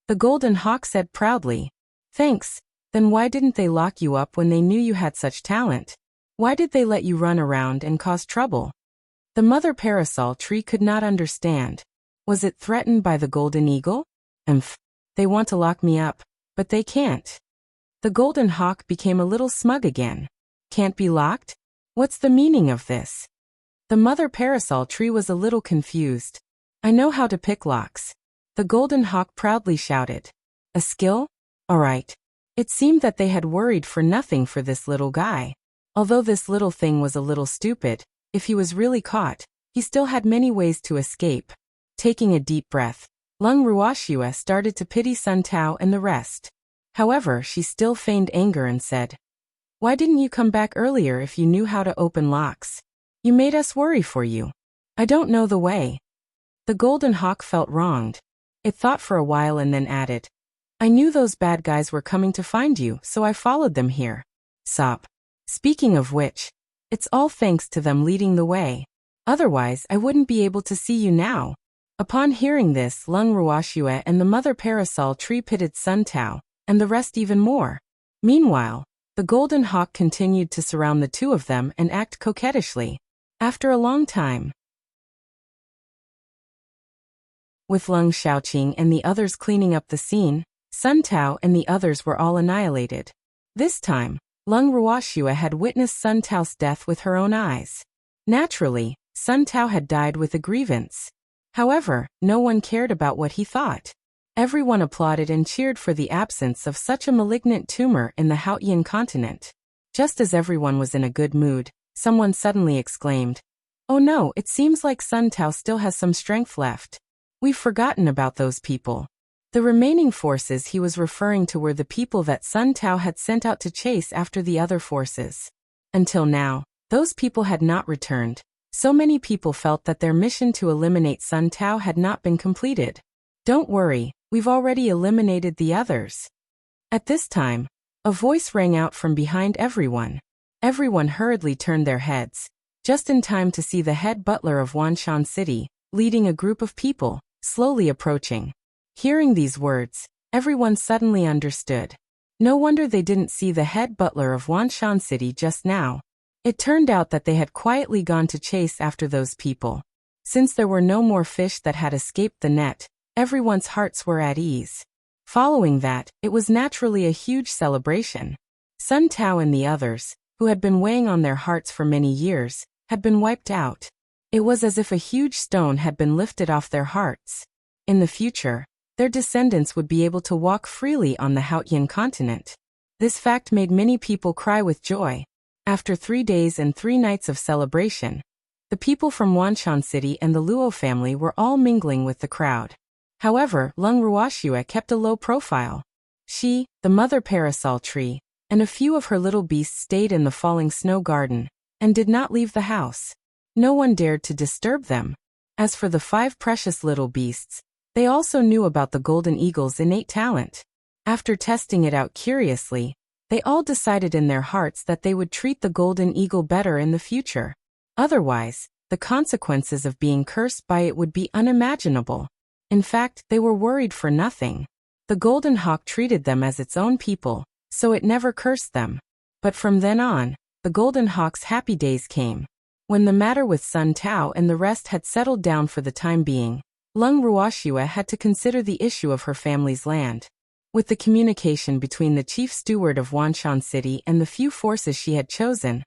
The golden hawk said proudly. "Thanks, then why didn't they lock you up when they knew you had such talent? Why did they let you run around and cause trouble?" The mother parasol tree could not understand. Was it threatened by the golden eagle? They want to lock me up, but they can't. The golden hawk became a little smug again. Can't be locked? What's the meaning of this? The mother parasol tree was a little confused. "I know how to pick locks." The golden hawk proudly shouted. "A skill? All right." It seemed that they had worried for nothing for this little guy. Although this little thing was a little stupid, if he was really caught, he still had many ways to escape. Taking a deep breath, Lung Ruoxue started to pity Sun Tao and the rest. However, she still feigned anger and said, "Why didn't you come back earlier if you knew how to open locks? You made us worry for you." "I don't know the way." The golden hawk felt wronged. It thought for a while and then added, "I knew those bad guys were coming to find you, so I followed them here." Sop. Speaking of which, it's all thanks to them leading the way. Otherwise, I wouldn't be able to see you now. Upon hearing this, Lung Ruoxue and the mother parasol tree pitied Sun Tao, and the rest even more. Meanwhile, the golden hawk continued to surround the two of them and act coquettishly. After a long time, with Lung Xiaoqing and the others cleaning up the scene, Sun Tao and the others were all annihilated. This time, Lung Ruoxue had witnessed Sun Tao's death with her own eyes. Naturally, Sun Tao had died with a grievance. However, no one cared about what he thought. Everyone applauded and cheered for the absence of such a malignant tumor in the Haotian continent. Just as everyone was in a good mood, someone suddenly exclaimed, "Oh no, it seems like Sun Tao still has some strength left. We've forgotten about those people." The remaining forces he was referring to were the people that Sun Tao had sent out to chase after the other forces. Until now, those people had not returned. So many people felt that their mission to eliminate Sun Tao had not been completed. "Don't worry, we've already eliminated the others." At this time, a voice rang out from behind everyone. Everyone hurriedly turned their heads, just in time to see the head butler of Wanshan City, leading a group of people, slowly approaching. Hearing these words, everyone suddenly understood. No wonder they didn't see the head butler of Wanshan City just now. It turned out that they had quietly gone to chase after those people. Since there were no more fish that had escaped the net, everyone's hearts were at ease. Following that, it was naturally a huge celebration. Sun Tao and the others, who had been weighing on their hearts for many years, had been wiped out. It was as if a huge stone had been lifted off their hearts. In the future, their descendants would be able to walk freely on the Haotian continent. This fact made many people cry with joy. After 3 days and 3 nights of celebration, The people from Wanshan City and the Luo family were all mingling with the crowd. However, Lung Ruoxue kept a low profile. She, the mother parasol tree, and a few of her little beasts stayed in the falling snow garden, and did not leave the house. No one dared to disturb them. As for the 5 precious little beasts, they also knew about the golden eagle's innate talent. After testing it out curiously, they all decided in their hearts that they would treat the golden eagle better in the future. Otherwise, the consequences of being cursed by it would be unimaginable. In fact, they were worried for nothing. The golden hawk treated them as its own people, so it never cursed them. But from then on, the golden hawk's happy days came. When the matter with Sun Tao and the rest had settled down for the time being, Lung Ruoxue had to consider the issue of her family's land. With the communication between the chief steward of Wanshan City and the few forces she had chosen,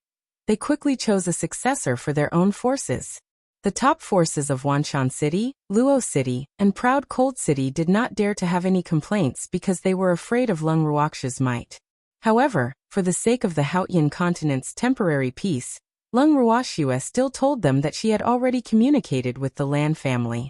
they quickly chose a successor for their own forces. The top forces of Wanshan City, Luo City, and Proud Cold City did not dare to have any complaints because they were afraid of Lung Ruoxue's might. However, for the sake of the Haotian continent's temporary peace, Lung Ruoxue still told them that she had already communicated with the Lan family.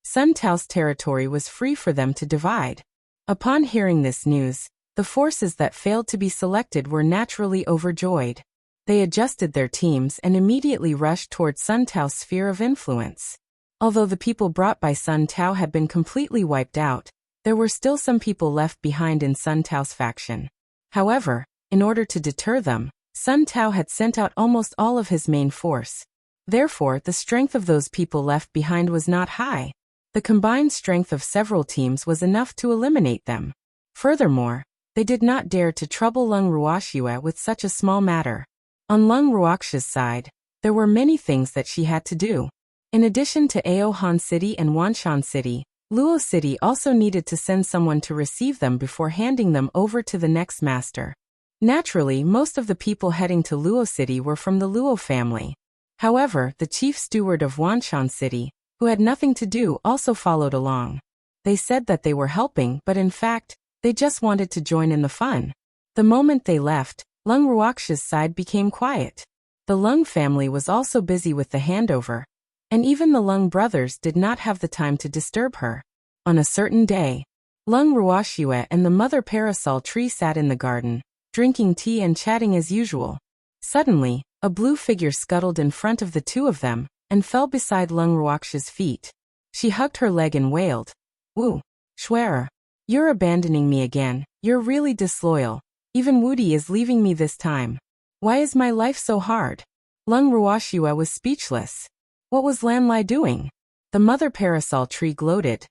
Sun Tao's territory was free for them to divide. Upon hearing this news, the forces that failed to be selected were naturally overjoyed. They adjusted their teams and immediately rushed toward Sun Tao's sphere of influence. Although the people brought by Sun Tao had been completely wiped out, there were still some people left behind in Sun Tao's faction. However, in order to deter them, Sun Tao had sent out almost all of his main force. Therefore, the strength of those people left behind was not high. The combined strength of several teams was enough to eliminate them. Furthermore, they did not dare to trouble Lung Ruoxue with such a small matter. On Lung Ruoxue's side, there were many things that she had to do. In addition to Aohan City and Wanshan City, Luo City also needed to send someone to receive them before handing them over to the next master. Naturally, most of the people heading to Luo City were from the Luo family. However, the chief steward of Wanshan City, who had nothing to do, also followed along. They said that they were helping, but in fact, they just wanted to join in the fun. The moment they left, Lung Ruoxue's side became quiet. The Lung family was also busy with the handover, and even the Lung brothers did not have the time to disturb her. On a certain day, Lung Ruoxue and the mother parasol tree sat in the garden, drinking tea and chatting as usual. Suddenly, a blue figure scuttled in front of the two of them, and fell beside Lung Ruoxue's feet. She hugged her leg and wailed, "Wu, Xuer, you're abandoning me again, you're really disloyal. Even Wudi is leaving me this time. Why is my life so hard?" Lung Ruoxue was speechless. What was Lan Lai doing? The mother parasol tree gloated.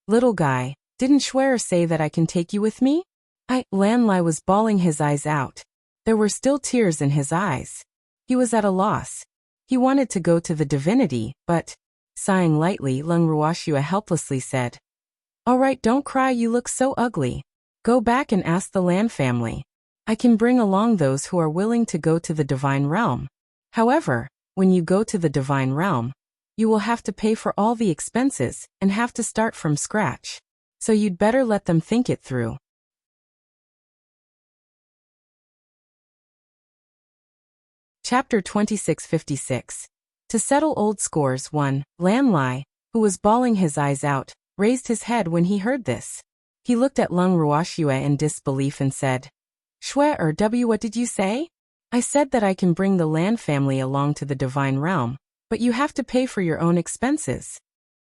"Little guy, didn't Xuer say that I can take you with me?" Lan Lai was bawling his eyes out. There were still tears in his eyes. He was at a loss. He wanted to go to the divinity, but, sighing lightly, Lung Ruoxue helplessly said, "All right, don't cry, you look so ugly. Go back and ask the Lan family. I can bring along those who are willing to go to the divine realm. However, when you go to the divine realm, you will have to pay for all the expenses and have to start from scratch. So you'd better let them think it through." Chapter 2656. To settle old scores. 1. Lan Lai, who was bawling his eyes out, raised his head when he heard this. He looked at Lung Ruoxue in disbelief and said, "Xuer W, what did you say?" "I said that I can bring the Lan family along to the divine realm, but you have to pay for your own expenses."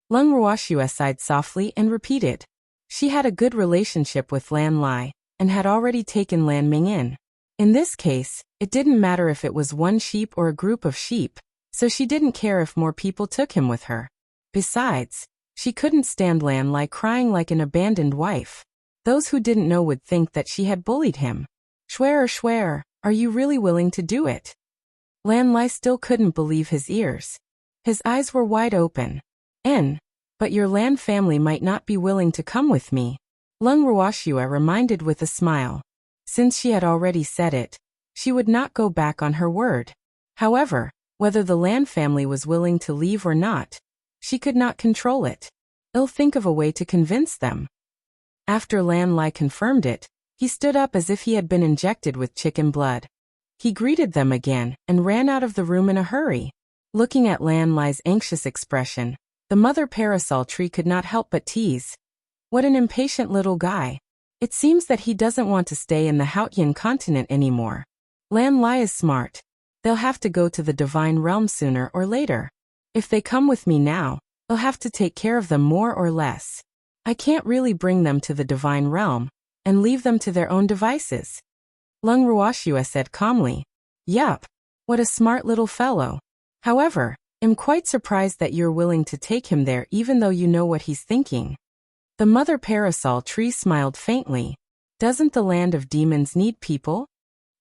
Lung Ruoxue sighed softly and repeated. She had a good relationship with Lan Lai, and had already taken Lan Ming in. In this case, it didn't matter if it was one sheep or a group of sheep, so she didn't care if more people took him with her. Besides, she couldn't stand Lan Lai crying like an abandoned wife. Those who didn't know would think that she had bullied him. Xuer, are you really willing to do it?" Lan Lai still couldn't believe his ears. His eyes were wide open. But your Lan family might not be willing to come with me," Lung Ruoxue reminded with a smile. Since she had already said it, she would not go back on her word. However, whether the Lan family was willing to leave or not, she could not control it. I'll think of a way to convince them. After Lan Lai confirmed it, he stood up as if he had been injected with chicken blood. He greeted them again and ran out of the room in a hurry. Looking at Lan Lai's anxious expression, the mother parasol tree could not help but tease. What an impatient little guy. It seems that he doesn't want to stay in the Hautian continent anymore. Lan Lai is smart. They'll have to go to the divine realm sooner or later. If they come with me now, I'll have to take care of them more or less. I can't really bring them to the divine realm and leave them to their own devices. Lung Ruoxue said calmly. Yup. What a smart little fellow. However, I'm quite surprised that you're willing to take him there even though you know what he's thinking. The mother parasol tree smiled faintly. Doesn't the land of demons need people?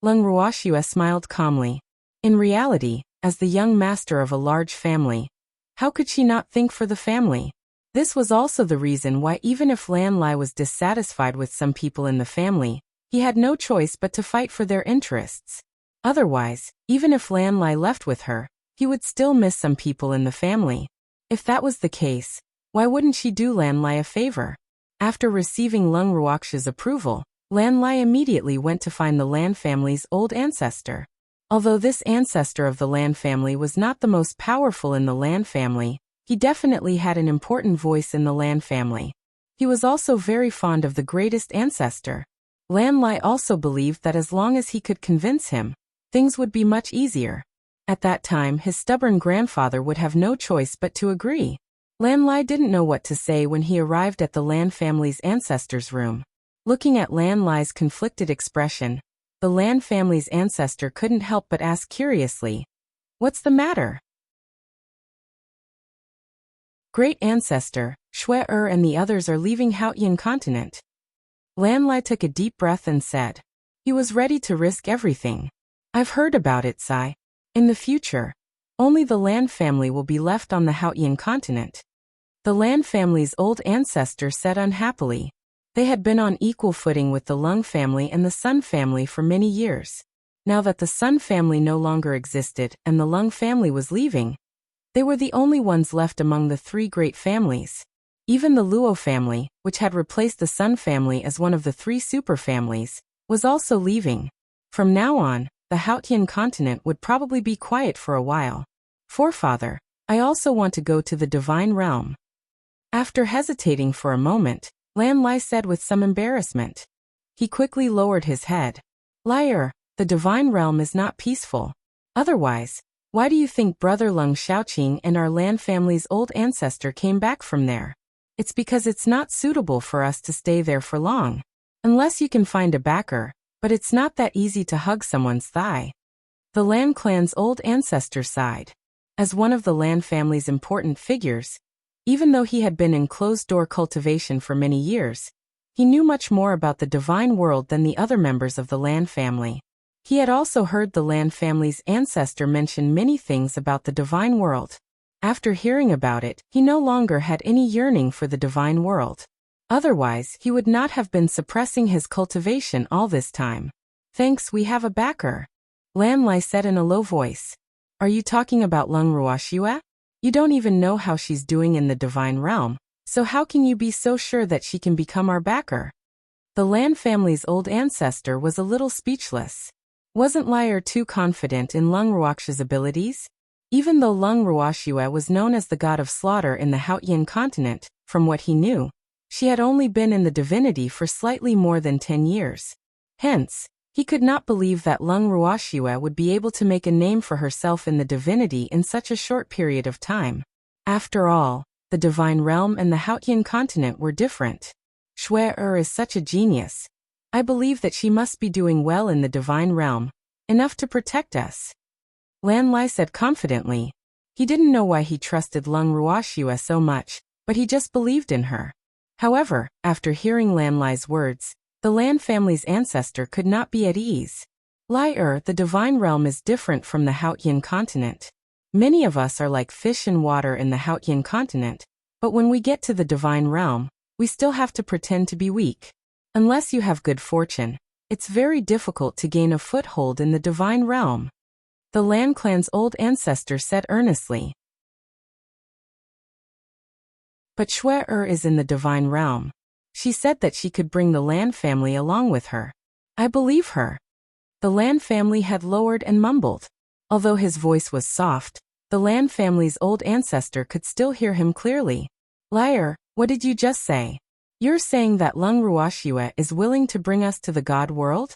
Lung Ruoxue smiled calmly. In reality, as the young master of a large family, how could she not think for the family? This was also the reason why even if Lan Lai was dissatisfied with some people in the family, he had no choice but to fight for their interests. Otherwise, even if Lan Lai left with her, he would still miss some people in the family. If that was the case, why wouldn't she do Lan Lai a favor? After receiving Lung Ruoxue's approval, Lan Lai immediately went to find the Lan family's old ancestor. Although this ancestor of the Lan family was not the most powerful in the Lan family, he definitely had an important voice in the Lan family. He was also very fond of the greatest ancestor. Lan Lai also believed that as long as he could convince him, things would be much easier. At that time, his stubborn grandfather would have no choice but to agree. Lan Lai didn't know what to say when he arrived at the Lan family's ancestor's room. Looking at Lan Lai's conflicted expression, the Lan family's ancestor couldn't help but ask curiously, "What's the matter?" Great ancestor, Shui and the others are leaving Hautian continent. Lan Lai took a deep breath and said. He was ready to risk everything. I've heard about it, Sai. In the future, only the Lan family will be left on the Hautian continent. The Lan family's old ancestor said unhappily. They had been on equal footing with the Lung family and the Sun family for many years. Now that the Sun family no longer existed and the Lung family was leaving, they were the only ones left among the three great families. Even the Luo family, which had replaced the Sun family as one of the three super families, was also leaving. From now on, the Hautian continent would probably be quiet for a while. Forefather, I also want to go to the divine realm. After hesitating for a moment, Lan Lai said with some embarrassment. He quickly lowered his head. Liar, the divine realm is not peaceful. Otherwise, why do you think Brother Lung Xiaoqing and our Lan family's old ancestor came back from there? It's because it's not suitable for us to stay there for long. Unless you can find a backer, but it's not that easy to hug someone's thigh. The Lan clan's old ancestor sighed. As one of the Lan family's important figures, even though he had been in closed-door cultivation for many years, he knew much more about the divine world than the other members of the Lan family. He had also heard the Lan family's ancestor mention many things about the divine world. After hearing about it, he no longer had any yearning for the divine world. Otherwise, he would not have been suppressing his cultivation all this time. Thanks, we have a backer. Lan Lai said in a low voice. Are you talking about Lung Ruoxue? You don't even know how she's doing in the divine realm, so how can you be so sure that she can become our backer? The Lan family's old ancestor was a little speechless. Wasn't Liar too confident in Lung Ruoxue's abilities? Even though Lung Ruoxue was known as the god of slaughter in the Hautian continent, from what he knew, she had only been in the divinity for slightly more than 10 years. Hence, he could not believe that Lung Ruoxue would be able to make a name for herself in the divinity in such a short period of time. After all, the divine realm and the Hautian continent were different. Shui is such a genius. I believe that she must be doing well in the divine realm, enough to protect us. Lan Lai said confidently. He didn't know why he trusted Lung Ruoxue so much, but he just believed in her. However, after hearing Lan Lai's words, the Lan family's ancestor could not be at ease. Liar, the divine realm is different from the Hautian continent. Many of us are like fish in water in the Hautian continent, but when we get to the divine realm, we still have to pretend to be weak. Unless you have good fortune, it's very difficult to gain a foothold in the divine realm. The Lan clan's old ancestor said earnestly. But Shui is in the divine realm. She said that she could bring the Lan family along with her. I believe her. The Lan family had lowered and mumbled. Although his voice was soft, the Lan family's old ancestor could still hear him clearly. Liar, what did you just say? You're saying that Lung Ruoxue is willing to bring us to the god world?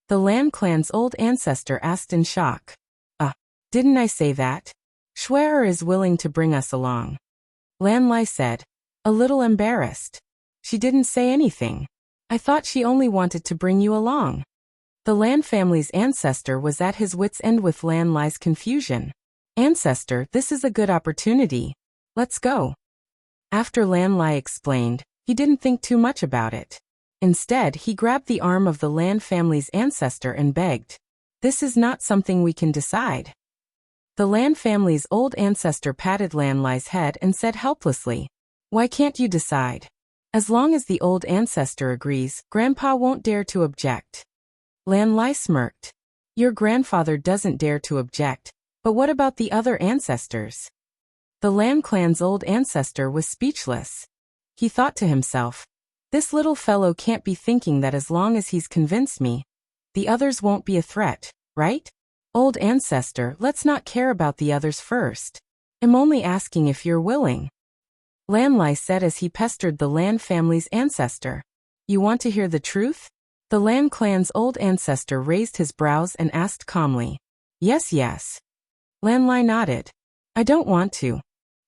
The Lan clan's old ancestor asked in shock. Didn't I say that? Shue'er is willing to bring us along. Lan Lai said, a little embarrassed. She didn't say anything. I thought she only wanted to bring you along. The Lan family's ancestor was at his wit's end with Lan Lai's confusion. Ancestor, this is a good opportunity. Let's go. After Lan Lai explained, he didn't think too much about it. Instead, he grabbed the arm of the Lan family's ancestor and begged, this is not something we can decide. The Lan family's old ancestor patted Lan Lai's head and said helplessly, why can't you decide? As long as the old ancestor agrees, Grandpa won't dare to object. Lan Lai smirked. Your grandfather doesn't dare to object, but what about the other ancestors? The Lan clan's old ancestor was speechless. He thought to himself, this little fellow can't be thinking that as long as he's convinced me, the others won't be a threat, right? Old ancestor, let's not care about the others first. I'm only asking if you're willing. Lan Lai said as he pestered the Lan family's ancestor. You want to hear the truth? The Lan clan's old ancestor raised his brows and asked calmly. Yes, yes. Lan Lai nodded. I don't want to.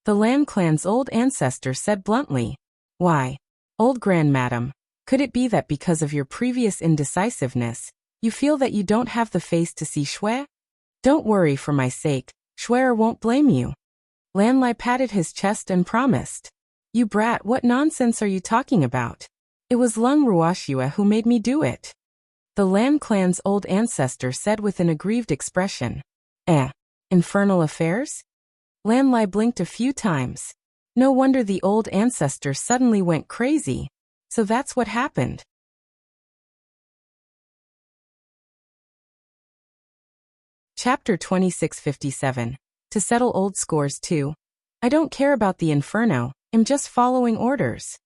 The Lan clan's old ancestor said bluntly. Why? Old grandmadam, could it be that because of your previous indecisiveness, you feel that you don't have the face to see Shui? Don't worry for my sake, Shue'er won't blame you. Lan Lai patted his chest and promised. You brat, what nonsense are you talking about? It was Lung Ruoxue who made me do it. The Lan clan's old ancestor said with an aggrieved expression. Infernal affairs? Lan Lai blinked a few times. No wonder the old ancestor suddenly went crazy. So that's what happened. Chapter 2657. To settle old scores too. I don't care about the inferno, I'm just following orders.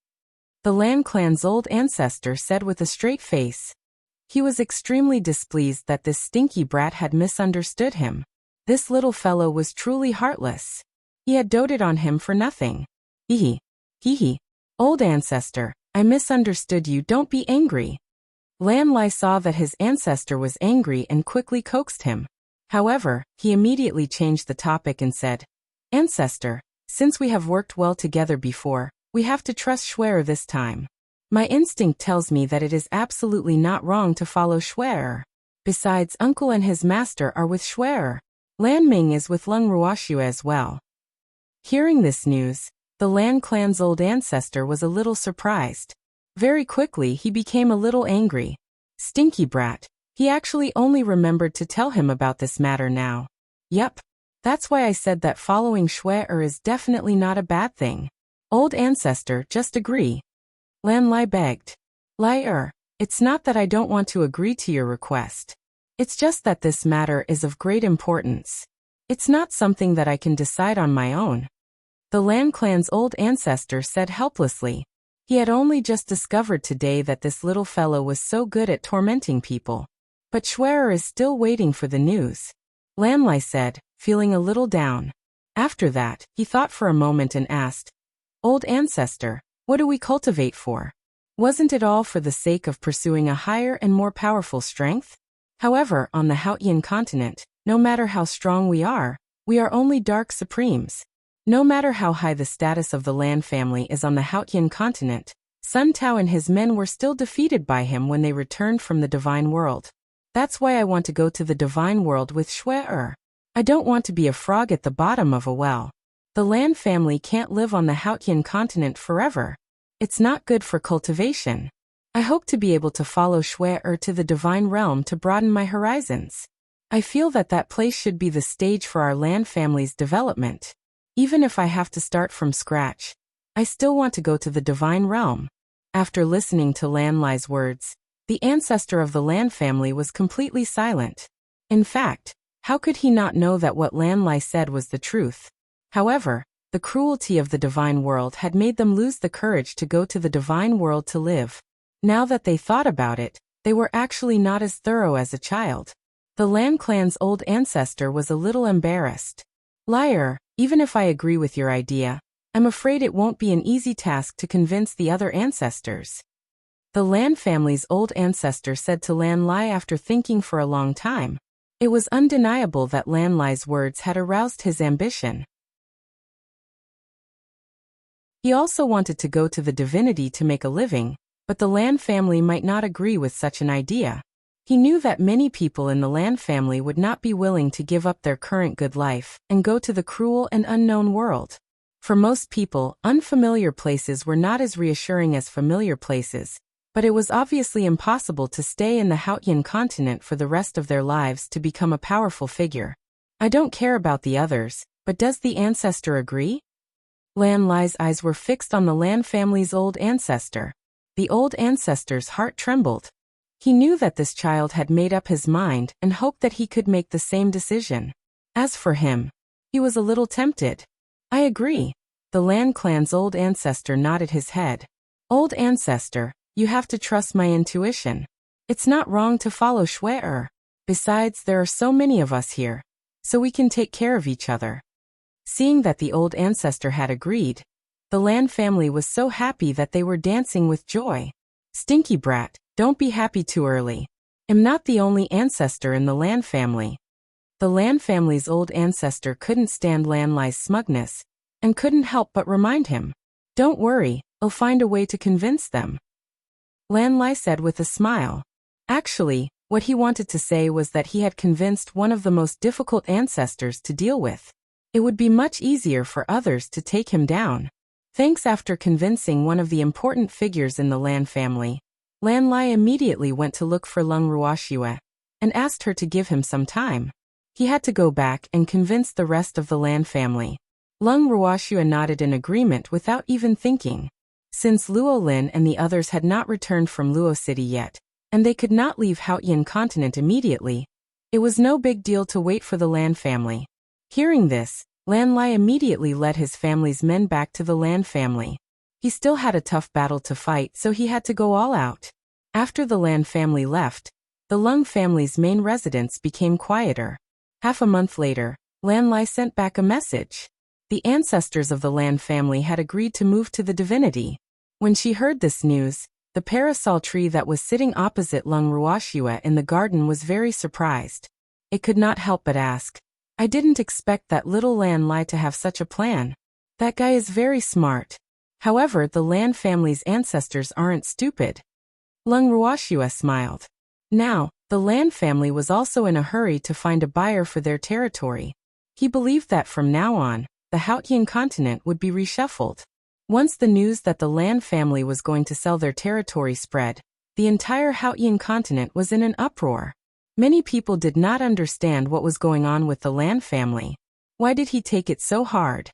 The Lan clan's old ancestor said with a straight face. He was extremely displeased that this stinky brat had misunderstood him. This little fellow was truly heartless. He had doted on him for nothing. Hee hee. Old ancestor, I misunderstood you, don't be angry. Lan Lai saw that his ancestor was angry and quickly coaxed him. However, he immediately changed the topic and said, Ancestor, since we have worked well together before, we have to trust Shue'er this time. My instinct tells me that it is absolutely not wrong to follow Shue'er. Besides, uncle and his master are with Shue'er. Lan Ming is with Lung Ruoxue as well. Hearing this news, the Lan clan's old ancestor was a little surprised. Very quickly he became a little angry. Stinky brat. He actually only remembered to tell him about this matter now. Yep. That's why I said that following Shue'er is definitely not a bad thing. Old ancestor, just agree. Lan Lai begged. Liar, it's not that I don't want to agree to your request. It's just that this matter is of great importance. It's not something that I can decide on my own. The Lan clan's old ancestor said helplessly. He had only just discovered today that this little fellow was so good at tormenting people. But Shue'er is still waiting for the news. Lan Lai said, feeling a little down. After that, he thought for a moment and asked, Old ancestor, what do we cultivate for? Wasn't it all for the sake of pursuing a higher and more powerful strength? However, on the Haotian continent, no matter how strong we are only dark supremes. No matter how high the status of the Lan family is on the Haotian continent, Sun Tao and his men were still defeated by him when they returned from the divine world. That's why I want to go to the divine world with Shue'er. I don't want to be a frog at the bottom of a well. The Lan family can't live on the Haotian continent forever. It's not good for cultivation. I hope to be able to follow Shue'er to the divine realm to broaden my horizons. I feel that that place should be the stage for our Lan family's development. Even if I have to start from scratch, I still want to go to the divine realm. After listening to Lan Lai's words, the ancestor of the Lan family was completely silent. In fact, how could he not know that what Lan Lai said was the truth? However, the cruelty of the divine world had made them lose the courage to go to the divine world to live. Now that they thought about it, They were actually not as thorough as a child. The Lan clan's old ancestor was a little embarrassed. Liar, even if I agree with your idea, I'm afraid it won't be an easy task to convince the other ancestors. The Lan family's old ancestor said to Lan Lai after thinking for a long time. It was undeniable that Lan Lai's words had aroused his ambition. He also wanted to go to the divinity to make a living, but the Lan family might not agree with such an idea. He knew that many people in the Lan family would not be willing to give up their current good life and go to the cruel and unknown world. For most people, unfamiliar places were not as reassuring as familiar places, but it was obviously impossible to stay in the Hautian continent for the rest of their lives to become a powerful figure. I don't care about the others, but does the ancestor agree? Lan Lai's eyes were fixed on the Lan family's old ancestor. The old ancestor's heart trembled. He knew that this child had made up his mind and hoped that he could make the same decision. As for him, he was a little tempted. I agree. The Lan clan's old ancestor nodded his head. Old ancestor, you have to trust my intuition. It's not wrong to follow Shui. Besides, there are so many of us here, so we can take care of each other. Seeing that the old ancestor had agreed, the Lan family was so happy that they were dancing with joy. Stinky brat, don't be happy too early. I'm not the only ancestor in the Lan family. The Lan family's old ancestor couldn't stand Lan Lai's smugness, and couldn't help but remind him. Don't worry, I'll find a way to convince them. Lan Lai said with a smile. Actually, what he wanted to say was that he had convinced one of the most difficult ancestors to deal with. It would be much easier for others to take him down. Thanks. After convincing one of the important figures in the Lan family, Lan Lai immediately went to look for Lung Ruoxue and asked her to give him some time. He had to go back and convince the rest of the Lan family. Lung Ruoxue nodded in agreement without even thinking. Since Luo Lin and the others had not returned from Luo City yet, and they could not leave Hautian continent immediately, it was no big deal to wait for the Lan family. Hearing this, Lan Lai immediately led his family's men back to the Lan family. He still had a tough battle to fight, so he had to go all out. After the Lan family left, the Lung family's main residence became quieter. Half a month later, Lan Lai sent back a message. The ancestors of the Lan family had agreed to move to the divinity. When she heard this news, the parasol tree that was sitting opposite Lung Ruoxue in the garden was very surprised. It could not help but ask, I didn't expect that little Lan Lai to have such a plan. That guy is very smart. However, the Lan family's ancestors aren't stupid. Lung Ruoxue smiled. Now, the Lan family was also in a hurry to find a buyer for their territory. He believed that from now on, the Hautian continent would be reshuffled. Once the news that the Lan family was going to sell their territory spread, the entire Hautian continent was in an uproar. Many people did not understand what was going on with the Lan family. Why did he take it so hard?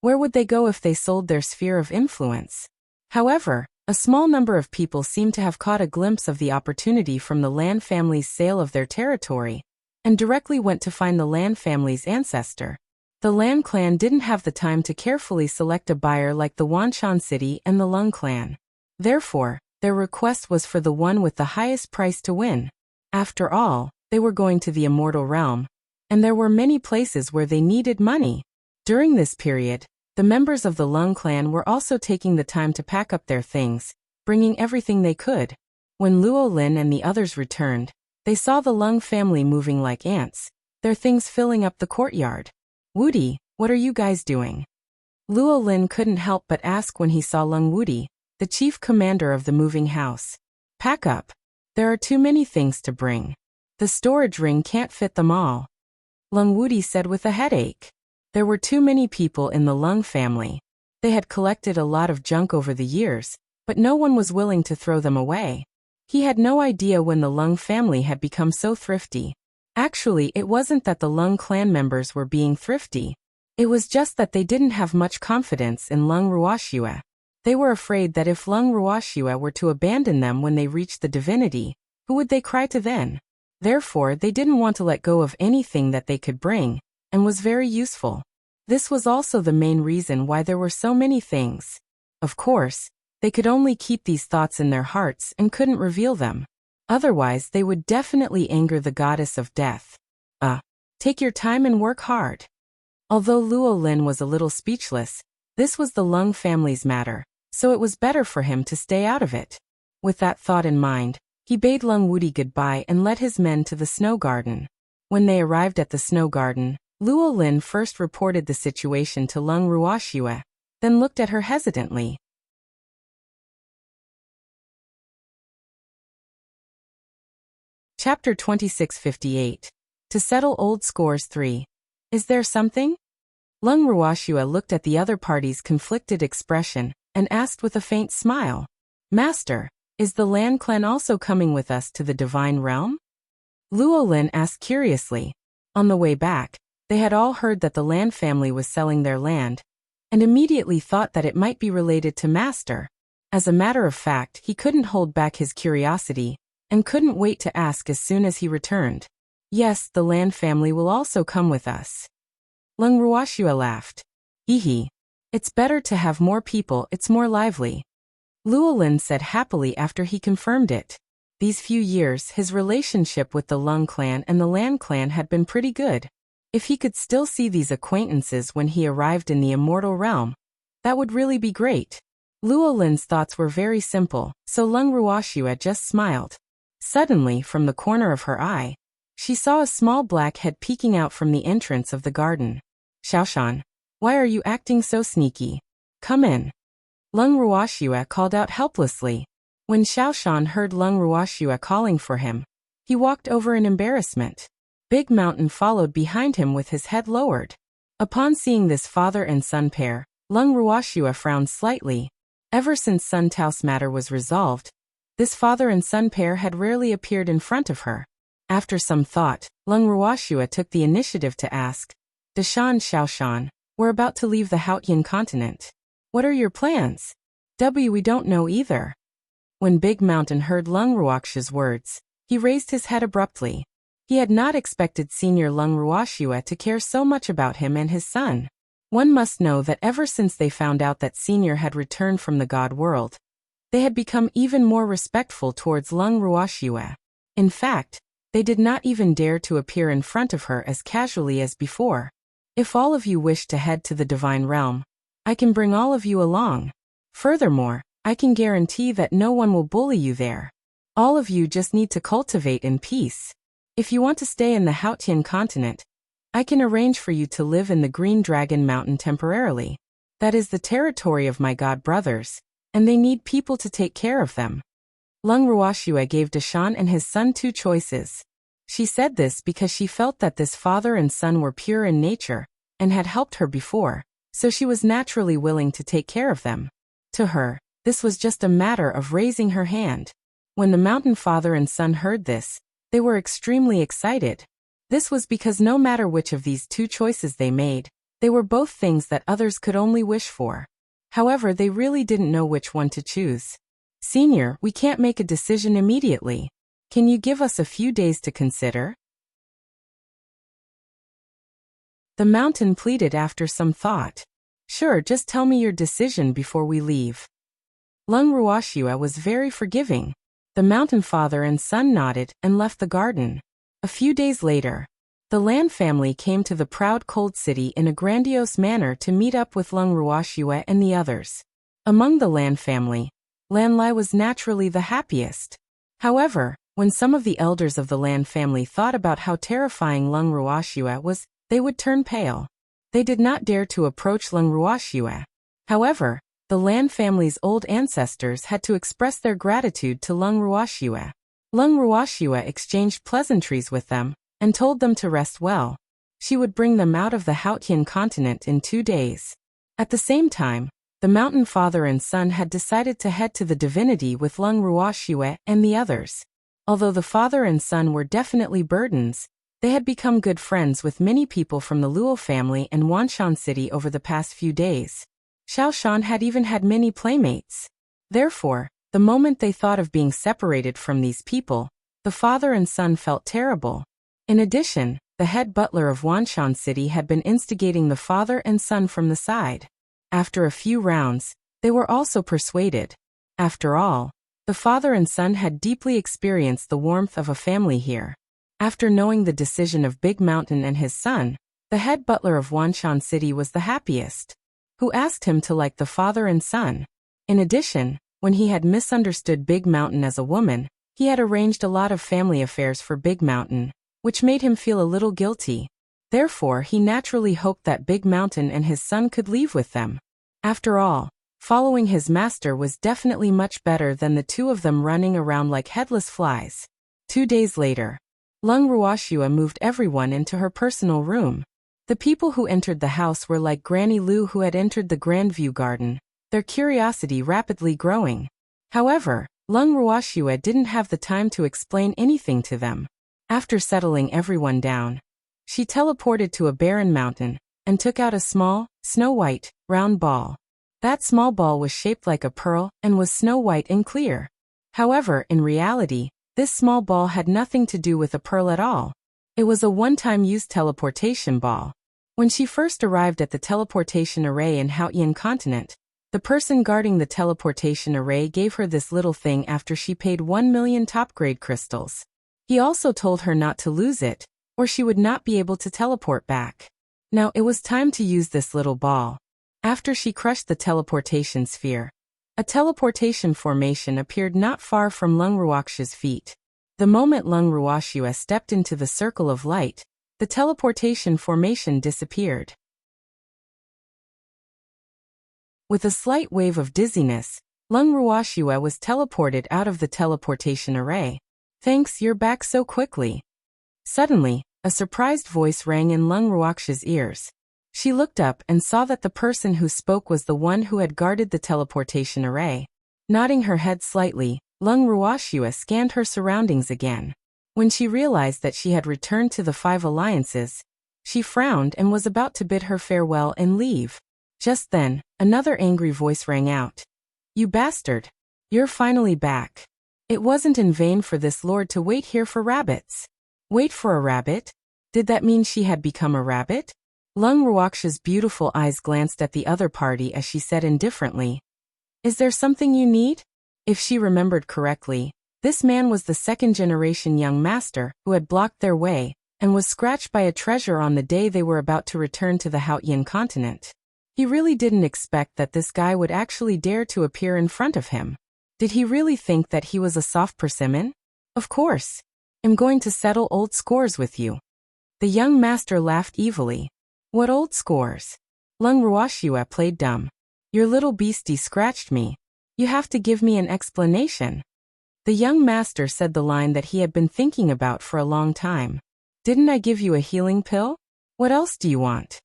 Where would they go if they sold their sphere of influence? However, a small number of people seemed to have caught a glimpse of the opportunity from the Lan family's sale of their territory, and directly went to find the Lan family's ancestor. The Lan clan didn't have the time to carefully select a buyer like the Wanshan city and the Lung clan. Therefore, their request was for the one with the highest price to win. After all, they were going to the immortal realm, and there were many places where they needed money. During this period, the members of the Lung clan were also taking the time to pack up their things, bringing everything they could. When Luo Lin and the others returned, they saw the Lung family moving like ants, their things filling up the courtyard. Wudi, what are you guys doing? Luo Lin couldn't help but ask when he saw Lung Wudi, the chief commander of the moving house. Pack up. There are too many things to bring. The storage ring can't fit them all. Lung Wudi said with a headache. There were too many people in the Lung family. They had collected a lot of junk over the years, but no one was willing to throw them away. He had no idea when the Lung family had become so thrifty. Actually, it wasn't that the Lung clan members were being thrifty. It was just that they didn't have much confidence in Lung Ruoxue. They were afraid that if Lung Ruoxue were to abandon them when they reached the divinity, who would they cry to then? Therefore, they didn't want to let go of anything that they could bring, and was very useful. This was also the main reason why there were so many things. Of course, They could only keep these thoughts in their hearts and couldn't reveal them. Otherwise, they would definitely anger the goddess of death. Take your time and work hard. Although Luo Lin was a little speechless, this was the Lung family's matter, so it was better for him to stay out of it. With that thought in mind, he bade Lung Wudi goodbye and led his men to the snow garden. When they arrived at the snow garden, Luo Lin first reported the situation to Lung Ruoxue, then looked at her hesitantly. Chapter 2658. To settle old scores 3. Is there something? Lung Ruoxue looked at the other party's conflicted expression and asked with a faint smile. Master, is the Lan clan also coming with us to the divine realm? Luo Lin asked curiously. On the way back, they had all heard that the Lan family was selling their land, and immediately thought that it might be related to Master. As a matter of fact, he couldn't hold back his curiosity, and couldn't wait to ask as soon as he returned. Yes, the Lan family will also come with us. Lung Ruoxue laughed. Ehe. It's better to have more people, it's more lively. Luo Lin said happily after he confirmed it. These few years, his relationship with the Lung clan and the Lan clan had been pretty good. If he could still see these acquaintances when he arrived in the immortal realm, that would really be great. Luo Lin's thoughts were very simple, so Lung Ruoxue just smiled. Suddenly, from the corner of her eye, she saw a small black head peeking out from the entrance of the garden. Xiaoshan, why are you acting so sneaky? Come in. Lung Ruoxue called out helplessly. When Xiaoshan heard Lung Ruoxue calling for him, he walked over in embarrassment. Big Mountain followed behind him with his head lowered. Upon seeing this father and son pair, Lung Ruoxue frowned slightly. Ever since Sun Tao's matter was resolved, this father and son pair had rarely appeared in front of her. After some thought, Lung Ruoxue took the initiative to ask, Deshan Xiaoshan, we're about to leave the Haotian continent. What are your plans? We don't know either. When Big Mountain heard Lung Ruoxue's words, he raised his head abruptly. He had not expected Senior Lung Ruoxue to care so much about him and his son. One must know that ever since they found out that Senior had returned from the God world, they had become even more respectful towards Lung Ruoxue. In fact, they did not even dare to appear in front of her as casually as before. If all of you wish to head to the divine realm, I can bring all of you along. Furthermore, I can guarantee that no one will bully you there. All of you just need to cultivate in peace. If you want to stay in the Haotian continent, I can arrange for you to live in the Green Dragon Mountain temporarily. That is the territory of my god brothers, and they need people to take care of them. Lung Ruoxue gave Deshan and his son 2 choices. She said this because she felt that this father and son were pure in nature, and had helped her before, so she was naturally willing to take care of them. To her, this was just a matter of raising her hand. When the mountain father and son heard this, they were extremely excited. This was because no matter which of these 2 choices they made, they were both things that others could only wish for. However, they really didn't know which one to choose. Senior, we can't make a decision immediately. Can you give us a few days to consider? The mountain pleaded after some thought. Sure, just tell me your decision before we leave. Lung Ruoxue was very forgiving. The mountain father and son nodded and left the garden. A few days later, the Lan family came to the proud cold city in a grandiose manner to meet up with Lung Ruoxue and the others. Among the Lan family, Lan Lai was naturally the happiest. However, when some of the elders of the Lan family thought about how terrifying Lung Ruoxue was, they would turn pale. They did not dare to approach Lung Ruoxue. However, the Lan family's old ancestors had to express their gratitude to Lung Ruoxue. Lung Ruoxue exchanged pleasantries with them, and told them to rest well. She would bring them out of the Haotian continent in 2 days. At the same time, the mountain father and son had decided to head to the divinity with Lung Ruoxue and the others. Although the father and son were definitely burdens, they had become good friends with many people from the Luo family and Wanshan City over the past few days. Xiaoshan had even had many playmates. Therefore, the moment they thought of being separated from these people, the father and son felt terrible. In addition, the head butler of Wanshan City had been instigating the father and son from the side. After a few rounds, they were also persuaded. After all, the father and son had deeply experienced the warmth of a family here. After knowing the decision of Big Mountain and his son, the head butler of Wanshan City was the happiest, who asked him to like the father and son. In addition, when he had misunderstood Big Mountain as a woman, he had arranged a lot of family affairs for Big Mountain, which made him feel a little guilty. Therefore, he naturally hoped that Big Mountain and his son could leave with them. After all, following his master was definitely much better than the two of them running around like headless flies. 2 days later, Lung Ruoxue moved everyone into her personal room. The people who entered the house were like Granny Lu who had entered the Grandview Garden, their curiosity rapidly growing. However, Lung Ruoxue didn't have the time to explain anything to them. After settling everyone down, she teleported to a barren mountain and took out a small, snow-white, round ball. That small ball was shaped like a pearl and was snow-white and clear. However, in reality, this small ball had nothing to do with a pearl at all. It was a one-time use teleportation ball. When she first arrived at the teleportation array in Haotian continent, the person guarding the teleportation array gave her this little thing after she paid 1 million top-grade crystals. He also told her not to lose it, or she would not be able to teleport back. Now it was time to use this little ball. After she crushed the teleportation sphere, a teleportation formation appeared not far from Lung Ruoxue's feet. The moment Lung Ruoxue stepped into the circle of light, the teleportation formation disappeared. With a slight wave of dizziness, Lung Ruoxue was teleported out of the teleportation array. "Thanks, you're back so quickly." Suddenly, a surprised voice rang in Lung Ruoxue's ears. She looked up and saw that the person who spoke was the one who had guarded the teleportation array. Nodding her head slightly, Lung Ruoxue scanned her surroundings again. When she realized that she had returned to the 5 alliances, she frowned and was about to bid her farewell and leave. Just then, another angry voice rang out. "You bastard! You're finally back. It wasn't in vain for this lord to wait here for rabbits." Wait for a rabbit? Did that mean she had become a rabbit? Lung Ruoxue's beautiful eyes glanced at the other party as she said indifferently, "Is there something you need?" If she remembered correctly, this man was the second-generation young master who had blocked their way and was scratched by a treasure on the day they were about to return to the Haotian continent. He really didn't expect that this guy would actually dare to appear in front of him. Did he really think that he was a soft persimmon? Of course. "I'm going to settle old scores with you." The young master laughed evilly. "What old scores?" Lung Ruoxue played dumb. "Your little beastie scratched me. You have to give me an explanation." The young master said the line that he had been thinking about for a long time. "Didn't I give you a healing pill? What else do you want?"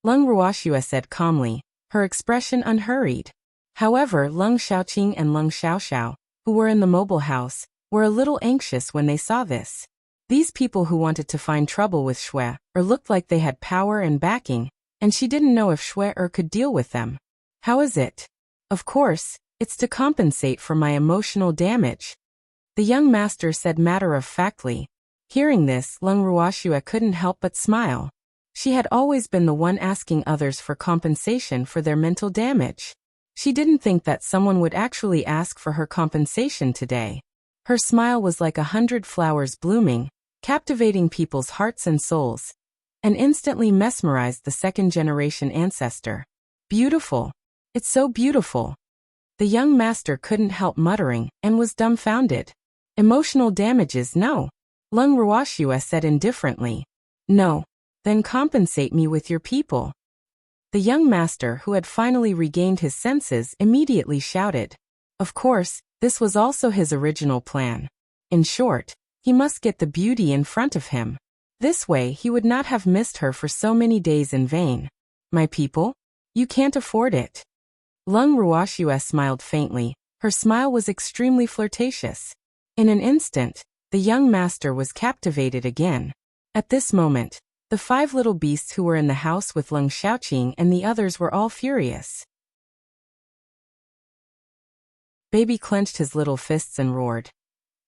Lung Ruoxue said calmly, her expression unhurried. However, Lung Xiaoqing and Lung Xiaoxiao, who were in the mobile house, were a little anxious when they saw this. These people who wanted to find trouble with Shui looked like they had power and backing, and she didn't know if Shui could deal with them. "How is it?" "Of course, it's to compensate for my emotional damage," the young master said matter-of-factly. Hearing this, Lung Ruoxue couldn't help but smile. She had always been the one asking others for compensation for their mental damage. She didn't think that someone would actually ask for her compensation today. Her smile was like 100 flowers blooming, captivating people's hearts and souls, and instantly mesmerized the second-generation ancestor. "Beautiful. It's so beautiful." The young master couldn't help muttering and was dumbfounded. "Emotional damages, no," Lung Ruoxue said indifferently. "No. Then compensate me with your people." The young master, who had finally regained his senses, immediately shouted. Of course, this was also his original plan. In short, he must get the beauty in front of him. This way he would not have missed her for so many days in vain. "My people? You can't afford it." Lung Ruoxue smiled faintly. Her smile was extremely flirtatious. In an instant, the young master was captivated again. At this moment, the 5 little beasts who were in the house with Lung Xiaoqing and the others were all furious. Baby clenched his little fists and roared.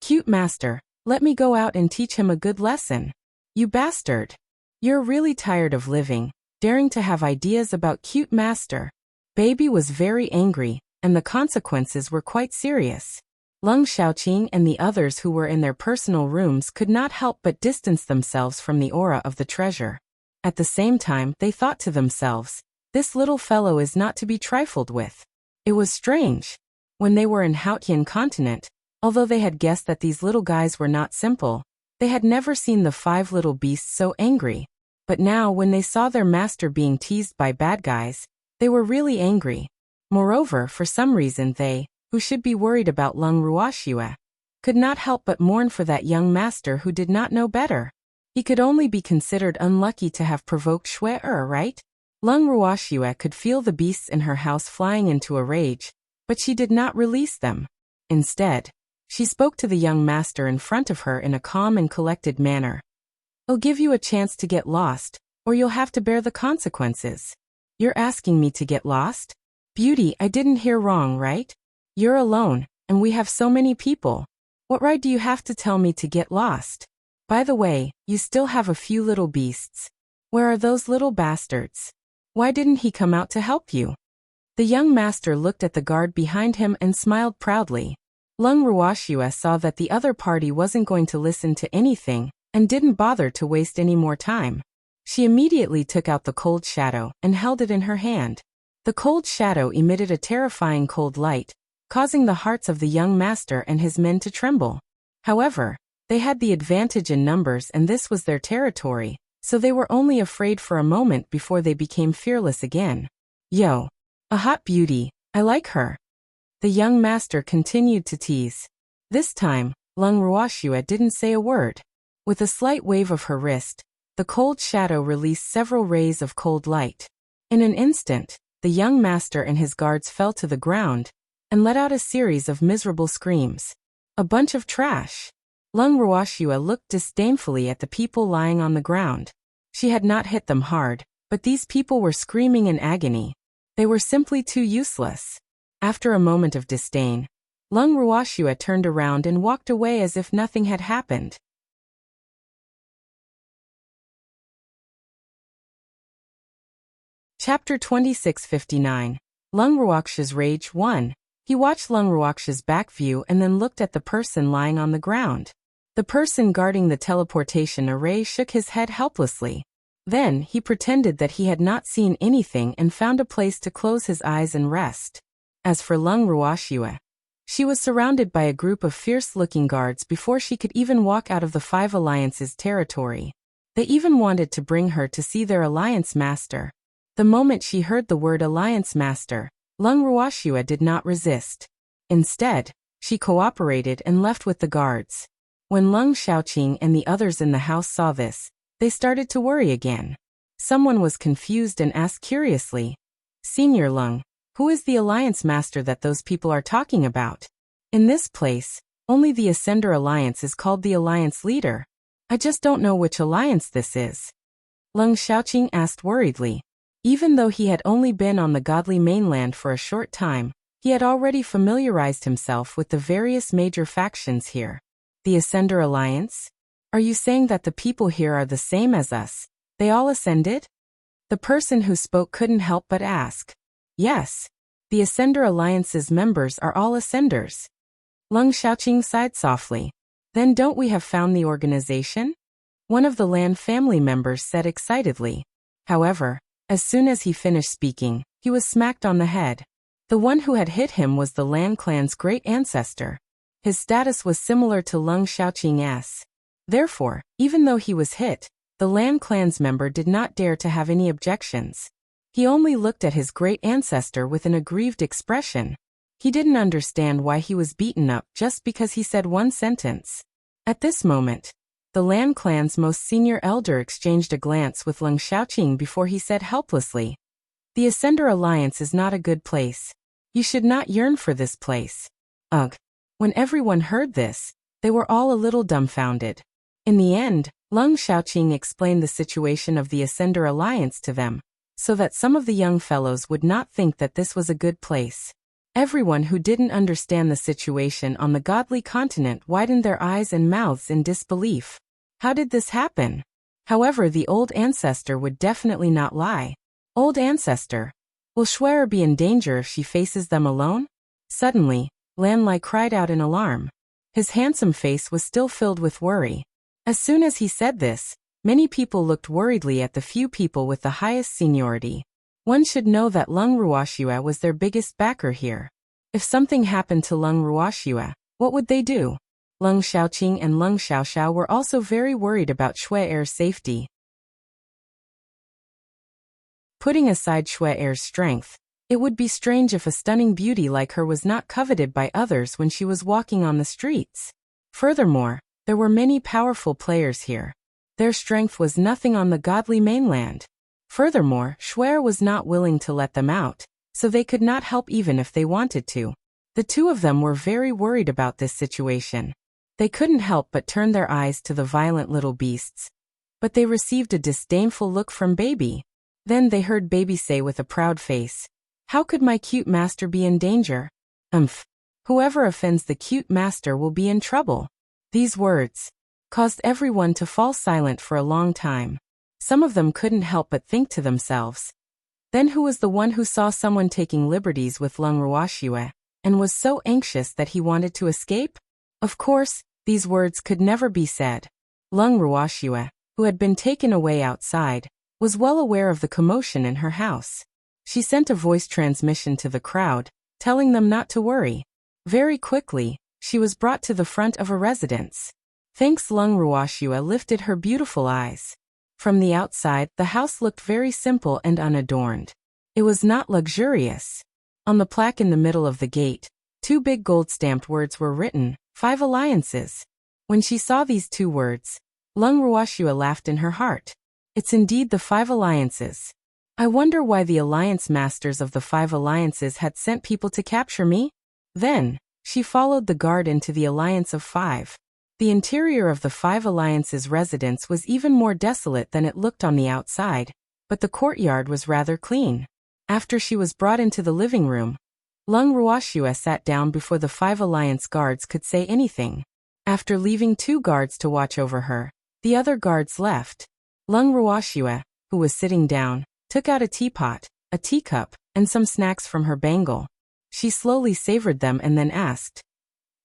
"Cute master, let me go out and teach him a good lesson." "You bastard! You're really tired of living, daring to have ideas about cute master." Baby was very angry, and the consequences were quite serious. Leng Xiaoqing and the others who were in their personal rooms could not help but distance themselves from the aura of the treasure. At the same time, they thought to themselves, this little fellow is not to be trifled with. It was strange. When they were in Haotian continent, although they had guessed that these little guys were not simple, they had never seen the 5 little beasts so angry. But now when they saw their master being teased by bad guys, they were really angry. Moreover, for some reason they, who should be worried about Leng Ruoxue, could not help but mourn for that young master who did not know better. He could only be considered unlucky to have provoked Xue Er, right? Leng Ruoxue could feel the beasts in her house flying into a rage, but she did not release them. Instead, she spoke to the young master in front of her in a calm and collected manner. I'll give you a chance to get lost, or you'll have to bear the consequences. You're asking me to get lost? Beauty, I didn't hear wrong, right? You're alone, and we have so many people. What right do you have to tell me to get lost? By the way, you still have a few little beasts. Where are those little bastards? Why didn't he come out to help you? The young master looked at the guard behind him and smiled proudly. Leng Ruoxue saw that the other party wasn't going to listen to anything, and didn't bother to waste any more time. She immediately took out the cold shadow and held it in her hand. The cold shadow emitted a terrifying cold light, causing the hearts of the young master and his men to tremble. However, they had the advantage in numbers and this was their territory, so they were only afraid for a moment before they became fearless again. Yo! A hot beauty, I like her. The young master continued to tease. This time, Leng Ruoxue didn't say a word. With a slight wave of her wrist, the cold shadow released several rays of cold light. In an instant, the young master and his guards fell to the ground and let out a series of miserable screams. A bunch of trash. Leng Ruoxue looked disdainfully at the people lying on the ground. She had not hit them hard, but these people were screaming in agony. They were simply too useless. After a moment of disdain, Leng Ruoxue turned around and walked away as if nothing had happened. Chapter 2659. Leng Ruoxue's Rage 1. He watched Leng Ruoxue's back view and then looked at the person lying on the ground. The person guarding the teleportation array shook his head helplessly. Then, he pretended that he had not seen anything and found a place to close his eyes and rest. As for Leng Ruoxue, she was surrounded by a group of fierce-looking guards before she could even walk out of the 5 Alliance's territory. They even wanted to bring her to see their Alliance Master. The moment she heard the word Alliance Master, Leng Ruoxue did not resist. Instead, she cooperated and left with the guards. When Leng Xiaoqing and the others in the house saw this, they started to worry again. Someone was confused and asked curiously, Senior Leng, who is the Alliance Master that those people are talking about? In this place, only the Ascender Alliance is called the Alliance Leader. I just don't know which alliance this is. Leng Xiaoqing asked worriedly. Even though he had only been on the godly mainland for a short time, he had already familiarized himself with the various major factions here. The Ascender Alliance? Are you saying that the people here are the same as us? They all ascended? The person who spoke couldn't help but ask. Yes. The Ascender Alliance's members are all Ascenders. Leng Xiaoqing sighed softly. Then don't we have found the organization? One of the Lan family members said excitedly. However, as soon as he finished speaking, he was smacked on the head. The one who had hit him was the Lan clan's great ancestor. His status was similar to Leng Xiaoqing's. Therefore, even though he was hit, the Lan clan's member did not dare to have any objections. He only looked at his great ancestor with an aggrieved expression. He didn't understand why he was beaten up just because he said one sentence. At this moment, the Lan clan's most senior elder exchanged a glance with Leng Xiaoqing before he said helplessly, The Ascender Alliance is not a good place. You should not yearn for this place. Ugh. When everyone heard this, they were all a little dumbfounded. In the end, Leng Xiaoqing explained the situation of the Ascender Alliance to them, so that some of the young fellows would not think that this was a good place. Everyone who didn't understand the situation on the godly continent widened their eyes and mouths in disbelief. How did this happen? However, the old ancestor would definitely not lie. Old ancestor, will Xue Er be in danger if she faces them alone? Suddenly, Lan Lai cried out in alarm. His handsome face was still filled with worry. As soon as he said this, many people looked worriedly at the few people with the highest seniority. One should know that Lung Ruoxue was their biggest backer here. If something happened to Lung Ruoxue, what would they do? Lung Xiaoqing and Lung Xiaoxiao were also very worried about Xue Er's safety. Putting aside Xue Er's strength, it would be strange if a stunning beauty like her was not coveted by others when she was walking on the streets. Furthermore, there were many powerful players here. Their strength was nothing on the godly mainland. Furthermore, Xue Er was not willing to let them out, so they could not help even if they wanted to. The two of them were very worried about this situation. They couldn't help but turn their eyes to the violent little beasts. But they received a disdainful look from Baby. Then they heard Baby say with a proud face, "How could my cute master be in danger? Whoever offends the cute master will be in trouble." These words caused everyone to fall silent for a long time. Some of them couldn't help but think to themselves, "Then who was the one who saw someone taking liberties with Lung Ruoxue, and was so anxious that he wanted to escape?" Of course, these words could never be said. Lung Ruoxue, who had been taken away outside, was well aware of the commotion in her house. She sent a voice transmission to the crowd, telling them not to worry. Very quickly, she was brought to the front of a residence. Thanks, Lung Ruoxue lifted her beautiful eyes. From the outside, the house looked very simple and unadorned. It was not luxurious. On the plaque in the middle of the gate, 2 big gold-stamped words were written, 5 alliances. When she saw these 2 words, Lung Ruoxue laughed in her heart. It's indeed the 5 alliances. I wonder why the alliance masters of the 5 alliances had sent people to capture me? Then, she followed the guard into the alliance of 5. The interior of the 5 alliances' residence was even more desolate than it looked on the outside, but the courtyard was rather clean. After she was brought into the living room, Lung Ruoxue sat down before the 5 alliance guards could say anything. After leaving 2 guards to watch over her, the other guards left. Lung Ruoxue, who was sitting down, took out a teapot, a teacup, and some snacks from her bangle. She slowly savored them and then asked,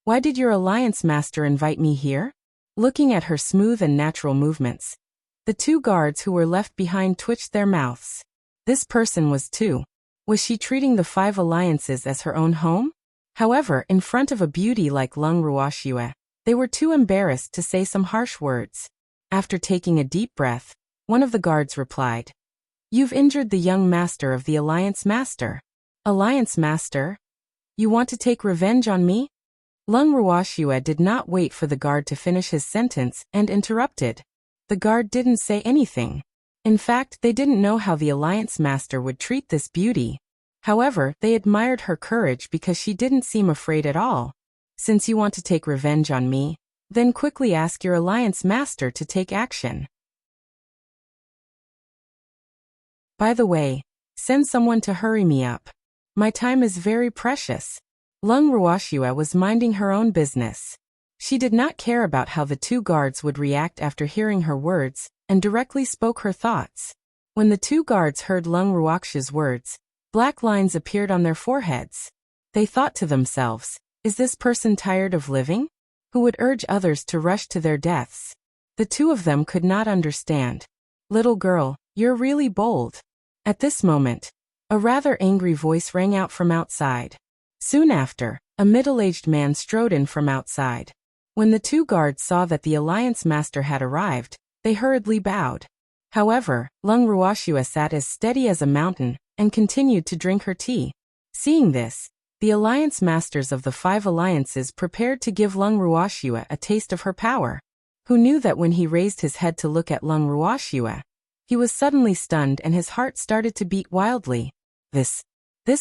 "Why did your alliance master invite me here?" Looking at her smooth and natural movements, the 2 guards who were left behind twitched their mouths. This person was too. Was she treating the 5 alliances as her own home? However, in front of a beauty like Lung Ruoxue, they were too embarrassed to say some harsh words. After taking a deep breath, one of the guards replied, "You've injured the young master of the alliance master." "Alliance master? You want to take revenge on me?" Lung Ruoxue did not wait for the guard to finish his sentence and interrupted. The guard didn't say anything. In fact, they didn't know how the alliance master would treat this beauty. However, they admired her courage because she didn't seem afraid at all. "Since you want to take revenge on me, then quickly ask your alliance master to take action. By the way, send someone to hurry me up. My time is very precious." Lung Ruoxue was minding her own business. She did not care about how the 2 guards would react after hearing her words, and directly spoke her thoughts. When the 2 guards heard Lung Ruoxue's words, black lines appeared on their foreheads. They thought to themselves, "Is this person tired of living? Who would urge others to rush to their deaths?" The 2 of them could not understand. "Little girl, you're really bold." At this moment, a rather angry voice rang out from outside. Soon after, a middle-aged man strode in from outside. When the 2 guards saw that the alliance master had arrived, they hurriedly bowed. However, Lung Ruoxue sat as steady as a mountain and continued to drink her tea. Seeing this, the alliance masters of the 5 alliances prepared to give Lung Ruoxue a taste of her power. Who knew that when he raised his head to look at Lung Ruoxue, he was suddenly stunned and his heart started to beat wildly. This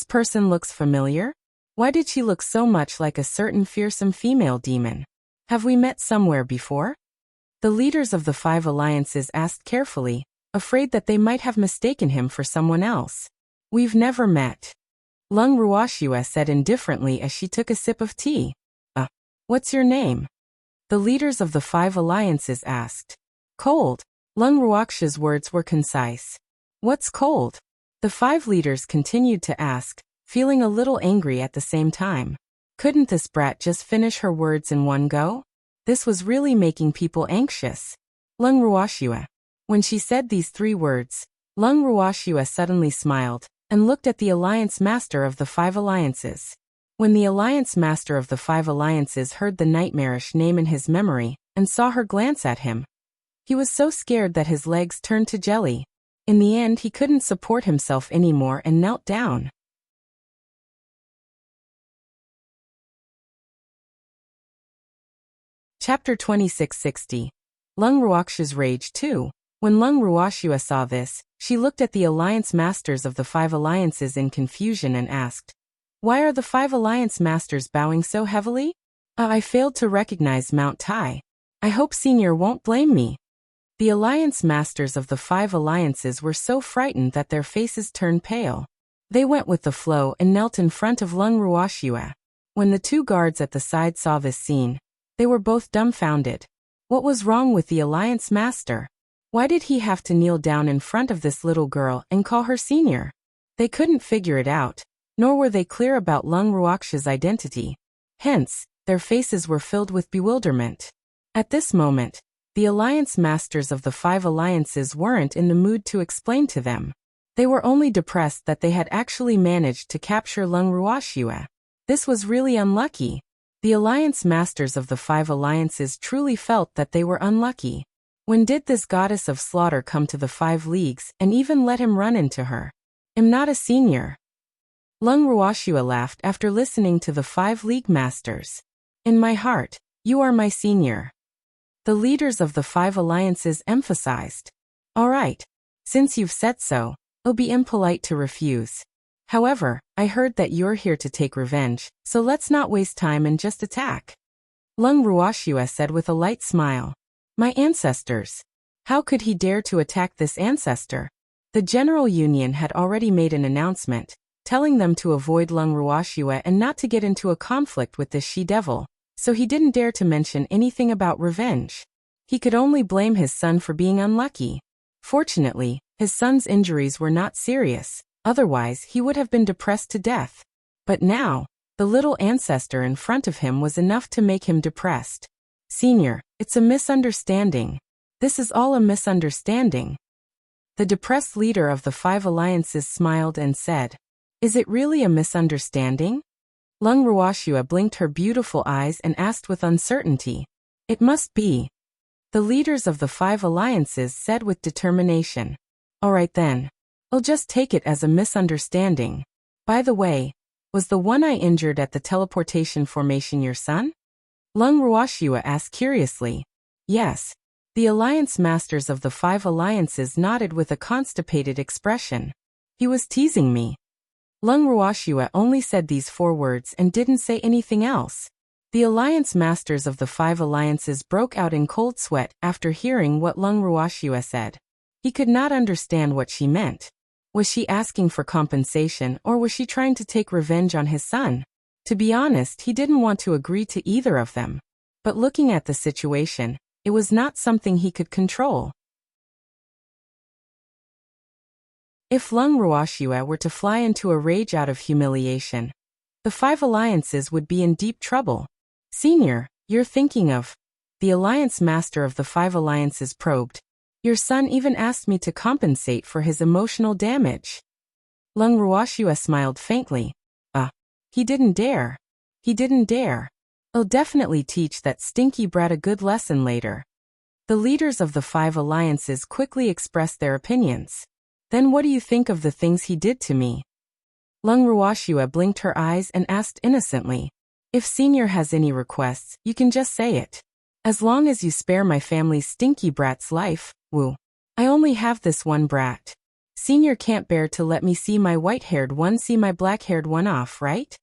person looks familiar? Why did she look so much like a certain fearsome female demon? Have we met somewhere before? The leaders of the 5 alliances asked carefully, afraid that they might have mistaken him for someone else. "We've never met," Lung Ruoxue said indifferently as she took a sip of tea. What's your name?" the leaders of the 5 alliances asked. "Cold." Lung Ruoxue's words were concise. "What's cold?" the 5 leaders continued to ask, feeling a little angry at the same time. Couldn't this brat just finish her words in one go? This was really making people anxious. Lung Ruoxue. When she said these 3 words, Lung Ruoxue suddenly smiled and looked at the Alliance Master of the 5 Alliances. When the Alliance Master of the 5 Alliances heard the nightmarish name in his memory and saw her glance at him, he was so scared that his legs turned to jelly. In the end, he couldn't support himself anymore and knelt down. Chapter 2660. Lung Ruoxue's Rage 2. When Lung Ruoxue saw this, she looked at the Alliance Masters of the 5 Alliances in confusion and asked, "Why are the 5 Alliance Masters bowing so heavily? I failed to recognize Mount Tai. I hope Senior won't blame me." The Alliance Masters of the 5 Alliances were so frightened that their faces turned pale. They went with the flow and knelt in front of Lung Ruoxue. When the 2 guards at the side saw this scene, they were both dumbfounded. What was wrong with the Alliance Master? Why did he have to kneel down in front of this little girl and call her Senior? They couldn't figure it out, nor were they clear about Lung Ruoxue's identity. Hence, their faces were filled with bewilderment. At this moment, the Alliance Masters of the 5 Alliances weren't in the mood to explain to them. They were only depressed that they had actually managed to capture Lung Ruoxue. This was really unlucky. The Alliance Masters of the 5 Alliances truly felt that they were unlucky. When did this goddess of slaughter come to the 5 leagues and even let him run into her? "I'm not a senior." Lung Ruoxue laughed after listening to the 5 league masters. "In my heart, you are my senior." The leaders of the 5 Alliances emphasized. "All right. Since you've said so, it'll be impolite to refuse. However, I heard that you're here to take revenge, so let's not waste time and just attack." Lung Ruoxue said with a light smile. "My ancestors. How could he dare to attack this ancestor?" The General Union had already made an announcement, telling them to avoid Lung Ruoxue and not to get into a conflict with this she-devil, so he didn't dare to mention anything about revenge. He could only blame his son for being unlucky. Fortunately, his son's injuries were not serious. Otherwise, he would have been depressed to death. But now, the little ancestor in front of him was enough to make him depressed. "Senior, it's a misunderstanding. This is all a misunderstanding." The depressed leader of the 5 Alliances smiled and said, "Is it really a misunderstanding?" Lung Ruoxue blinked her beautiful eyes and asked with uncertainty, "It must be." The leaders of the 5 Alliances said with determination, "All right then. I'll just take it as a misunderstanding. By the way, was the one I injured at the teleportation formation your son?" Lung Ruoxue asked curiously. "Yes." The Alliance Masters of the 5 Alliances nodded with a constipated expression. "He was teasing me." Lung Ruoxue only said these 4 words and didn't say anything else. The Alliance Masters of the 5 Alliances broke out in cold sweat after hearing what Lung Ruoxue said. He could not understand what she meant. Was she asking for compensation or was she trying to take revenge on his son? To be honest, he didn't want to agree to either of them. But looking at the situation, it was not something he could control. If Lung Ruoxue were to fly into a rage out of humiliation, the 5 Alliances would be in deep trouble. "Senior, you're thinking of..." The Alliance Master of the 5 Alliances probed. "Your son even asked me to compensate for his emotional damage." Lung Ruoxue smiled faintly. He didn't dare. He didn't dare. I'll definitely teach that stinky brat a good lesson later." The leaders of the 5 Alliances quickly expressed their opinions. "Then what do you think of the things he did to me?" Lung Ruoxue blinked her eyes and asked innocently, "If Senior has any requests, you can just say it. As long as you spare my family's stinky brat's life, woo. I only have this one brat. Senior can't bear to let me see my white-haired one see my black-haired one off, right?"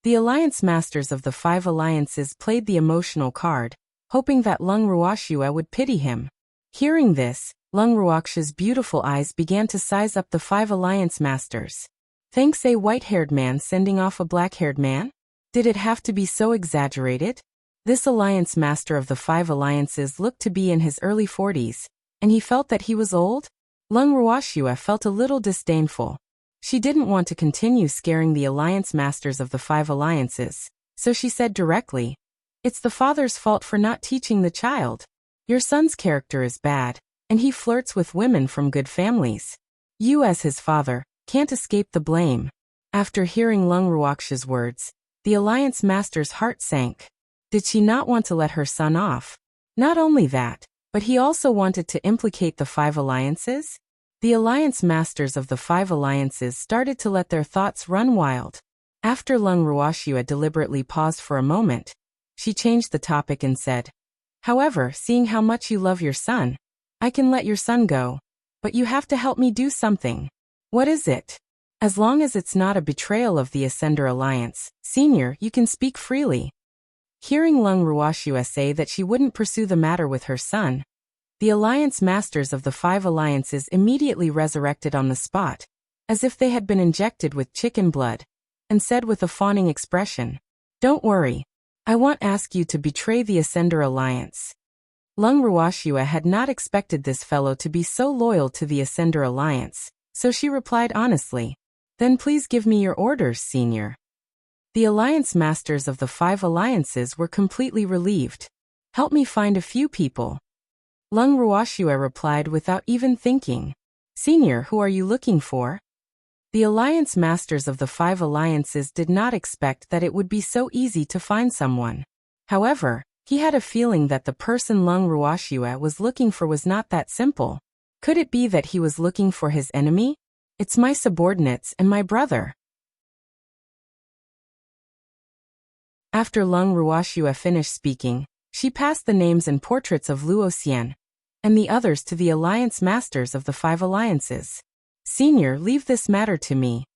The Alliance Masters of the 5 Alliances played the emotional card, hoping that Lung Ruoxue would pity him. Hearing this, Lung Ruoxue's beautiful eyes began to size up the 5 Alliance Masters. Thanks, a white-haired man sending off a black-haired man? Did it have to be so exaggerated? This Alliance Master of the 5 Alliances looked to be in his early 40s, and he felt that he was old? Lung Ruoxue felt a little disdainful. She didn't want to continue scaring the alliance masters of the 5 alliances, so she said directly, "It's the father's fault for not teaching the child. Your son's character is bad, and he flirts with women from good families. You as his father can't escape the blame." After hearing Lung Ruoxia's words, the alliance master's heart sank. Did she not want to let her son off? Not only that, but he also wanted to implicate the 5 alliances? The alliance masters of the 5 alliances started to let their thoughts run wild. After Lung Ruoxia deliberately paused for a moment, she changed the topic and said, "However, seeing how much you love your son, I can let your son go, but you have to help me do something." "What is it?" "As long as it's not a betrayal of the Ascender Alliance, Senior, you can speak freely." Hearing Lung Ruoxia say that she wouldn't pursue the matter with her son, the alliance masters of the 5 alliances immediately resurrected on the spot, as if they had been injected with chicken blood, and said with a fawning expression, "Don't worry. I won't ask you to betray the Ascender Alliance." Lung Ruoxia had not expected this fellow to be so loyal to the Ascender Alliance, so she replied honestly, "Then please give me your orders, Senior." The alliance masters of the 5 alliances were completely relieved. "Help me find a few people." Lung Ruoxia replied without even thinking, "Senior, who are you looking for?" The alliance masters of the 5 alliances did not expect that it would be so easy to find someone. However, he had a feeling that the person Lung Ruoxia was looking for was not that simple. Could it be that he was looking for his enemy? "It's my subordinates and my brother." After Lung Ruoxia finished speaking, she passed the names and portraits of Luo Xian and the others to the alliance masters of the 5 alliances. "Senior, leave this matter to me."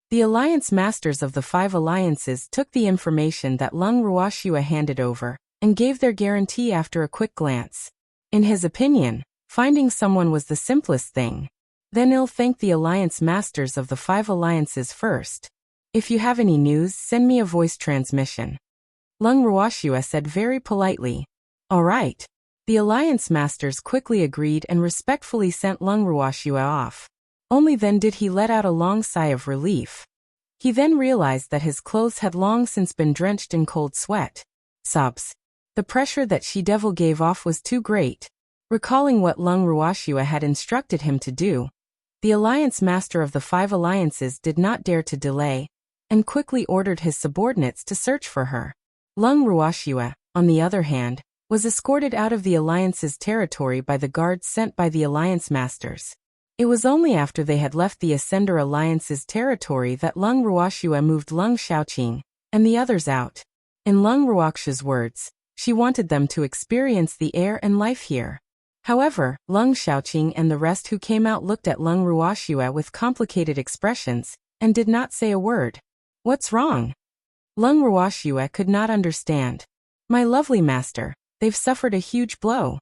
The alliance masters of the 5 alliances took the information that Lung Ruoxia handed over and gave their guarantee after a quick glance. In his opinion, finding someone was the simplest thing. Then he'll thank the alliance masters of the 5 alliances first. "If you have any news, send me a voice transmission." Lung Ruoxia said very politely. "All right." The alliance masters quickly agreed and respectfully sent Lung Ruoxia off. Only then did he let out a long sigh of relief. He then realized that his clothes had long since been drenched in cold sweat. Sobs. The pressure that she-devil gave off was too great. Recalling what Lung Ruoxia had instructed him to do, the alliance master of the 5 alliances did not dare to delay, and quickly ordered his subordinates to search for her. Lung Ruoxia, on the other hand, was escorted out of the alliance's territory by the guards sent by the alliance masters. It was only after they had left the Ascender Alliance's territory that Lung Ruoxia moved Lung Xiaoqing and the others out. In Lung Ruoxia's words, she wanted them to experience the air and life here. However, Lung Xiaoqing and the rest who came out looked at Lung Ruoxia with complicated expressions and did not say a word. "What's wrong?" Lung Ruoxia could not understand. "My lovely master, they've suffered a huge blow,"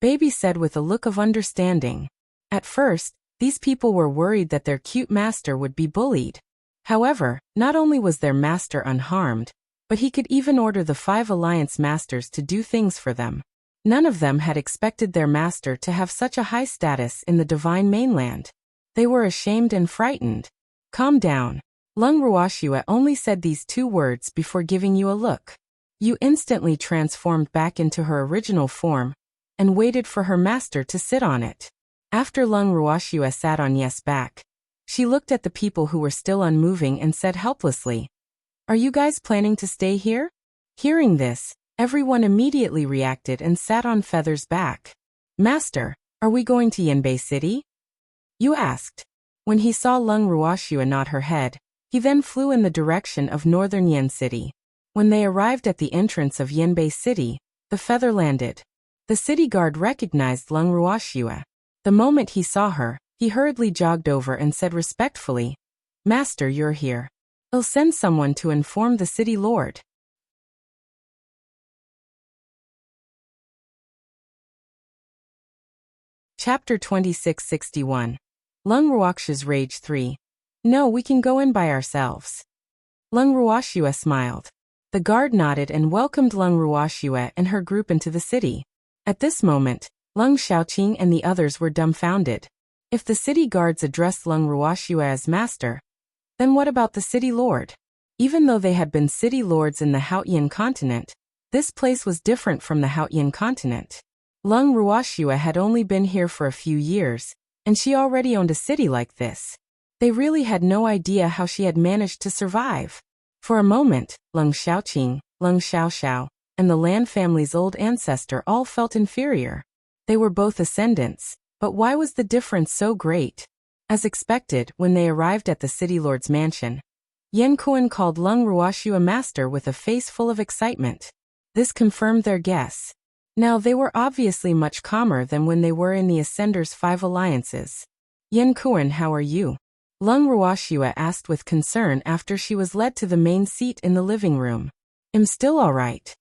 Baby said with a look of understanding. At first, these people were worried that their cute master would be bullied. However, not only was their master unharmed, but he could even order the 5 alliance masters to do things for them. None of them had expected their master to have such a high status in the divine mainland. They were ashamed and frightened. "Calm down." Lung Ruoxia only said these 2 words before giving you a look. You instantly transformed back into her original form and waited for her master to sit on it. After Lung Ruoxia sat on Yes' back, she looked at the people who were still unmoving and said helplessly, "Are you guys planning to stay here?" Hearing this, everyone immediately reacted and sat on Feather's back. "Master, are we going to Yanbei City?" You asked. When he saw Lung Ruoxia nod her head, he then flew in the direction of northern Yan City. When they arrived at the entrance of Yanbei City, the feather landed. The city guard recognized Lung Ruoxia. The moment he saw her, he hurriedly jogged over and said respectfully, "Master, you're here. I'll send someone to inform the city lord." Chapter 2661. Lung Ruoxia's Rage 3. "No, we can go in by ourselves." Lung Ruoxia smiled. The guard nodded and welcomed Lung Ruoxia and her group into the city. At this moment, Lung Xiaoqing and the others were dumbfounded. If the city guards addressed Lung Ruoxue as master, then what about the city lord? Even though they had been city lords in the Haotian continent, this place was different from the Haotian continent. Lung Ruoxue had only been here for a few years, and she already owned a city like this. They really had no idea how she had managed to survive. For a moment, Lung Xiaoqing, Lung Xiaoxiao, and the Lan family's old ancestor all felt inferior. They were both ascendants, but why was the difference so great? As expected, when they arrived at the city lord's mansion, Yan Kuan called Lung Ruoxue master with a face full of excitement. This confirmed their guess. Now they were obviously much calmer than when they were in the Ascender's 5 alliances. Yan Kuan, how are you? Lung Ruoxue asked with concern after she was led to the main seat in the living room. I'm still all right.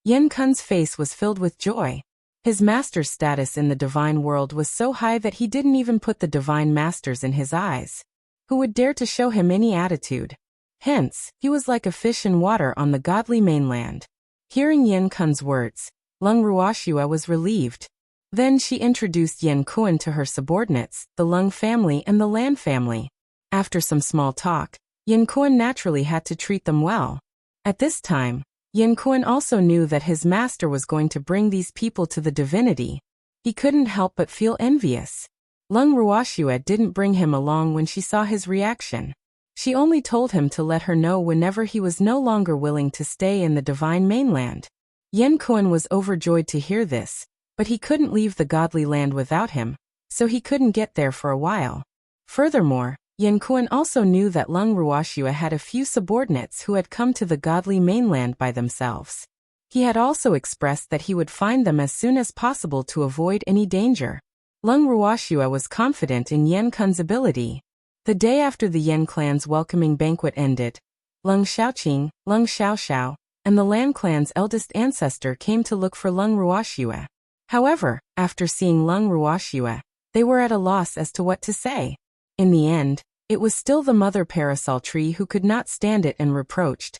Yan Kun's face was filled with joy. His master's status in the divine world was so high that he didn't even put the divine masters in his eyes. Who would dare to show him any attitude? Hence, he was like a fish in water on the godly mainland. Hearing Yan Kun's words, Lung Ruoxue was relieved. Then she introduced Yan Kuan to her subordinates, the Lung family and the Lan family. After some small talk, Yan Kuan naturally had to treat them well. At this time, Yan Kuan also knew that his master was going to bring these people to the divinity. He couldn't help but feel envious. Lung Ruoxue didn't bring him along when she saw his reaction. She only told him to let her know whenever he was no longer willing to stay in the divine mainland. Yan Kuan was overjoyed to hear this, but he couldn't leave the godly land without him, so he couldn't get there for a while. Furthermore, Yan Kuan also knew that Lung Ruoxue had a few subordinates who had come to the godly mainland by themselves. He had also expressed that he would find them as soon as possible to avoid any danger. Lung Ruoxue was confident in Yan Kun's ability. The day after the Yan clan's welcoming banquet ended, Lung Xiaoqing, Lung Xiaoxiao, and the Lan clan's eldest ancestor came to look for Lung Ruoxue. However, after seeing Lung Ruoxue, they were at a loss as to what to say. In the end, it was still the mother parasol tree who could not stand it and reproached,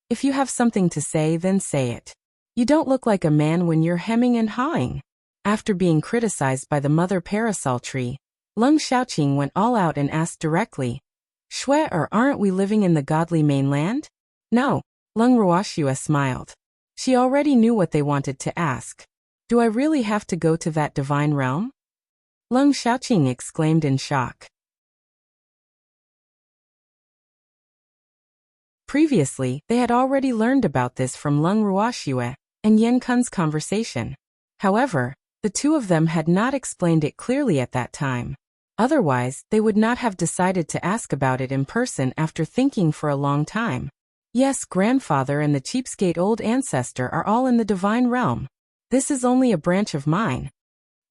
"If you have something to say, then say it. You don't look like a man when you're hemming and hawing." After being criticized by the mother parasol tree, Lung Xiaoqing went all out and asked directly, "Shui, or aren't we living in the godly mainland?" "No." Lung Ruoxue smiled. She already knew what they wanted to ask. "Do I really have to go to that divine realm?" Lung Xiaoqing exclaimed in shock. Previously, they had already learned about this from Lung Ruoxue and Yan Kun's conversation. However, the two of them had not explained it clearly at that time. Otherwise, they would not have decided to ask about it in person after thinking for a long time. Yes, grandfather and the cheapskate old ancestor are all in the divine realm. This is only a branch of mine.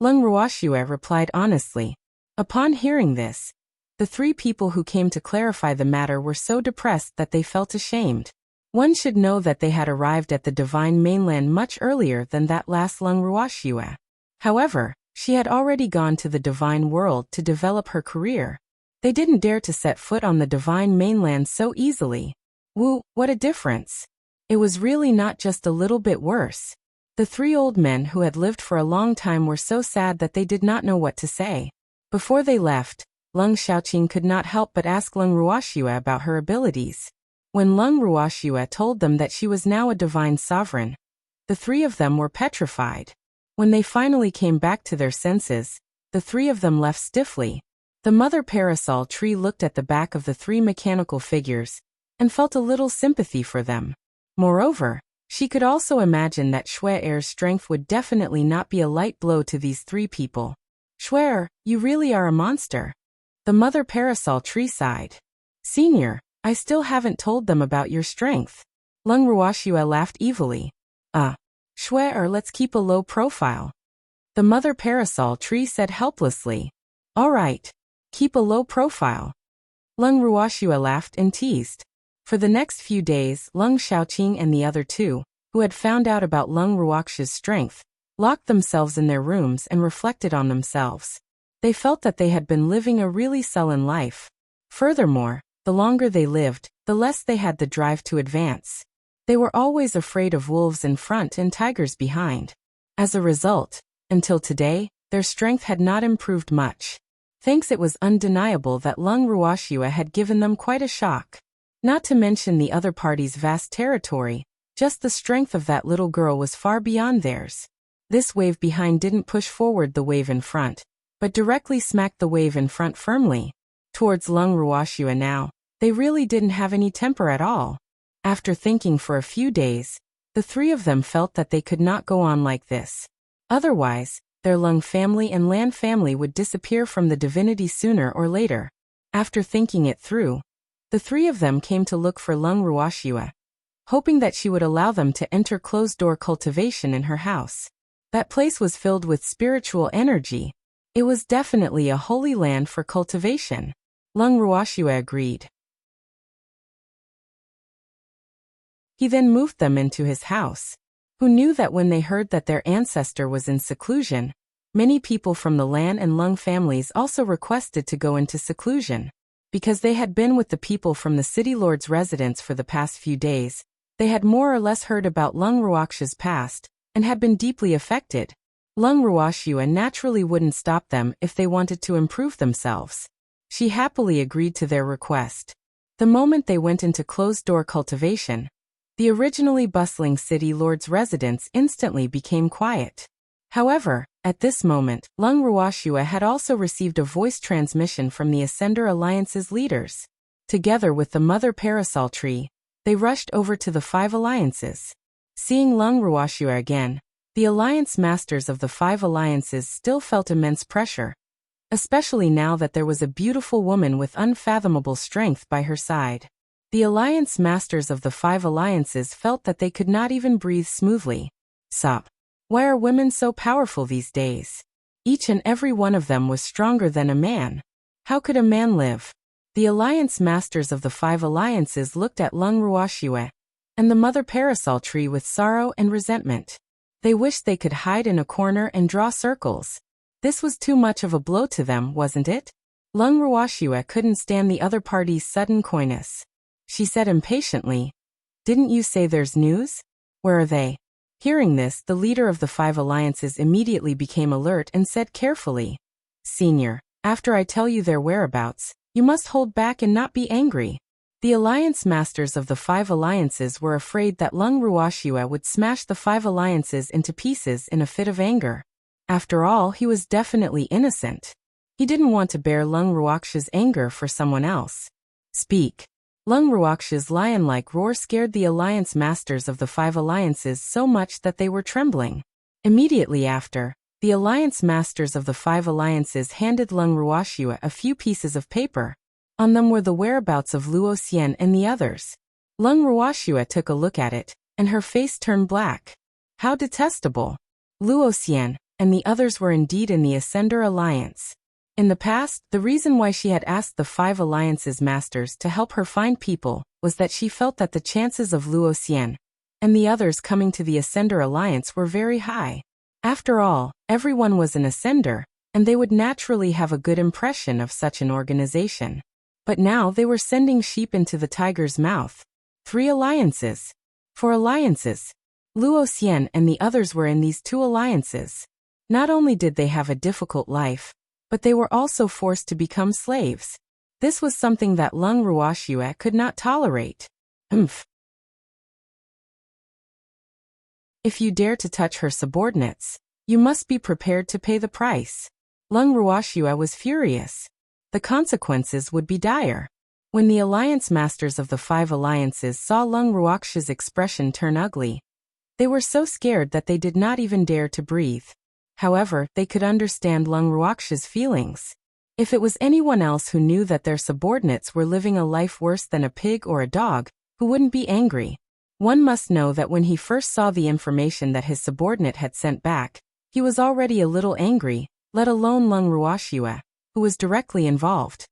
Lung Ruoxue replied honestly. Upon hearing this, the 3 people who came to clarify the matter were so depressed that they felt ashamed. One should know that they had arrived at the divine mainland much earlier than that last Lung Ruoxue. However, she had already gone to the divine world to develop her career. They didn't dare to set foot on the divine mainland so easily. Woo, what a difference. It was really not just a little bit worse. The 3 old men who had lived for a long time were so sad that they did not know what to say. Before they left, Lung Xiaoqing could not help but ask Lung Ruoxue about her abilities. When Lung Ruoxue told them that she was now a divine sovereign, the 3 of them were petrified. When they finally came back to their senses, the 3 of them left stiffly. The mother parasol tree looked at the back of the 3 mechanical figures and felt a little sympathy for them. Moreover, she could also imagine that Shui-er's strength would definitely not be a light blow to these 3 people. "Shui-er, you really are a monster." The mother parasol tree sighed. "Senior, I still haven't told them about your strength." Lung Ruoxue laughed evilly. Shui-er, let's keep a low profile." The mother parasol tree said helplessly. "All right. Keep a low profile." Lung Ruoxue laughed and teased. For the next few days, Lung Xiaoqing and the other 2, who had found out about Lung Ruoxue's strength, locked themselves in their rooms and reflected on themselves. They felt that they had been living a really sullen life. Furthermore, the longer they lived, the less they had the drive to advance. They were always afraid of wolves in front and tigers behind. As a result, until today, their strength had not improved much. Thanks, it was undeniable that Lung Ruoxue had given them quite a shock. Not to mention the other party's vast territory, just the strength of that little girl was far beyond theirs. This wave behind didn't push forward the wave in front, but directly smacked the wave in front firmly. Towards Lung Ruoxue now, they really didn't have any temper at all. After thinking for a few days, the three of them felt that they could not go on like this. Otherwise, their Lung family and Lan family would disappear from the divinity sooner or later. After thinking it through, the three of them came to look for Lung Ruoxue, hoping that she would allow them to enter closed-door cultivation in her house. That place was filled with spiritual energy. It was definitely a holy land for cultivation. Lung Ruoxue agreed. He then moved them into his house. Who knew that when they heard that their ancestor was in seclusion, many people from the Lan and Lung families also requested to go into seclusion. Because they had been with the people from the city lord's residence for the past few days, they had more or less heard about Lung Ruoxue's past, and had been deeply affected. Lung Ruoxue naturally wouldn't stop them if they wanted to improve themselves. She happily agreed to their request. The moment they went into closed-door cultivation, the originally bustling city lord's residence instantly became quiet. However, at this moment, Lung Ruoxue had also received a voice transmission from the Ascender Alliance's leaders. Together with the Mother Parasol Tree, they rushed over to the Five Alliances. Seeing Lung Ruoxue again, the Alliance Masters of the Five Alliances still felt immense pressure, especially now that there was a beautiful woman with unfathomable strength by her side. The Alliance Masters of the Five Alliances felt that they could not even breathe smoothly. Sup? Why are women so powerful these days? Each and every one of them was stronger than a man. How could a man live? The Alliance Masters of the Five Alliances looked at Lung Ruoxue and the Mother Parasol Tree with sorrow and resentment. They wished they could hide in a corner and draw circles. This was too much of a blow to them, wasn't it? Lung Ruoxue couldn't stand the other party's sudden coyness. She said impatiently, "Didn't you say there's news? Where are they?" Hearing this, the leader of the Five Alliances immediately became alert and said carefully, "Senior, after I tell you their whereabouts, you must hold back and not be angry." The Alliance Masters of the Five Alliances were afraid that Lung Ruoxue would smash the Five Alliances into pieces in a fit of anger. After all, he was definitely innocent. He didn't want to bear Lung Ruoxue's anger for someone else. "Speak." Lung Ruoxue's lion-like roar scared the Alliance Masters of the Five Alliances so much that they were trembling. Immediately after, the Alliance Masters of the Five Alliances handed Lung Ruoxue a few pieces of paper. On them were the whereabouts of Luo Xian and the others. Lung Ruoxue took a look at it, and her face turned black. How detestable! Luo Xian and the others were indeed in the Ascender Alliance. In the past, the reason why she had asked the Five Alliances Masters to help her find people was that she felt that the chances of Luo Xian and the others coming to the Ascender Alliance were very high. After all, everyone was an Ascender, and they would naturally have a good impression of such an organization. But now they were sending sheep into the tiger's mouth. 3 alliances. 4 alliances. Luo Xian and the others were in these 2 alliances. Not only did they have a difficult life, but they were also forced to become slaves. This was something that Lung Ruoxue could not tolerate. If you dare to touch her subordinates, you must be prepared to pay the price. Lung Ruoxue was furious. The consequences would be dire. When the Alliance Masters of the Five Alliances saw Lung Ruoxue's expression turn ugly, they were so scared that they did not even dare to breathe. However, they could understand Lung Ruoxue's feelings. If it was anyone else who knew that their subordinates were living a life worse than a pig or a dog, who wouldn't be angry? One must know that when he first saw the information that his subordinate had sent back, he was already a little angry, let alone Lung Ruoxue, who was directly involved.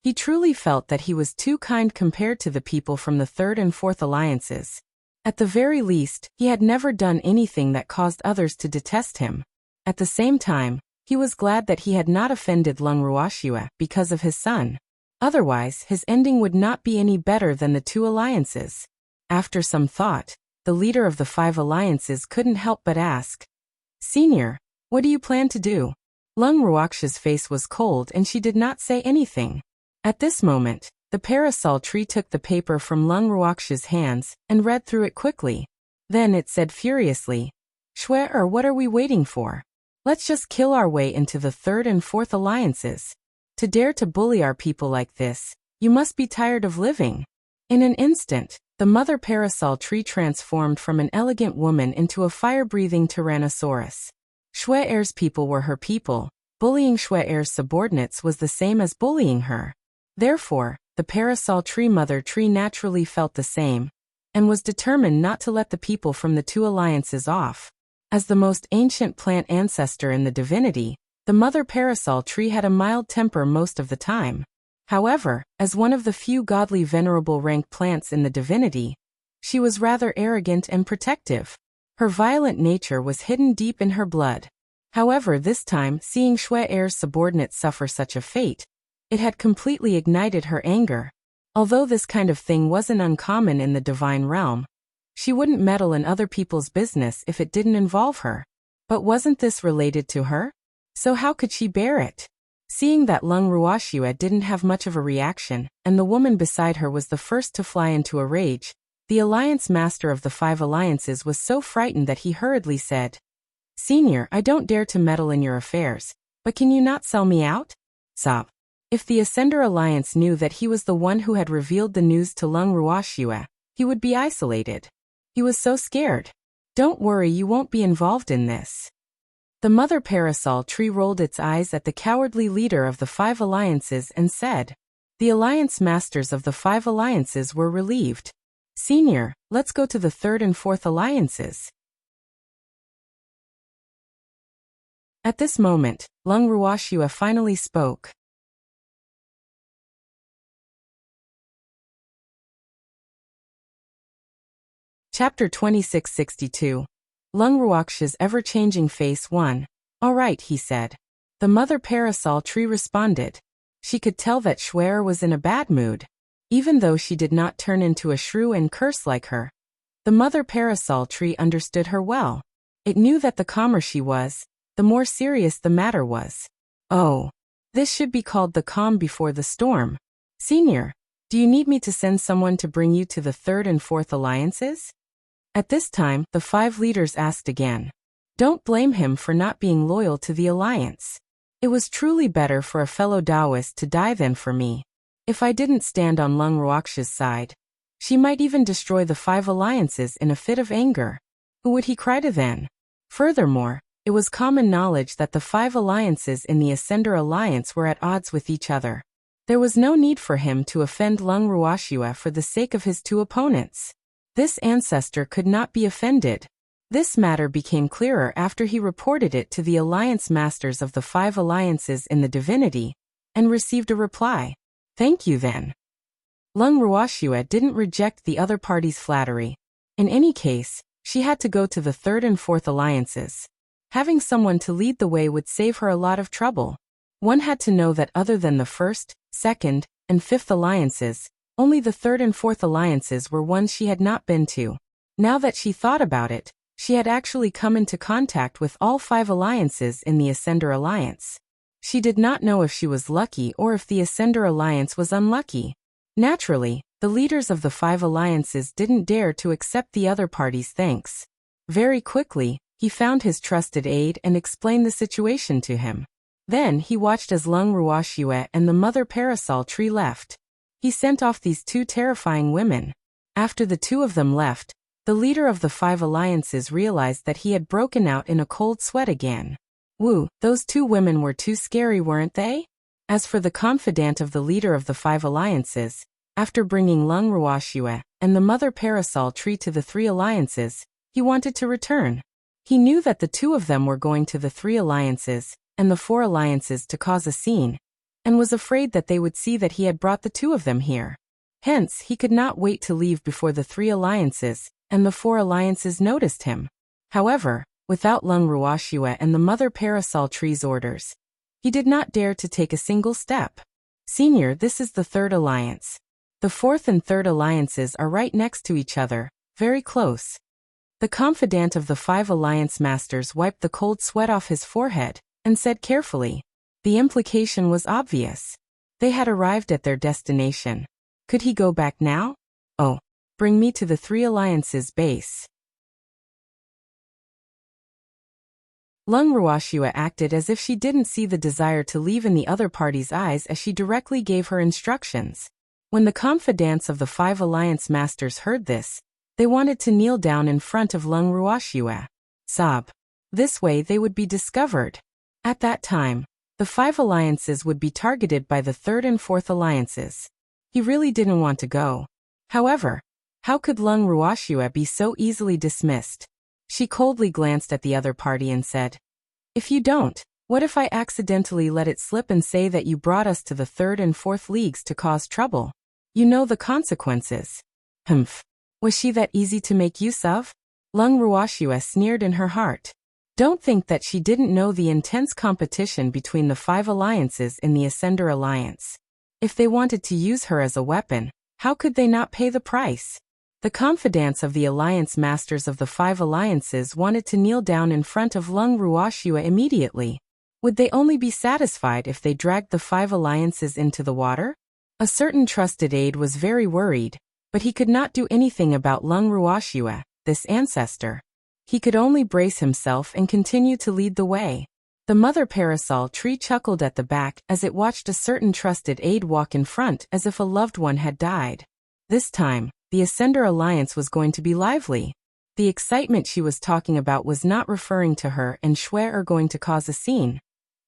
He truly felt that he was too kind compared to the people from the 3rd and 4th alliances. At the very least, he had never done anything that caused others to detest him. At the same time, he was glad that he had not offended Lung Ruoxue because of his son. Otherwise, his ending would not be any better than the 2 alliances. After some thought, the leader of the 5 alliances couldn't help but ask, "Senior, what do you plan to do?" Lung Ruoxia's face was cold and she did not say anything. At this moment, the parasol tree took the paper from Lung Ruoxia's hands and read through it quickly. Then it said furiously, "Shuer, what are we waiting for? Let's just kill our way into the third and fourth alliances. To dare to bully our people like this, you must be tired of living." In an instant, the mother parasol tree transformed from an elegant woman into a fire-breathing tyrannosaurus. Shuer's people were her people. Bullying Shuer's subordinates was the same as bullying her. Therefore, the parasol tree mother tree naturally felt the same, and was determined not to let the people from the two alliances off. As the most ancient plant ancestor in the divinity, the mother parasol tree had a mild temper most of the time. However, as one of the few godly venerable rank plants in the divinity, she was rather arrogant and protective. Her violent nature was hidden deep in her blood. However, this time, seeing Shuer's subordinates suffer such a fate, it had completely ignited her anger. Although this kind of thing wasn't uncommon in the divine realm, she wouldn't meddle in other people's business if it didn't involve her. But wasn't this related to her? So how could she bear it? Seeing that Lung Ruoxia didn't have much of a reaction, and the woman beside her was the first to fly into a rage, the alliance master of the 5 alliances was so frightened that he hurriedly said, "Senior, I don't dare to meddle in your affairs, but can you not sell me out?" Sob. If the Ascender Alliance knew that he was the one who had revealed the news to Lung Ruoxia, he would be isolated. He was so scared. "Don't worry, you won't be involved in this." The mother parasol tree rolled its eyes at the cowardly leader of the 5 alliances and said, The alliance masters of the 5 alliances were relieved. "Senior, let's go to the 3rd and 4th alliances." At this moment, Lung Ruoxia finally spoke. Chapter 2662. Lung Ruoxia's ever-changing face 1. "All right," he said. The mother parasol tree responded. She could tell that Shuer was in a bad mood. Even though she did not turn into a shrew and curse like her, the mother parasol tree understood her well. It knew that the calmer she was, the more serious the matter was. Oh, this should be called the calm before the storm. "Senior, do you need me to send someone to bring you to the 3rd and 4th alliances?" At this time, the 5 leaders asked again. Don't blame him for not being loyal to the alliance. It was truly better for a fellow Taoist to die than for me. If I didn't stand on Lung Ruoxia's side, she might even destroy the 5 alliances in a fit of anger. Who would he cry to then? Furthermore, it was common knowledge that the 5 alliances in the Ascender Alliance were at odds with each other. There was no need for him to offend Lung Ruoxia for the sake of his 2 opponents. This ancestor could not be offended. This matter became clearer after he reported it to the alliance masters of the 5 alliances in the divinity, and received a reply. Thank you then. Lung Ruoxia didn't reject the other party's flattery. In any case, she had to go to the 3rd and 4th alliances. Having someone to lead the way would save her a lot of trouble. One had to know that other than the 1st, 2nd, and 5th alliances, only the 3rd and 4th alliances were ones she had not been to. Now that she thought about it, she had actually come into contact with all 5 alliances in the Ascender Alliance. She did not know if she was lucky or if the Ascender Alliance was unlucky. Naturally, the leaders of the 5 alliances didn't dare to accept the other party's thanks. Very quickly, he found his trusted aide and explained the situation to him. Then he watched as Lung Ruoxia and the mother parasol tree left. He sent off these 2 terrifying women. After the 2 of them left, the leader of the 5 alliances realized that he had broken out in a cold sweat again. Woo, those 2 women were too scary, weren't they? As for the confidant of the leader of the 5 alliances, after bringing Lung Ruoxia and the mother parasol tree to the 3 alliances, he wanted to return. He knew that the 2 of them were going to the 3 alliances and the 4 alliances to cause a scene, and was afraid that they would see that he had brought the 2 of them here. Hence, he could not wait to leave before the 3 alliances and the 4 alliances noticed him. However, without Lung Ruoxia and the mother parasol tree's orders, he did not dare to take a single step. Senior, this is the 3rd alliance. The 4th and 3rd alliances are right next to each other, very close. The confidant of the 5 alliance masters wiped the cold sweat off his forehead and said carefully. The implication was obvious. They had arrived at their destination. Could he go back now? Oh, bring me to the Three Alliances base. Lung Ruoxua acted as if she didn't see the desire to leave in the other party's eyes as she directly gave her instructions. When the confidants of the 5 alliance masters heard this, they wanted to kneel down in front of Lung Ruoxua. Sob. This way they would be discovered. At that time, the 5 alliances would be targeted by the 3rd and 4th alliances. He really didn't want to go. However, how could Lung Ruoxua be so easily dismissed? She coldly glanced at the other party and said, "If you don't, what if I accidentally let it slip and say that you brought us to the 3rd and 4th leagues to cause trouble? You know the consequences." Humph. Was she that easy to make use of? Lung Ruoxua sneered in her heart. Don't think that she didn't know the intense competition between the 5 alliances in the Ascender Alliance. If they wanted to use her as a weapon, how could they not pay the price? The confidants of the alliance masters of the 5 alliances wanted to kneel down in front of Lung Ruoxua immediately. Would they only be satisfied if they dragged the 5 alliances into the water? A certain trusted aide was very worried, but he could not do anything about Lung Ruoxua, this ancestor. He could only brace himself and continue to lead the way. The mother parasol tree chuckled at the back as it watched a certain trusted aide walk in front as if a loved one had died. This time, the Ascender Alliance was going to be lively. The excitement she was talking about was not referring to her and Shui are going to cause a scene,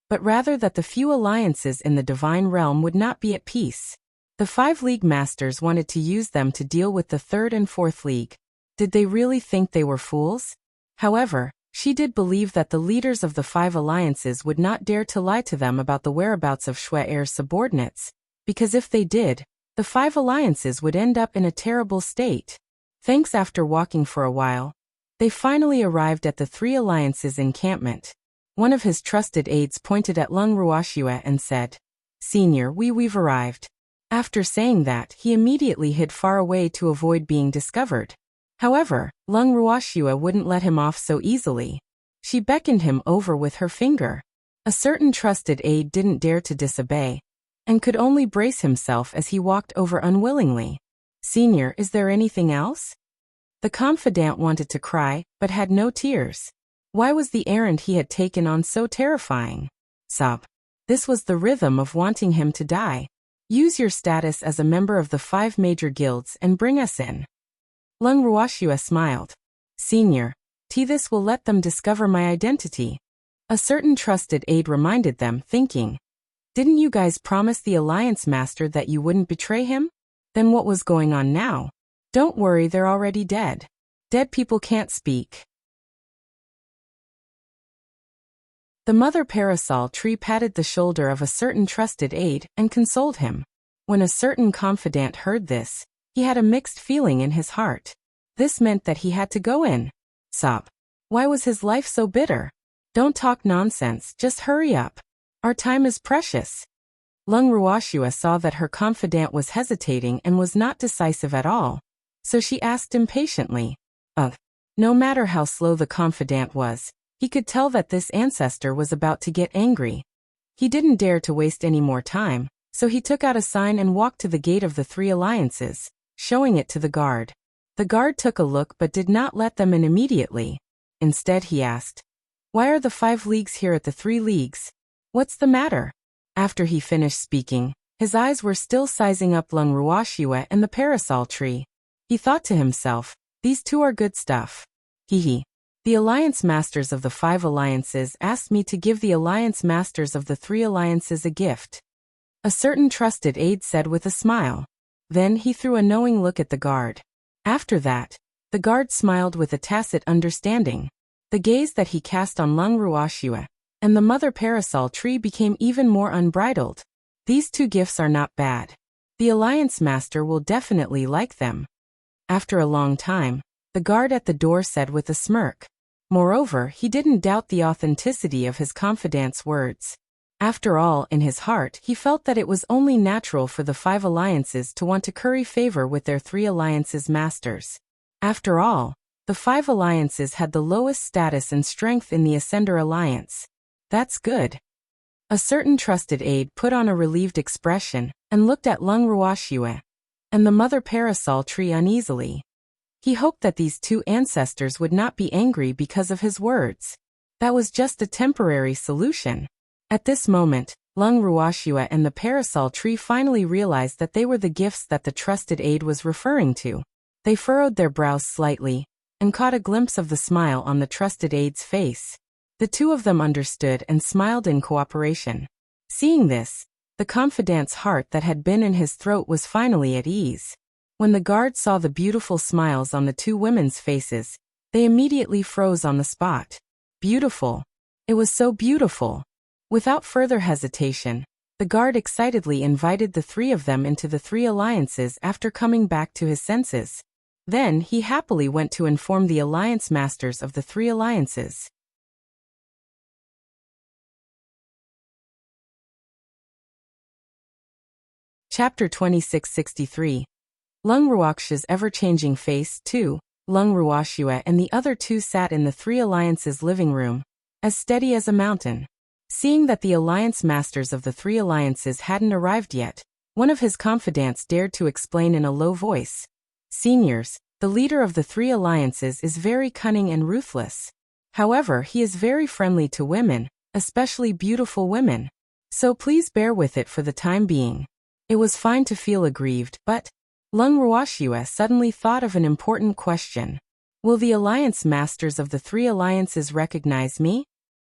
but rather that the few alliances in the divine realm would not be at peace. The 5 league masters wanted to use them to deal with the 3rd and 4th league. Did they really think they were fools? However, she did believe that the leaders of the 5 alliances would not dare to lie to them about the whereabouts of Shui Er's subordinates, because if they did, the 5 alliances would end up in a terrible state. Thanks. After walking for a while, they finally arrived at the 3 alliances' encampment. One of his trusted aides pointed at Lung Ruoxua and said, "Senior, we've arrived." After saying that, he immediately hid far away to avoid being discovered. However, Lung Ruoxua wouldn't let him off so easily. She beckoned him over with her finger. A certain trusted aide didn't dare to disobey, and could only brace himself as he walked over unwillingly. "Senior, is there anything else?" The confidant wanted to cry, but had no tears. Why was the errand he had taken on so terrifying? Sob. This was the rhythm of wanting him to die. "Use your status as a member of the 5 major guilds and bring us in." Lung Ruoxua smiled. "Senior, this will let them discover my identity." A certain trusted aide reminded them, thinking, "Didn't you guys promise the Alliance Master that you wouldn't betray him? Then what was going on now?" "Don't worry, they're already dead. Dead people can't speak." The mother parasol tree patted the shoulder of a certain trusted aide and consoled him. When a certain confidant heard this, he had a mixed feeling in his heart. This meant that he had to go in. Sob. Why was his life so bitter? "Don't talk nonsense, just hurry up. Our time is precious." Lung Ruoxua saw that her confidant was hesitating and was not decisive at all, so she asked impatiently. No matter how slow the confidant was, he could tell that this ancestor was about to get angry. He didn't dare to waste any more time, so he took out a sign and walked to the gate of the 3 alliances, showing it to the guard. The guard took a look but did not let them in immediately. Instead he asked, "Why are the 5 leagues here at the 3 leagues? What's the matter?" After he finished speaking, his eyes were still sizing up Lung Ruoxua and the parasol tree. He thought to himself, "These two are good stuff. Hee. The alliance masters of the 5 alliances asked me to give the alliance masters of the 3 alliances a gift." A certain trusted aide said with a smile. Then he threw a knowing look at the guard. After that, the guard smiled with a tacit understanding. The gaze that he cast on Lung Ruoxua and the mother parasol tree became even more unbridled. These 2 gifts are not bad. The alliance master will definitely like them. After a long time, the guard at the door said with a smirk. Moreover, he didn't doubt the authenticity of his confidant's words. After all, in his heart, he felt that it was only natural for the 5 alliances to want to curry favor with their 3 alliances' masters. After all, the 5 alliances had the lowest status and strength in the Ascender Alliance. That's good. A certain trusted aide put on a relieved expression and looked at Lung Ruoxue and the mother parasol tree uneasily. He hoped that these two ancestors would not be angry because of his words. That was just a temporary solution. At this moment, Lung Ruoxue and the parasol tree finally realized that they were the gifts that the trusted aide was referring to. They furrowed their brows slightly and caught a glimpse of the smile on the trusted aide's face. The two of them understood and smiled in cooperation. Seeing this, the confidant's heart that had been in his throat was finally at ease. When the guard saw the beautiful smiles on the two women's faces, they immediately froze on the spot. Beautiful. It was so beautiful. Without further hesitation, the guard excitedly invited the three of them into the three alliances after coming back to his senses. Then he happily went to inform the alliance masters of the three alliances. Chapter 2663. Lung Ruoxue's ever-changing face, too. Lung Ruoxue and the other two sat in the three alliances' living room, as steady as a mountain. Seeing that the alliance masters of the three alliances hadn't arrived yet, one of his confidants dared to explain in a low voice. Seniors, the leader of the three alliances is very cunning and ruthless. However, he is very friendly to women, especially beautiful women. So please bear with it for the time being. It was fine to feel aggrieved, but Lung Ruoxue suddenly thought of an important question. Will the alliance masters of the three alliances recognize me?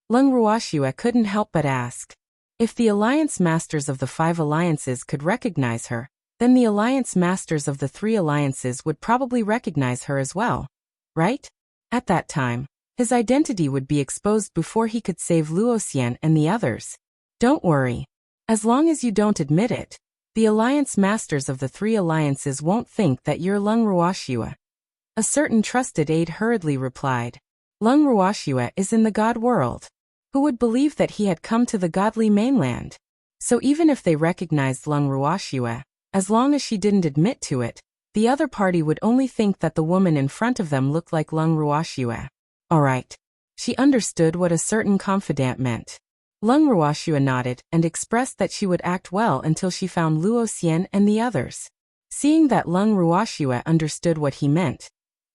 Lung Ruoxue couldn't help but ask. If the alliance masters of the five alliances could recognize her, then the alliance masters of the three alliances would probably recognize her as well, right? At that time, his identity would be exposed before he could save Luoxian and the others. Don't worry. As long as you don't admit it, the alliance masters of the three alliances won't think that you're Lung Ruoxue. A certain trusted aide hurriedly replied. Lung Ruoxue is in the god world. Who would believe that he had come to the godly mainland? So even if they recognized Lung Ruoxue, as long as she didn't admit to it, the other party would only think that the woman in front of them looked like Lung Ruoxue. Alright. She understood what a certain confidant meant. Lung Ruoxue nodded and expressed that she would act well until she found Luoxian and the others. Seeing that Lung Ruoxue understood what he meant,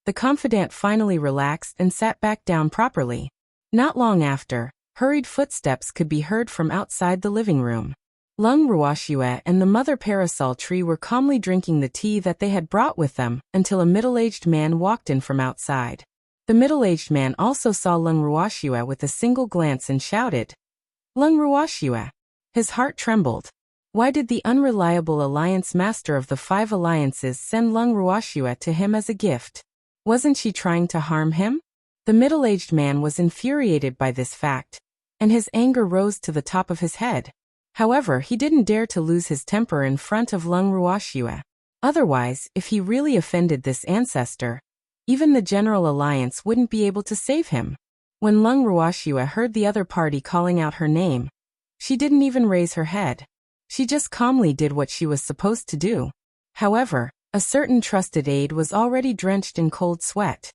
the confidant finally relaxed and sat back down properly. Not long after, hurried footsteps could be heard from outside the living room. Lung Ruoxue and the mother parasol tree were calmly drinking the tea that they had brought with them until a middle-aged man walked in from outside. The middle-aged man also saw Lung Ruoxue with a single glance and shouted, Lung Ruoxue. His heart trembled. Why did the unreliable alliance master of the five alliances send Lung Ruoxue to him as a gift? Wasn't she trying to harm him? The middle-aged man was infuriated by this fact, and his anger rose to the top of his head. However, he didn't dare to lose his temper in front of Lung Ruoxue. Otherwise, if he really offended this ancestor, even the general alliance wouldn't be able to save him. When Lung Ruoxue heard the other party calling out her name, she didn't even raise her head. She just calmly did what she was supposed to do. However, a certain trusted aide was already drenched in cold sweat.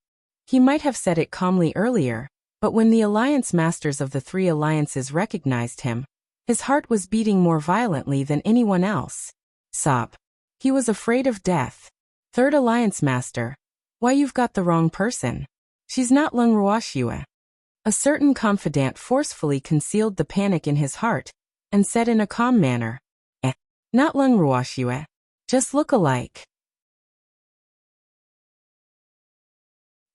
He might have said it calmly earlier, but when the alliance masters of the three alliances recognized him, his heart was beating more violently than anyone else. Sob. He was afraid of death. Third alliance master. Why, you've got the wrong person. She's not Lung Ruoxue. A certain confidant forcefully concealed the panic in his heart and said in a calm manner, not Lung Ruoxue. Just look alike.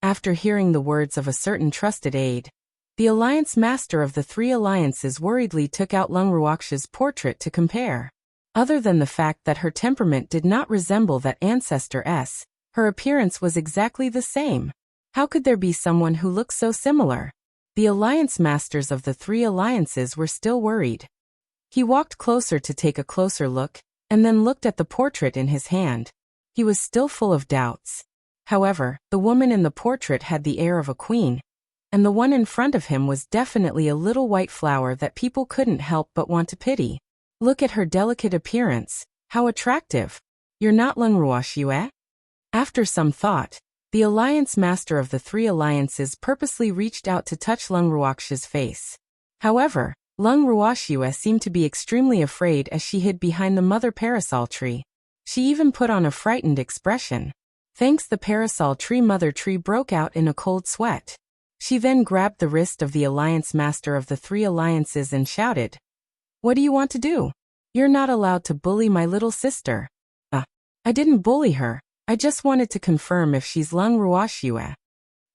After hearing the words of a certain trusted aide, the alliance master of the three alliances worriedly took out Lung Ruoxue's portrait to compare. Other than the fact that her temperament did not resemble that ancestor-s, her appearance was exactly the same. How could there be someone who looked so similar? The alliance masters of the three alliances were still worried. He walked closer to take a closer look, and then looked at the portrait in his hand. He was still full of doubts. However, the woman in the portrait had the air of a queen, and the one in front of him was definitely a little white flower that people couldn't help but want to pity. Look at her delicate appearance, how attractive. You're not Lung Ruoxue? After some thought, the alliance master of the three alliances purposely reached out to touch Lung Ruoxue's face. However, Lung Ruoxue seemed to be extremely afraid as she hid behind the mother parasol tree. She even put on a frightened expression. Thanks, the parasol tree mother tree broke out in a cold sweat. She then grabbed the wrist of the alliance master of the three alliances and shouted, "What do you want to do? You're not allowed to bully my little sister." I didn't bully her. I just wanted to confirm if she's Lung Ruoxue."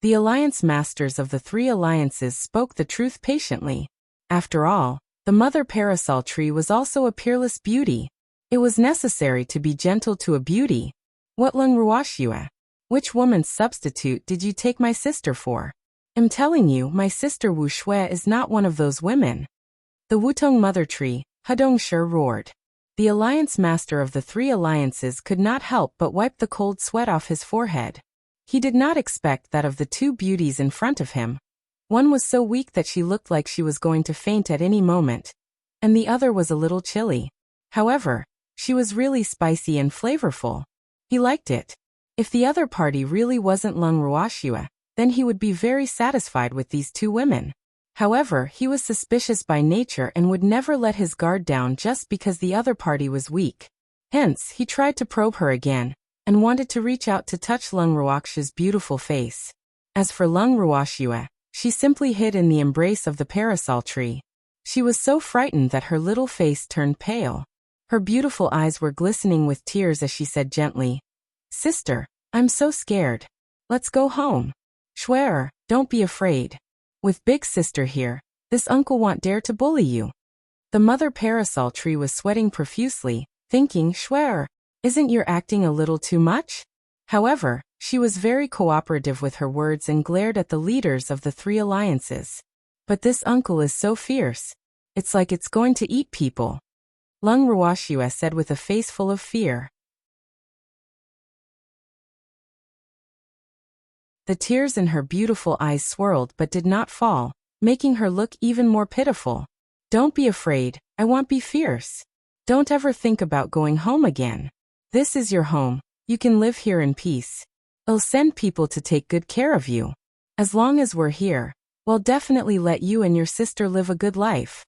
The alliance masters of the three alliances spoke the truth patiently. After all, the mother parasol tree was also a peerless beauty. It was necessary to be gentle to a beauty. "What, Lung Ruoxue? Which woman's substitute did you take my sister for? I'm telling you, my sister Wu Shui is not one of those women." The Wutong mother tree, Hedong Shi, roared. The alliance master of the three alliances could not help but wipe the cold sweat off his forehead. He did not expect that of the two beauties in front of him, one was so weak that she looked like she was going to faint at any moment, and the other was a little chilly. However, she was really spicy and flavorful. He liked it. If the other party really wasn't Lung Ruoxue, then he would be very satisfied with these two women. However, he was suspicious by nature and would never let his guard down just because the other party was weak. Hence, he tried to probe her again, and wanted to reach out to touch Lung Ruoxue's beautiful face. As for Lung Ruoxue, she simply hid in the embrace of the parasol tree. She was so frightened that her little face turned pale. Her beautiful eyes were glistening with tears as she said gently, "Sister, I'm so scared. Let's go home. Shuer, don't be afraid. With big sister here, this uncle won't dare to bully you." The mother parasol tree was sweating profusely, thinking, "Shuer, isn't you acting a little too much?" However, she was very cooperative with her words and glared at the leaders of the three alliances. "But this uncle is so fierce. It's like it's going to eat people," Lung Ruoxue said with a face full of fear. The tears in her beautiful eyes swirled but did not fall, making her look even more pitiful. "Don't be afraid, I won't be fierce. Don't ever think about going home again. This is your home, you can live here in peace. I'll send people to take good care of you. As long as we're here, we'll definitely let you and your sister live a good life."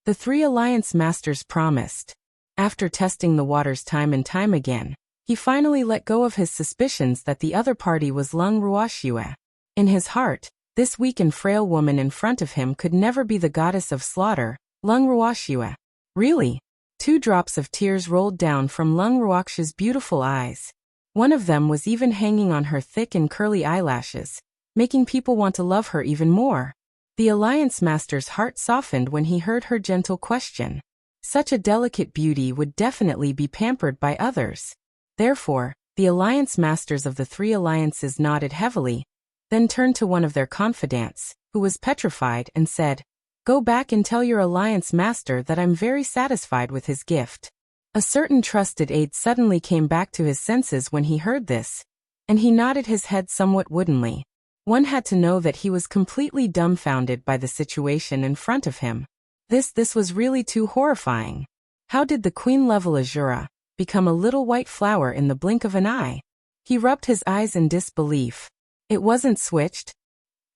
The three alliance masters promised. After testing the waters time and time again, he finally let go of his suspicions that the other party was Lung Ruoxue. In his heart, this weak and frail woman in front of him could never be the goddess of slaughter, Lung Ruoxue. Really? 2 drops of tears rolled down from Lung Ruoxue's beautiful eyes. One of them was even hanging on her thick and curly eyelashes, making people want to love her even more. The alliance master's heart softened when he heard her gentle question. Such a delicate beauty would definitely be pampered by others. Therefore, the alliance masters of the three alliances nodded heavily, then turned to one of their confidants, who was petrified, and said, "Go back and tell your alliance master that I'm very satisfied with his gift." A certain trusted aide suddenly came back to his senses when he heard this, and he nodded his head somewhat woodenly. One had to know that he was completely dumbfounded by the situation in front of him. This was really too horrifying. How did the queen-level Azura become a little white flower in the blink of an eye? He rubbed his eyes in disbelief. It wasn't switched.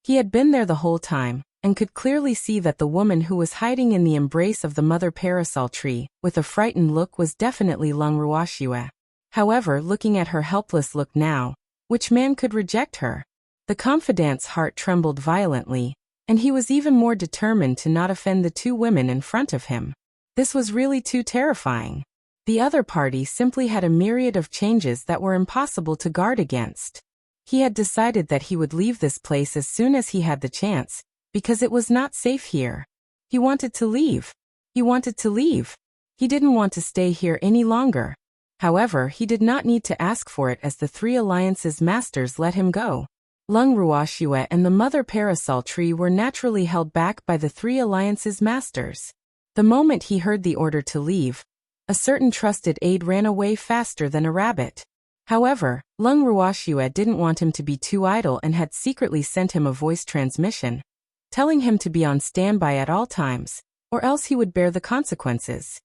He had been there the whole time, and could clearly see that the woman who was hiding in the embrace of the mother parasol tree, with a frightened look, was definitely Lung Ruoxue. However, looking at her helpless look now, which man could reject her? The confidant's heart trembled violently, and he was even more determined to not offend the 2 women in front of him. This was really too terrifying. The other party simply had a myriad of changes that were impossible to guard against. He had decided that he would leave this place as soon as he had the chance, because it was not safe here. He wanted to leave. He wanted to leave. He didn't want to stay here any longer. However, he did not need to ask for it as the three alliances masters let him go. Lung Ruoxue and the mother parasol tree were naturally held back by the three alliances masters. The moment he heard the order to leave, a certain trusted aide ran away faster than a rabbit. However, Lung Ruoxue didn't want him to be too idle and had secretly sent him a voice transmission, telling him to be on standby at all times, or else he would bear the consequences.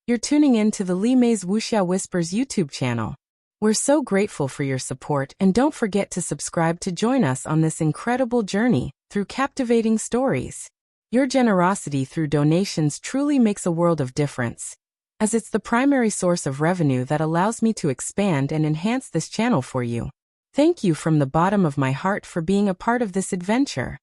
You're tuning in to the Li Mei's Wuxia Whispers YouTube channel. We're so grateful for your support, and don't forget to subscribe to join us on this incredible journey through captivating stories. Your generosity through donations truly makes a world of difference, as it's the primary source of revenue that allows me to expand and enhance this channel for you. Thank you from the bottom of my heart for being a part of this adventure.